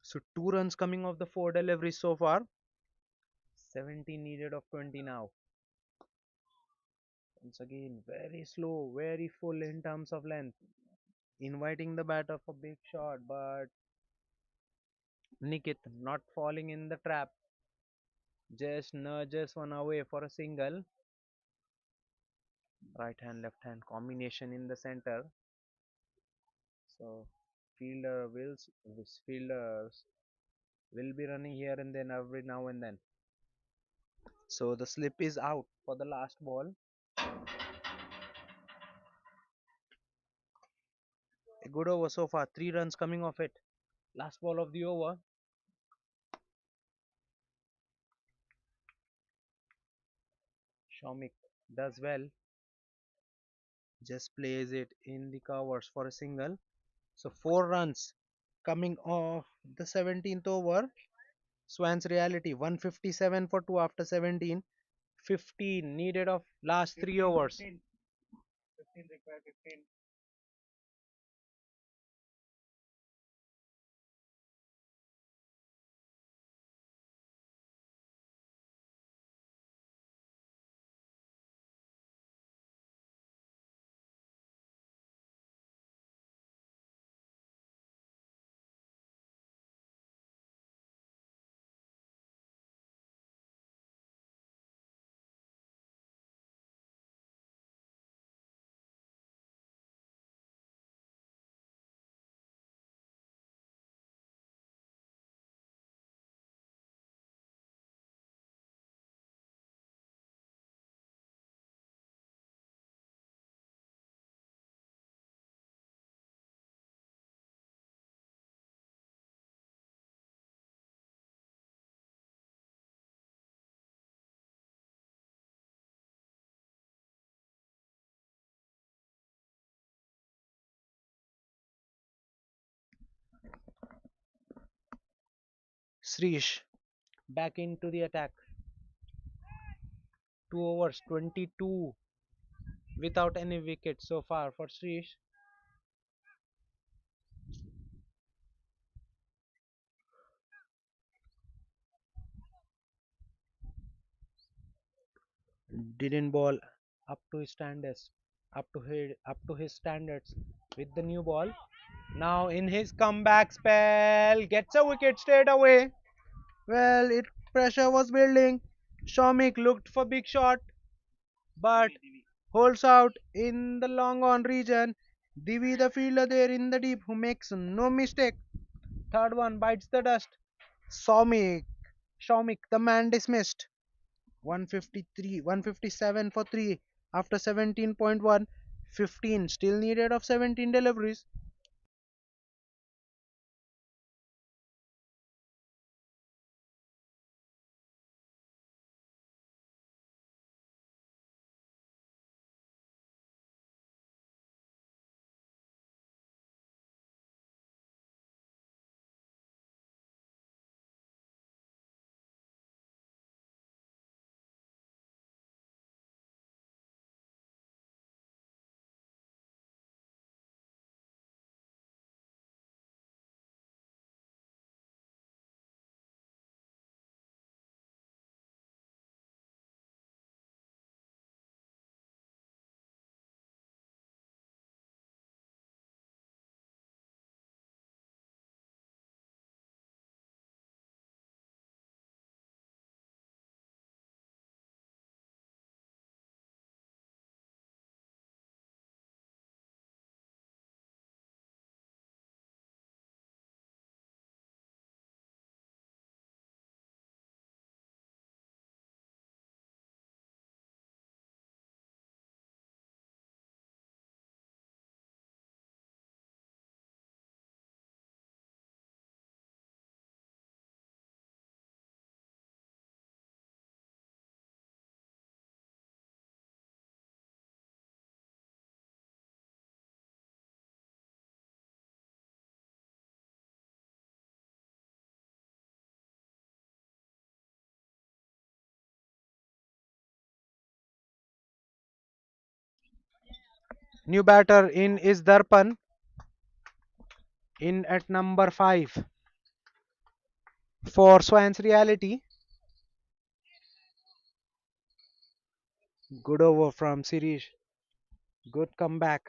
So 2 runs coming off the 4 deliveries so far. 17 needed of 20 now. Once again, very slow, very full in terms of length. Inviting the batter for big shot, but Nikit not falling in the trap. Just nudges one away for a single. Right hand, left hand combination in the center. So fielders will be running here and then every now and then. So the slip is out for the last ball. A good over so far. 3 runs coming off it. Last ball of the over. Shomik does well. Just plays it in the covers for a single. So 4 runs coming off the 17th over. Swans reality 157 for 2 after 17. 15 needed of last 3 overs. 15 required 15. Srish back into the attack. 2 overs, 22 without any wicket so far for Srish. Didn't ball up to his standards, up to his standards with the new ball. Now in his comeback spell, gets a wicket straight away. Well, it pressure was building. Shomik looked for big shot, but holds out in the long on region. Divi the fielder there in the deep who makes no mistake. Third one bites the dust. Shomik, Shomik, the man dismissed. 153, 157 for 3 after 17.1. 15 still needed of 17 deliveries. New batter in is Darpan in at number 5 for Swans Reality. Good over from Sirish. Good comeback.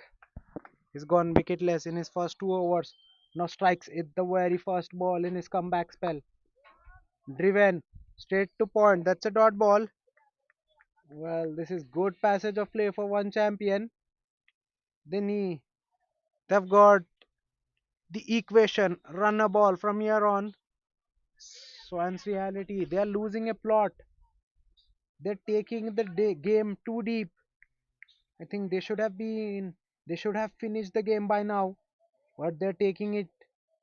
He's gone wicketless in his first 2 overs. Now strikes it the very first ball in his comeback spell. Driven straight to point. That's a dot ball. Well, this is good passage of play for one champion. Then they've got the equation. Run a ball from here on. Swans Reality. They are losing a plot. They're taking the game too deep. I think they should have finished the game by now, but they're taking it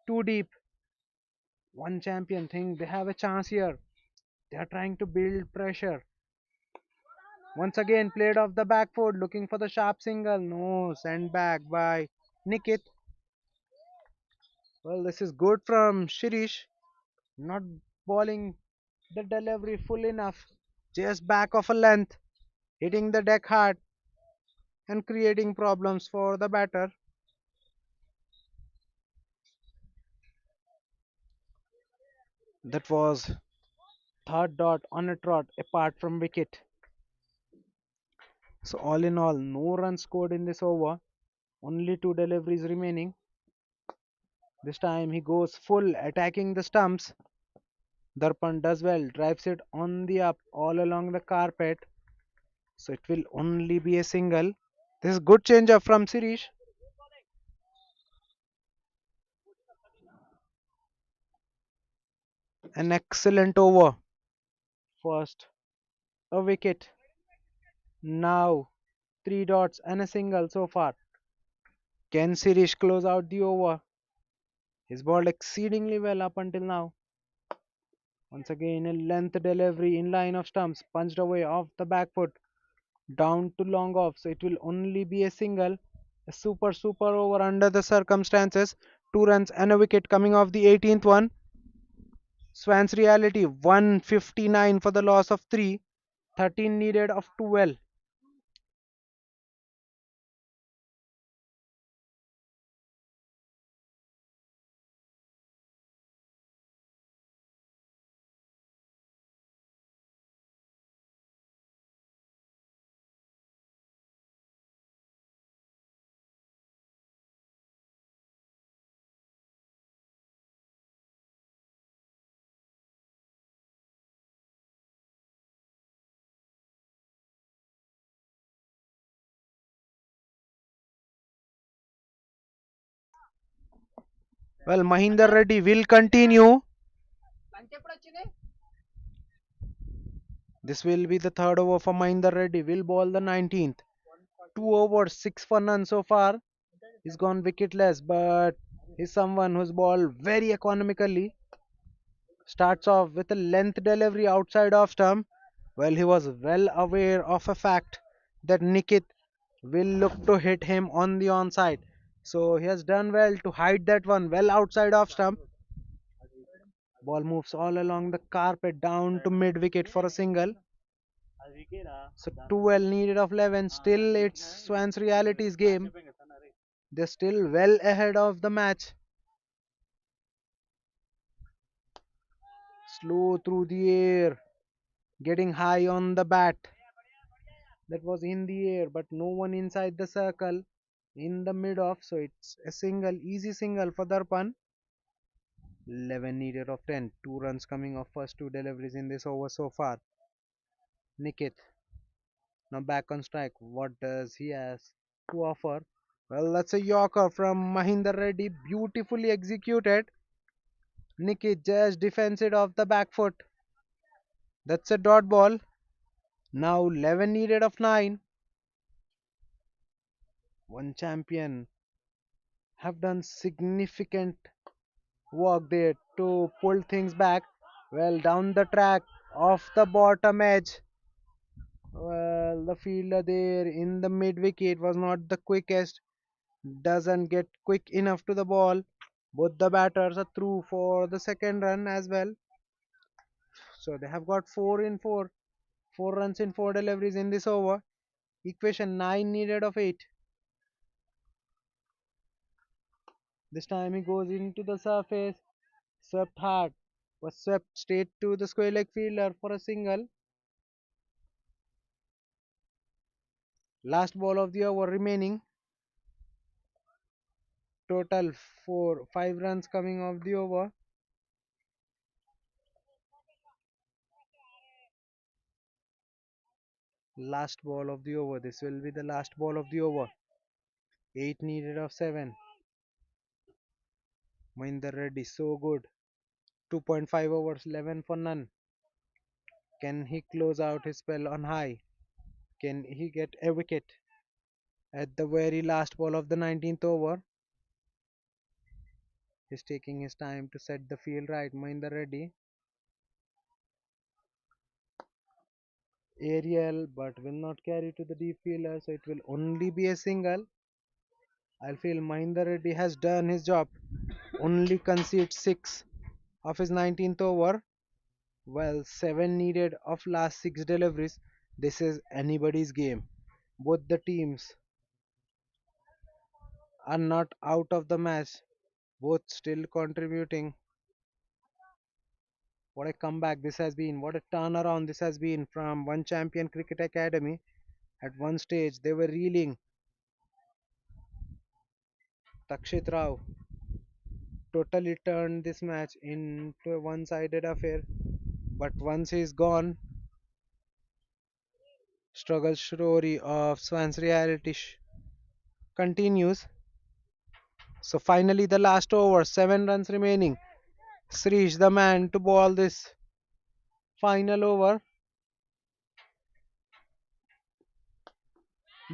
too deep. One champion think they have a chance here. They are trying to build pressure. Once again, played off the back foot, looking for the sharp single. No, sent back by Nikit. Well, this is good from Shirish. Not bowling the delivery full enough. Just back of a length, hitting the deck hard and creating problems for the batter. That was third dot on a trot apart from wicket. So all in all, no runs scored in this over. Only two deliveries remaining. This time he goes full attacking the stumps. Darpan does well, drives it on the up all along the carpet. So it will only be a single. This is good change up from Sirish. An excellent over. First a wicket. Now three dots and a single so far. Can Sirish close out the over? He's bowled exceedingly well up until now. Once again, a length delivery in line of stumps, punched away off the back foot, down to long off. So it will only be a single. A super over under the circumstances. 2 runs and a wicket coming off the 18th one. Swans Reality 159 for the loss of 3. 13 needed of 12. Well, Mahinder Reddy will continue. This will be the third over for Mahinder Reddy. Will bowl the 19th. 2 overs, 6 for none so far. He's gone wicketless, but he's someone who's bowled very economically. Starts off with a length delivery outside off stump. Well, he was well aware of a fact that Nikit will look to hit him on the onside. So he has done well to hide that one well outside off stump. Ball moves all along the carpet down to mid wicket for a single. So 12 needed of 11. Still, it's Swans Reality's game. They're still well ahead of the match. Slow through the air, getting high on the bat. That was in the air, but no one inside the circle in the mid off. So it's a single, easy single for Darpan. 11 needed of 10. 2 runs coming off first two deliveries in this over so far. Nikit now back on strike. What does he has to offer? Well, that's a Yorker from Mahinder Reddy. Beautifully executed. Nikit just defends it off the back foot. That's a dot ball. Now 11 needed of 9. One champion have done significant work there to pull things back. Well, down the track, off the bottom edge. Well, the fielder there in the mid wicket was not the quickest. Doesn't get quick enough to the ball. Both the batters are through for the second run as well. So they have got 4 in 4. 4 runs in 4 deliveries in this over. Equation 9 needed of 8. This time he goes into the surface, swept hard, was swept straight to the square leg fielder for a single. Last ball of the over remaining. Total 5 runs coming off the over. Last ball of the over. This will be the last ball of the over. 8 needed of 7. Mahinder Reddy so good. 2.5 overs, 11 for none. Can he close out his spell on high? Can he get a wicket at the very last ball of the 19th over? He's taking his time to set the field right. Mahinder Reddy. Aerial but will not carry to the deep fielder, so it will only be a single. I feel Mahinder Reddy has done his job. Only conceded 6 of his 19th over. Well, 7 needed of last 6 deliveries. This is anybody's game. Both the teams are not out of the match. Both still contributing. What a comeback this has been. What a turnaround this has been from one champion cricket academy. At one stage, they were reeling. Takshit Rao totally turned this match into a one-sided affair. But once he's gone, struggle story of Swans reality continues. So finally, the last over, 7 runs remaining. Srish, the man to ball this final over.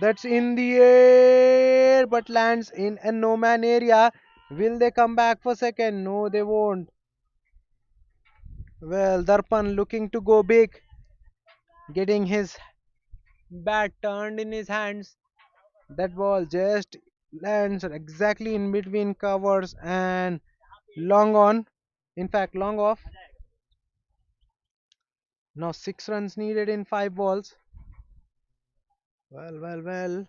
That's in the air, but lands in a no man area. Will they come back for second? No, they won't. Well, Darpan looking to go big, getting his bat turned in his hands. That ball just lands exactly in between covers and long on. In fact, long off. Now 6 runs needed in 5 balls. Well.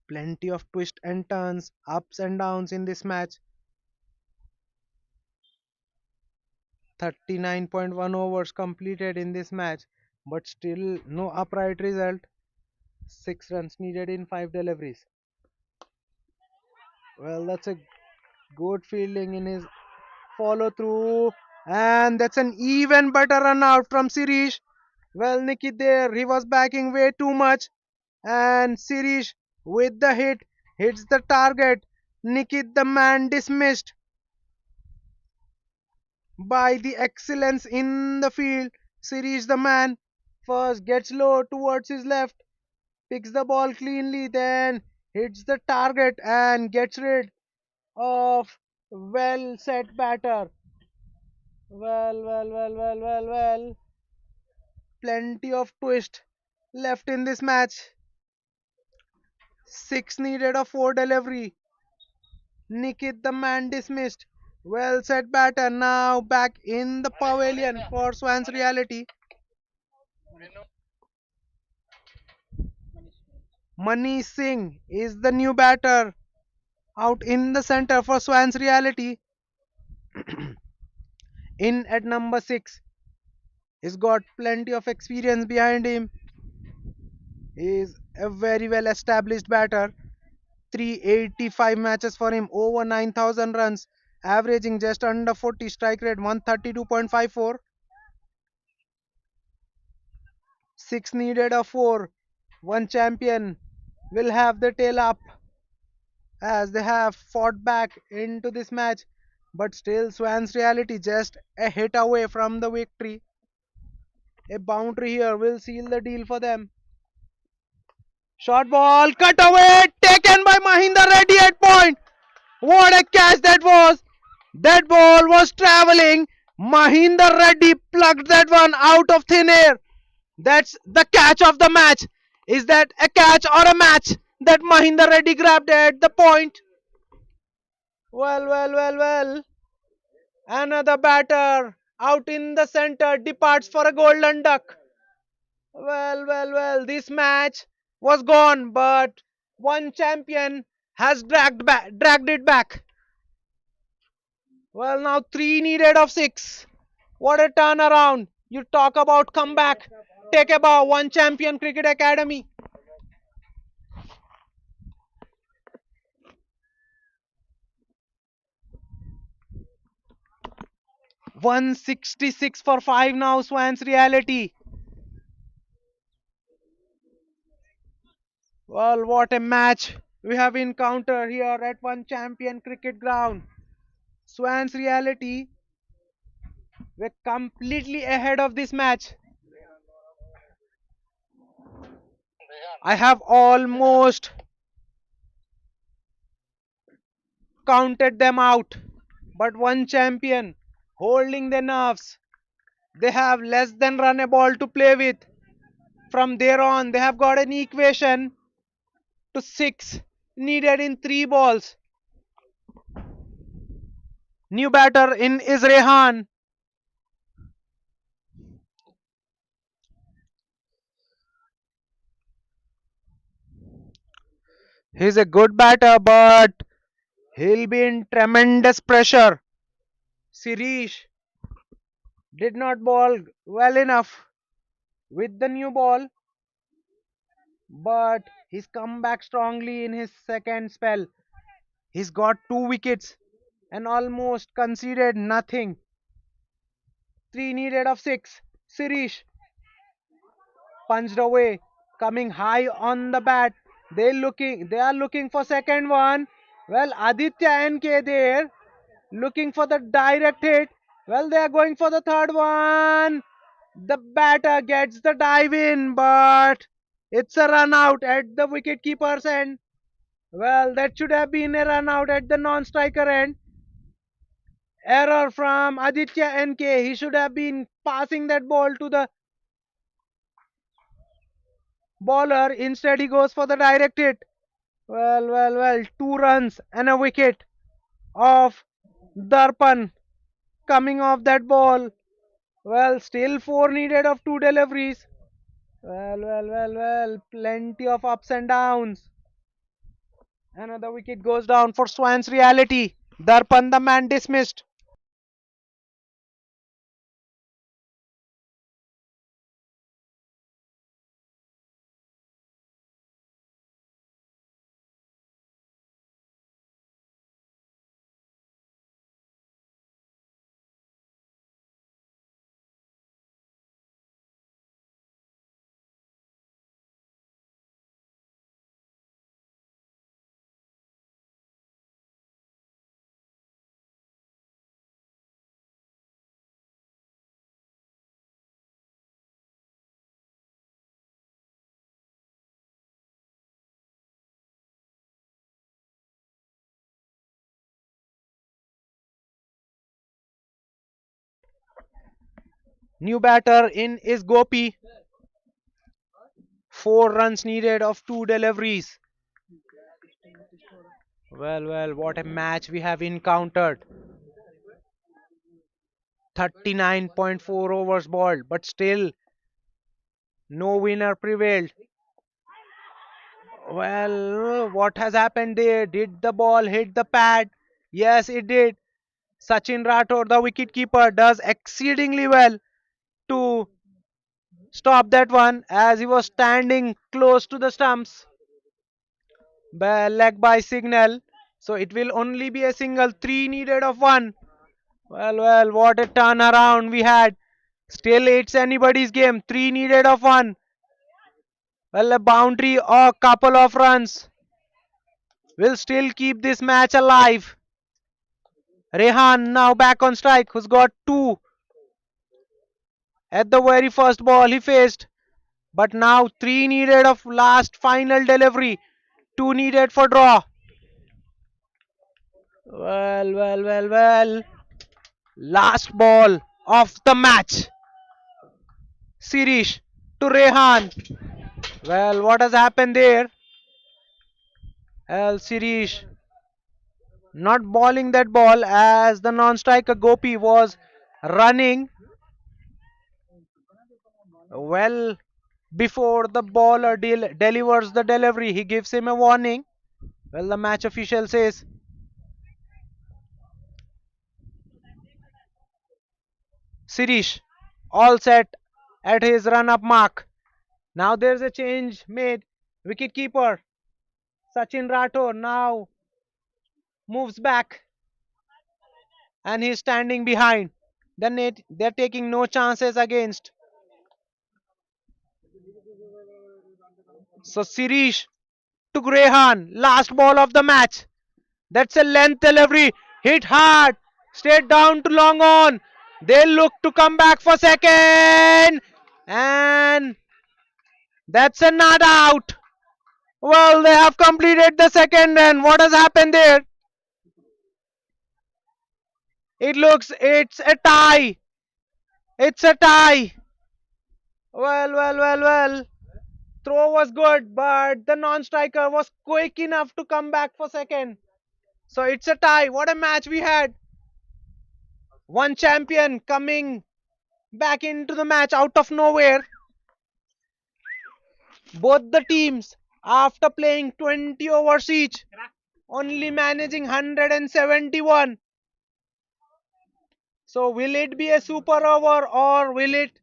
Plenty of twists and turns, ups and downs in this match. 39.1 overs completed in this match, but still no upright result. 6 runs needed in 5 deliveries. Well, that's a good fielding in his follow through, and that's an even better run out from Sirish. Well, Nikki there, he was backing way too much, and Sirish with the hit hits the target. Nikit the man dismissed by the excellence in the field. Sirish the man first gets low towards his left, picks the ball cleanly, then hits the target and gets rid of well set batter. Well. Plenty of twist left in this match. 6 needed of 4 delivery. Nikit the man dismissed. Well set batter now back in the pavilion for Swans reality. Manish Singh is the new batter out in the center for Swans reality. In at number 6. He's got plenty of experience behind him. He is a very well established batter. 385 matches for him, over 9,000 runs, averaging just under 40, strike rate 132.54. 6 needed of 4. One champion will have the tail up as they have fought back into this match. But still, Swans reality just a hit away from the victory. A boundary here will seal the deal for them. Short ball, cut away, taken by Mahinder Reddy at point. What a catch that was! That ball was traveling. Mahinder Reddy plucked that one out of thin air. That's the catch of the match. Is that a catch or a match that Mahinder Reddy grabbed at the point? Well. Another batter out in the center departs for a golden duck. Well. This match was gone, but one champion has dragged it back. Well, now 3 needed of 6. What a turnaround. You talk about comeback. Take a bow, one champion cricket academy. 166 for 5 now, Swans Reality. Well, what a match we have encountered here at one champion cricket ground. Swans Reality were completely ahead of this match. I have almost counted them out. But one champion holding the nerves. They have less than run a ball to play with. From there on, they have got an equation to 6 needed in 3 balls. New batter in is Rehan. He's a good batter, but he'll be in tremendous pressure. Sirish did not bowl well enough with the new ball, but he's come back strongly in his second spell. He's got 2 wickets and almost conceded nothing. 3 needed of 6. Sirish punched away, coming high on the bat. They are looking for second one. Well, Aditya NK there, looking for the direct hit. Well, they are going for the third one. The batter gets the dive in, but it's a run out at the wicket keeper's end. Well, that should have been a run out at the non-striker end. Error from Aditya NK. He should have been passing that ball to the bowler. Instead, he goes for the direct hit. Well. 2 runs and a wicket of Darpan coming off that ball. Well, still 4 needed of 2 deliveries. Well. Plenty of ups and downs. Another wicket goes down for Swans Reality. Darpan, the man, dismissed. New batter in is Gopi. 4 runs needed of 2 deliveries. Well, what a match we have encountered. 39.4 overs balled, but still no winner prevailed. Well, what has happened there? Did the ball hit the pad? Yes, it did. Sachin Rathod, the wicketkeeper, does exceedingly well to stop that one as he was standing close to the stumps. Leg by signal. So it will only be a single. 3 needed of 1. Well, what a turnaround we had. Still, it's anybody's game. 3 needed of 1. Well, a boundary or couple of runs will still keep this match alive. Rehan now back on strike, who's got 2 at the very first ball he faced. But now 3 needed of last final delivery. 2 needed for draw. Well. Last ball of the match. Sirish to Rehan. Well, what has happened there? Sirish not bowling that ball as the non-striker Gopi was running well before the bowler delivers the delivery. He gives him a warning. Well, the match official says Sirish, all set at his run-up mark. Now there's a change made. Wicket keeper Sachin Rathore now moves back and he's standing behind. The net, they're taking no chances against. So Sirish to Grehan, last ball of the match. That's a length delivery. Hit hard. Straight down to long on. They look to come back for second. And that's a not out. Well, they have completed the second and what has happened there? It looks it's a tie. It's a tie. Well. Throw was good, but the non-striker was quick enough to come back for second. So it's a tie. What a match we had. One champion coming back into the match out of nowhere. Both the teams, after playing 20 overs each, only managing 171. So will it be a super over or will it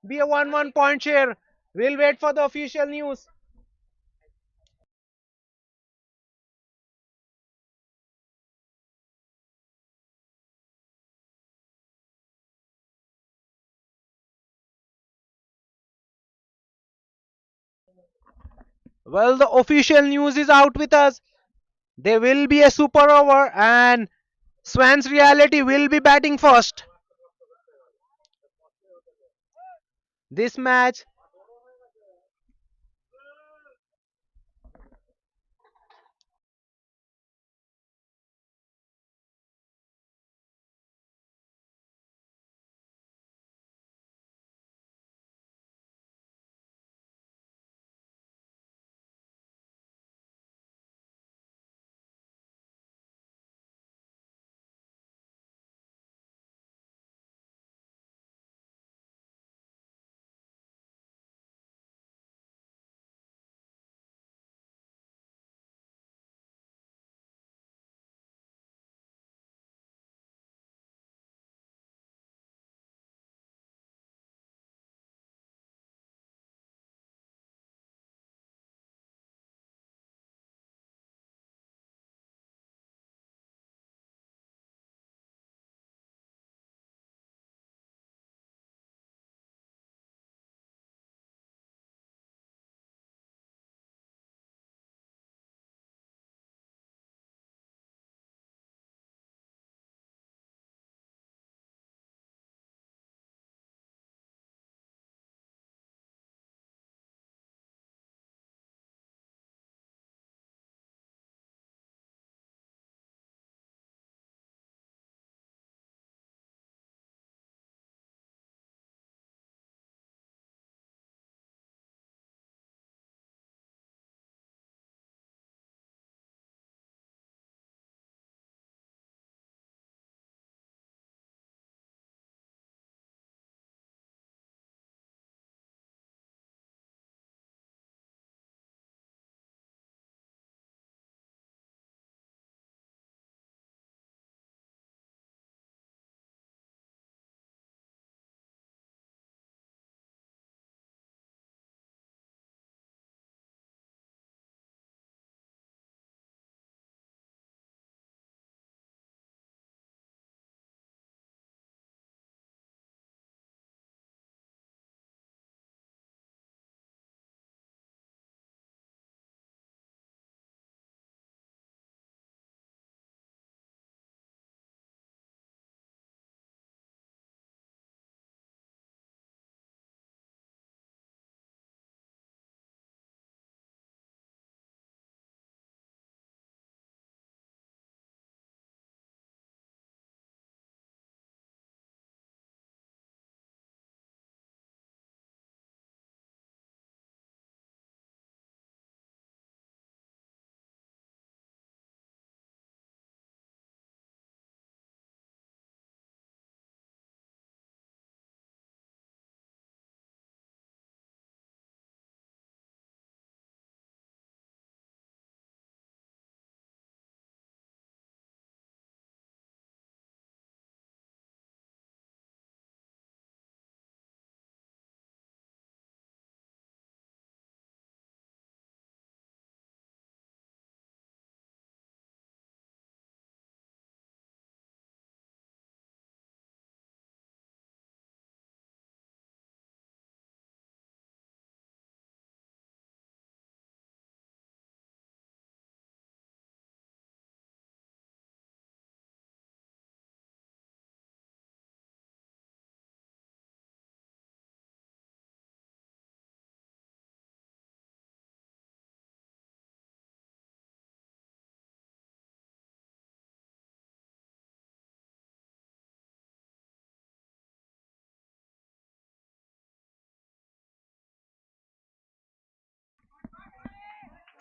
be a 1-1 point share? We'll wait for the official news. Well, the official news is out with us. There will be a super over and Svans Reality will be batting first. This match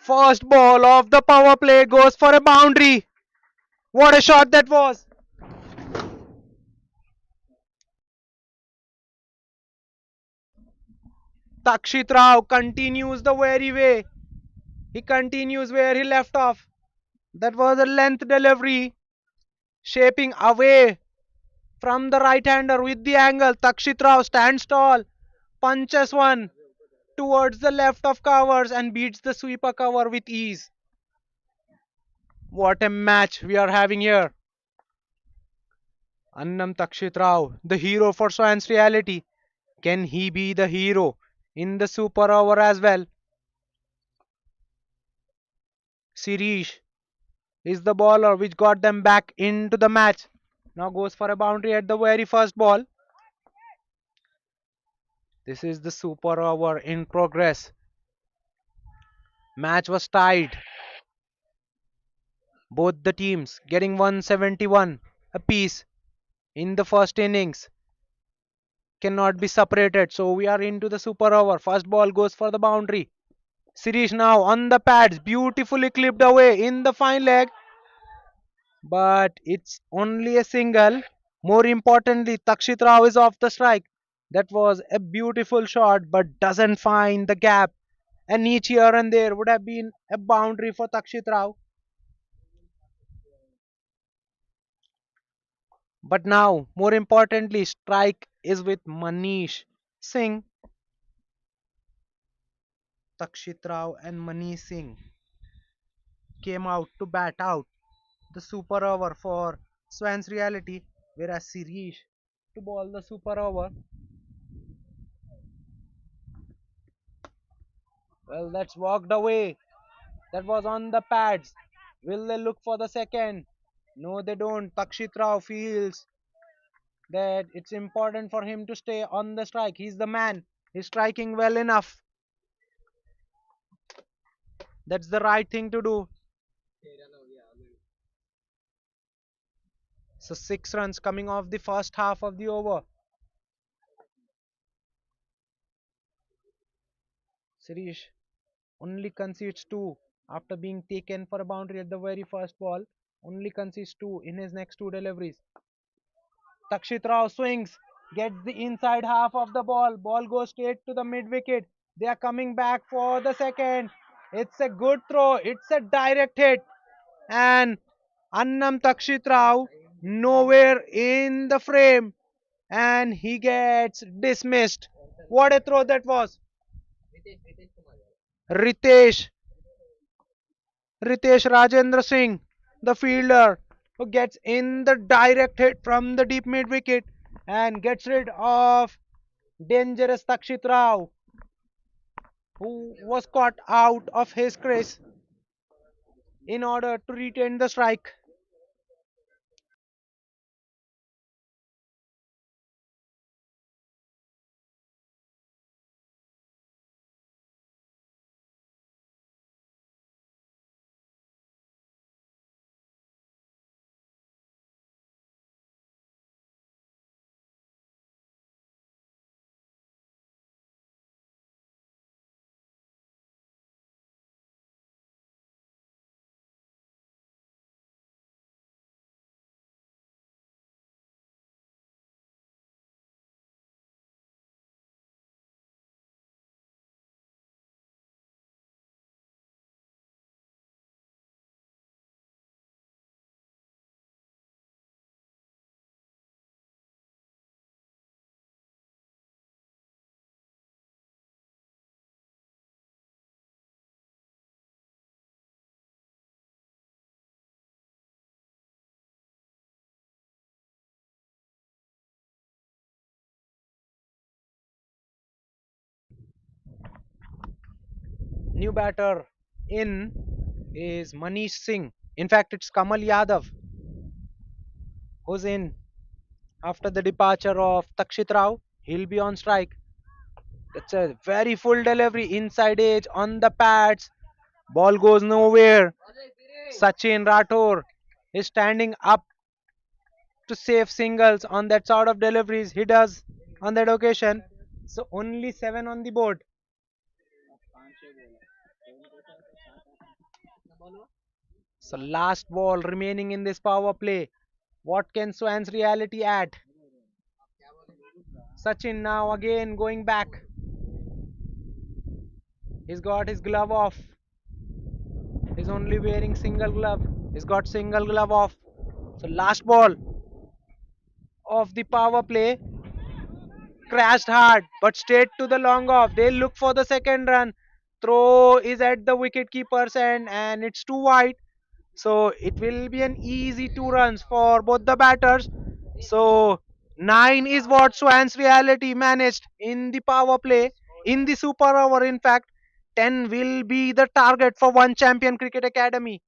First ball of the power play goes for a boundary. What a shot that was! Takshit Rao continues the very way. He continues where he left off. That was a length delivery, shaping away from the right hander with the angle. Takshit Rao stands tall, punches one towards the left of covers and beats the sweeper cover with ease. What a match we are having here. Annam Takshit Rao, the hero for Swans Reality. Can he be the hero in the super over as well? Sirish is the bowler which got them back into the match. Now goes for a boundary at the very first ball. This is the super over in progress. Match was tied. Both the teams getting 171 apiece in the first innings. Cannot be separated. So we are into the super over. First ball goes for the boundary. Sirish now on the pads. Beautifully clipped away in the fine leg. But it's only a single. More importantly, Takshit Rao is off the strike. That was a beautiful shot, but doesn't find the gap. And each here and there would have been a boundary for Takshit Rao. But now, more importantly, strike is with Manish Singh. Takshit Rao and Manish Singh came out to bat out the super over for Swans Reality, whereas Sirish to bowl the super over. Well, that's walked away. That was on the pads. Will they look for the second? No, they don't. Takshit Rao feels that it's important for him to stay on the strike. He's the man. He's striking well enough. That's the right thing to do. So 6 runs coming off the first half of the over. Sirish only concedes two after being taken for a boundary at the very first ball. Only concedes two in his next two deliveries. Takshit Rao swings, gets the inside half of the ball. Ball goes straight to the mid wicket. They are coming back for the second. It's a good throw. It's a direct hit. And Annam Takshit Rao nowhere in the frame. And he gets dismissed. What a throw that was. Ritesh Ritesh Rajendra Singh, the fielder, who gets in the direct hit from the deep mid wicket and gets rid of dangerous Takshit Rao, who was caught out of his crease in order to retain the strike. New batter in is Manish Singh. In fact, it's Kamal Yadav who's in after the departure of Takshit Rao. He'll be on strike. It's a very full delivery inside edge on the pads. Ball goes nowhere. Sachin Rathore is standing up to save singles on that sort of deliveries he does on that occasion. So only 7 on the board. So last ball remaining in this power play. What can Swans reality add? Sachin now again going back. He's got his glove off. He's only wearing single glove. He's got single glove off. So last ball of the power play crashed hard, but straight to the long off. They look for the second run. Throw is at the wicket keeper's end, and it's too wide. So it will be an easy 2 runs for both the batters. So 9 is what Swans reality managed in the power play, in the super over. In fact, 10 will be the target for one champion cricket academy.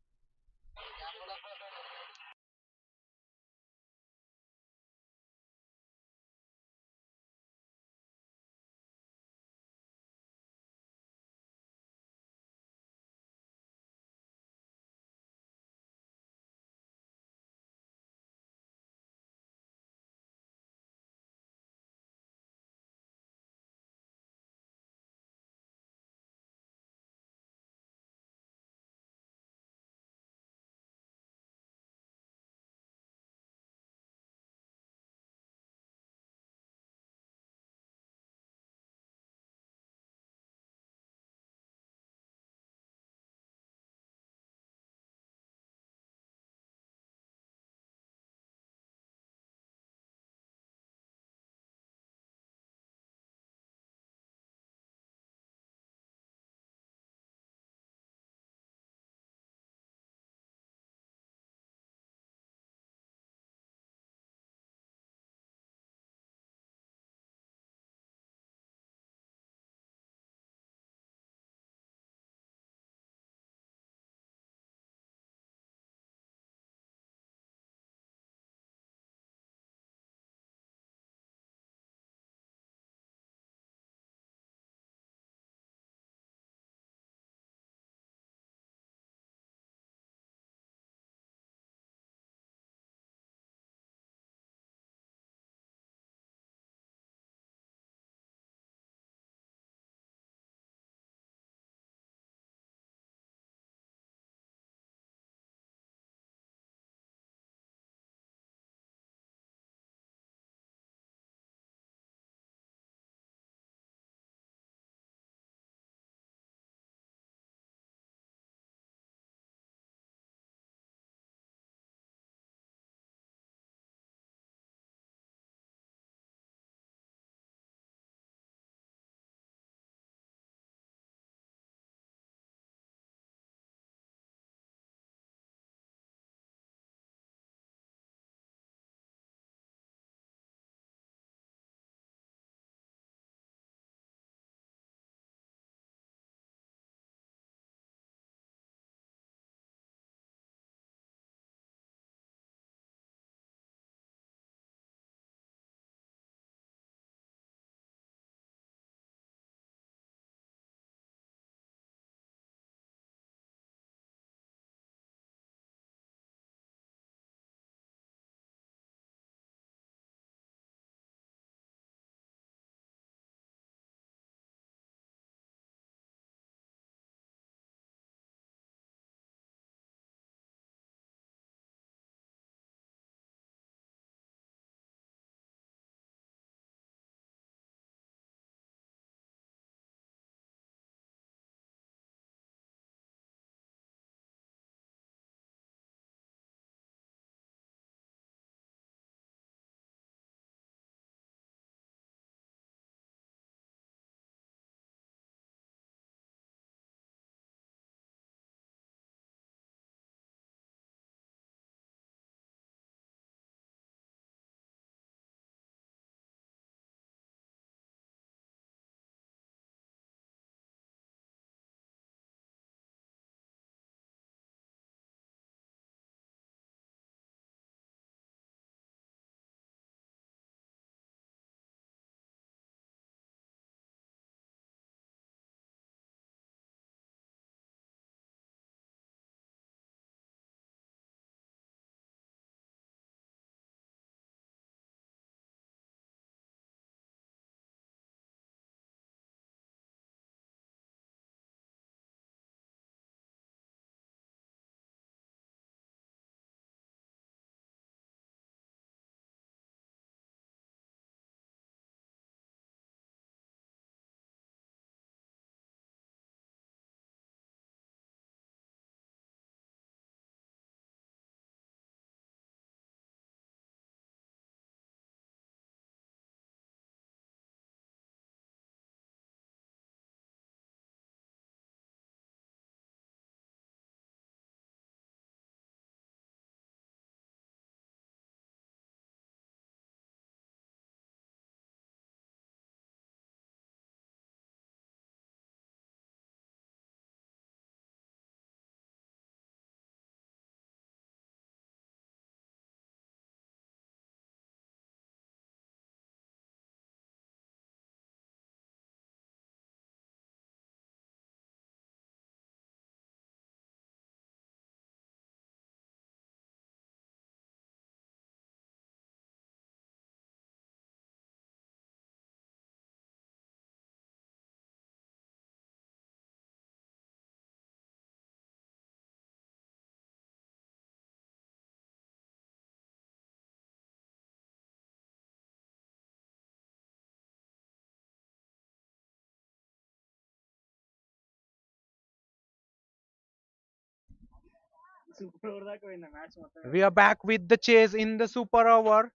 We are back with the chase in the super over.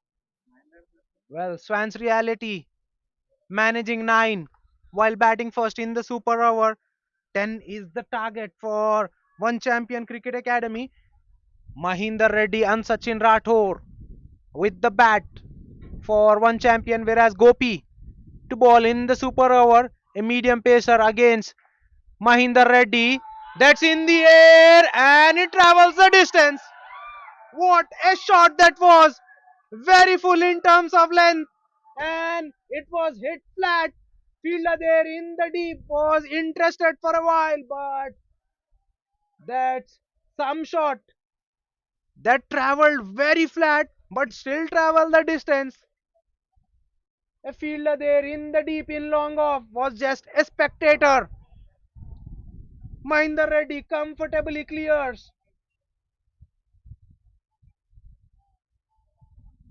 Well, Swans reality managing 9 while batting first in the super over. 10 is the target for one champion cricket academy. Mahinder Reddy and Sachin Rathore with the bat for one champion, whereas Gopi to ball in the super over. A medium pacer against Mahinder Reddy. That's in the air and it travels the distance. What a shot that was! Very full in terms of length, and it was hit flat. Fielder there in the deep was interested for a while, but that's some shot that traveled very flat but still traveled the distance. A fielder there in the deep in long off was just a spectator. Mahinder Reddy comfortably clears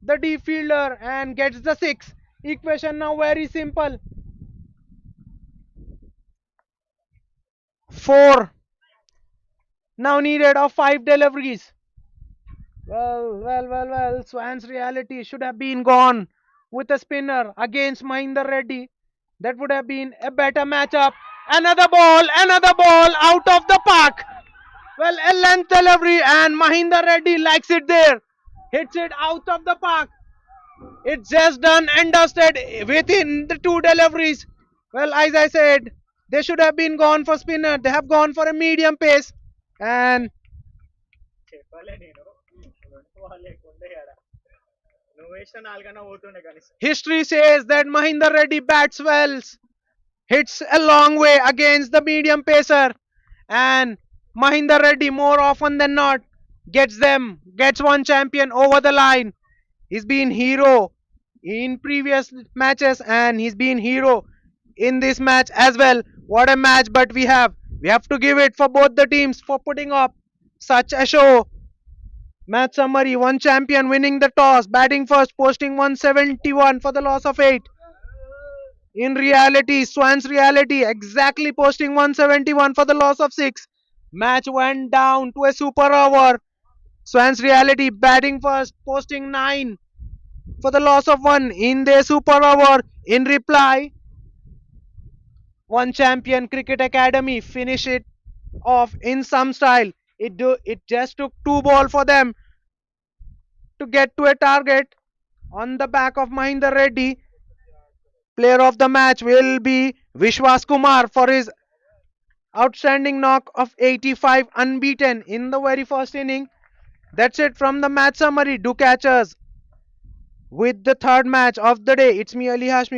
the deep fielder and gets the 6. Equation now very simple. 4 now needed of 5 deliveries. Well. Swan's reality should have been gone with a spinner against Mahinder Reddy. That would have been a better matchup. Another ball out of the park. Well, a length delivery and Mahinder Reddy likes it there. Hits it out of the park. It's just done and dusted within the 2 deliveries. Well, as I said, they should have been gone for spinner. They have gone for a medium pace. And history says that Mahinder Reddy bats well, hits a long way against the medium pacer, and Mahinder Reddy more often than not gets one champion over the line. He's been hero in previous matches and he's been hero in this match as well. What a match, but we have to give it for both the teams for putting up such a show. Match summary: one champion winning the toss, batting first, posting 171 for the loss of 8. In reality, Swans reality exactly posting 171 for the loss of 6. Match went down to a super over. Swans reality batting first, posting 9 for the loss of 1 in their super over. In reply, one champion cricket academy finish it off in some style. It just took 2 balls for them to get to a target on the back of Mahinder Reddy. Player of the match will be Vishwas Kumar for his outstanding knock of 85 unbeaten in the very first inning. That's it from the match summary. Do catch us with the third match of the day. It's me Ali Hashmi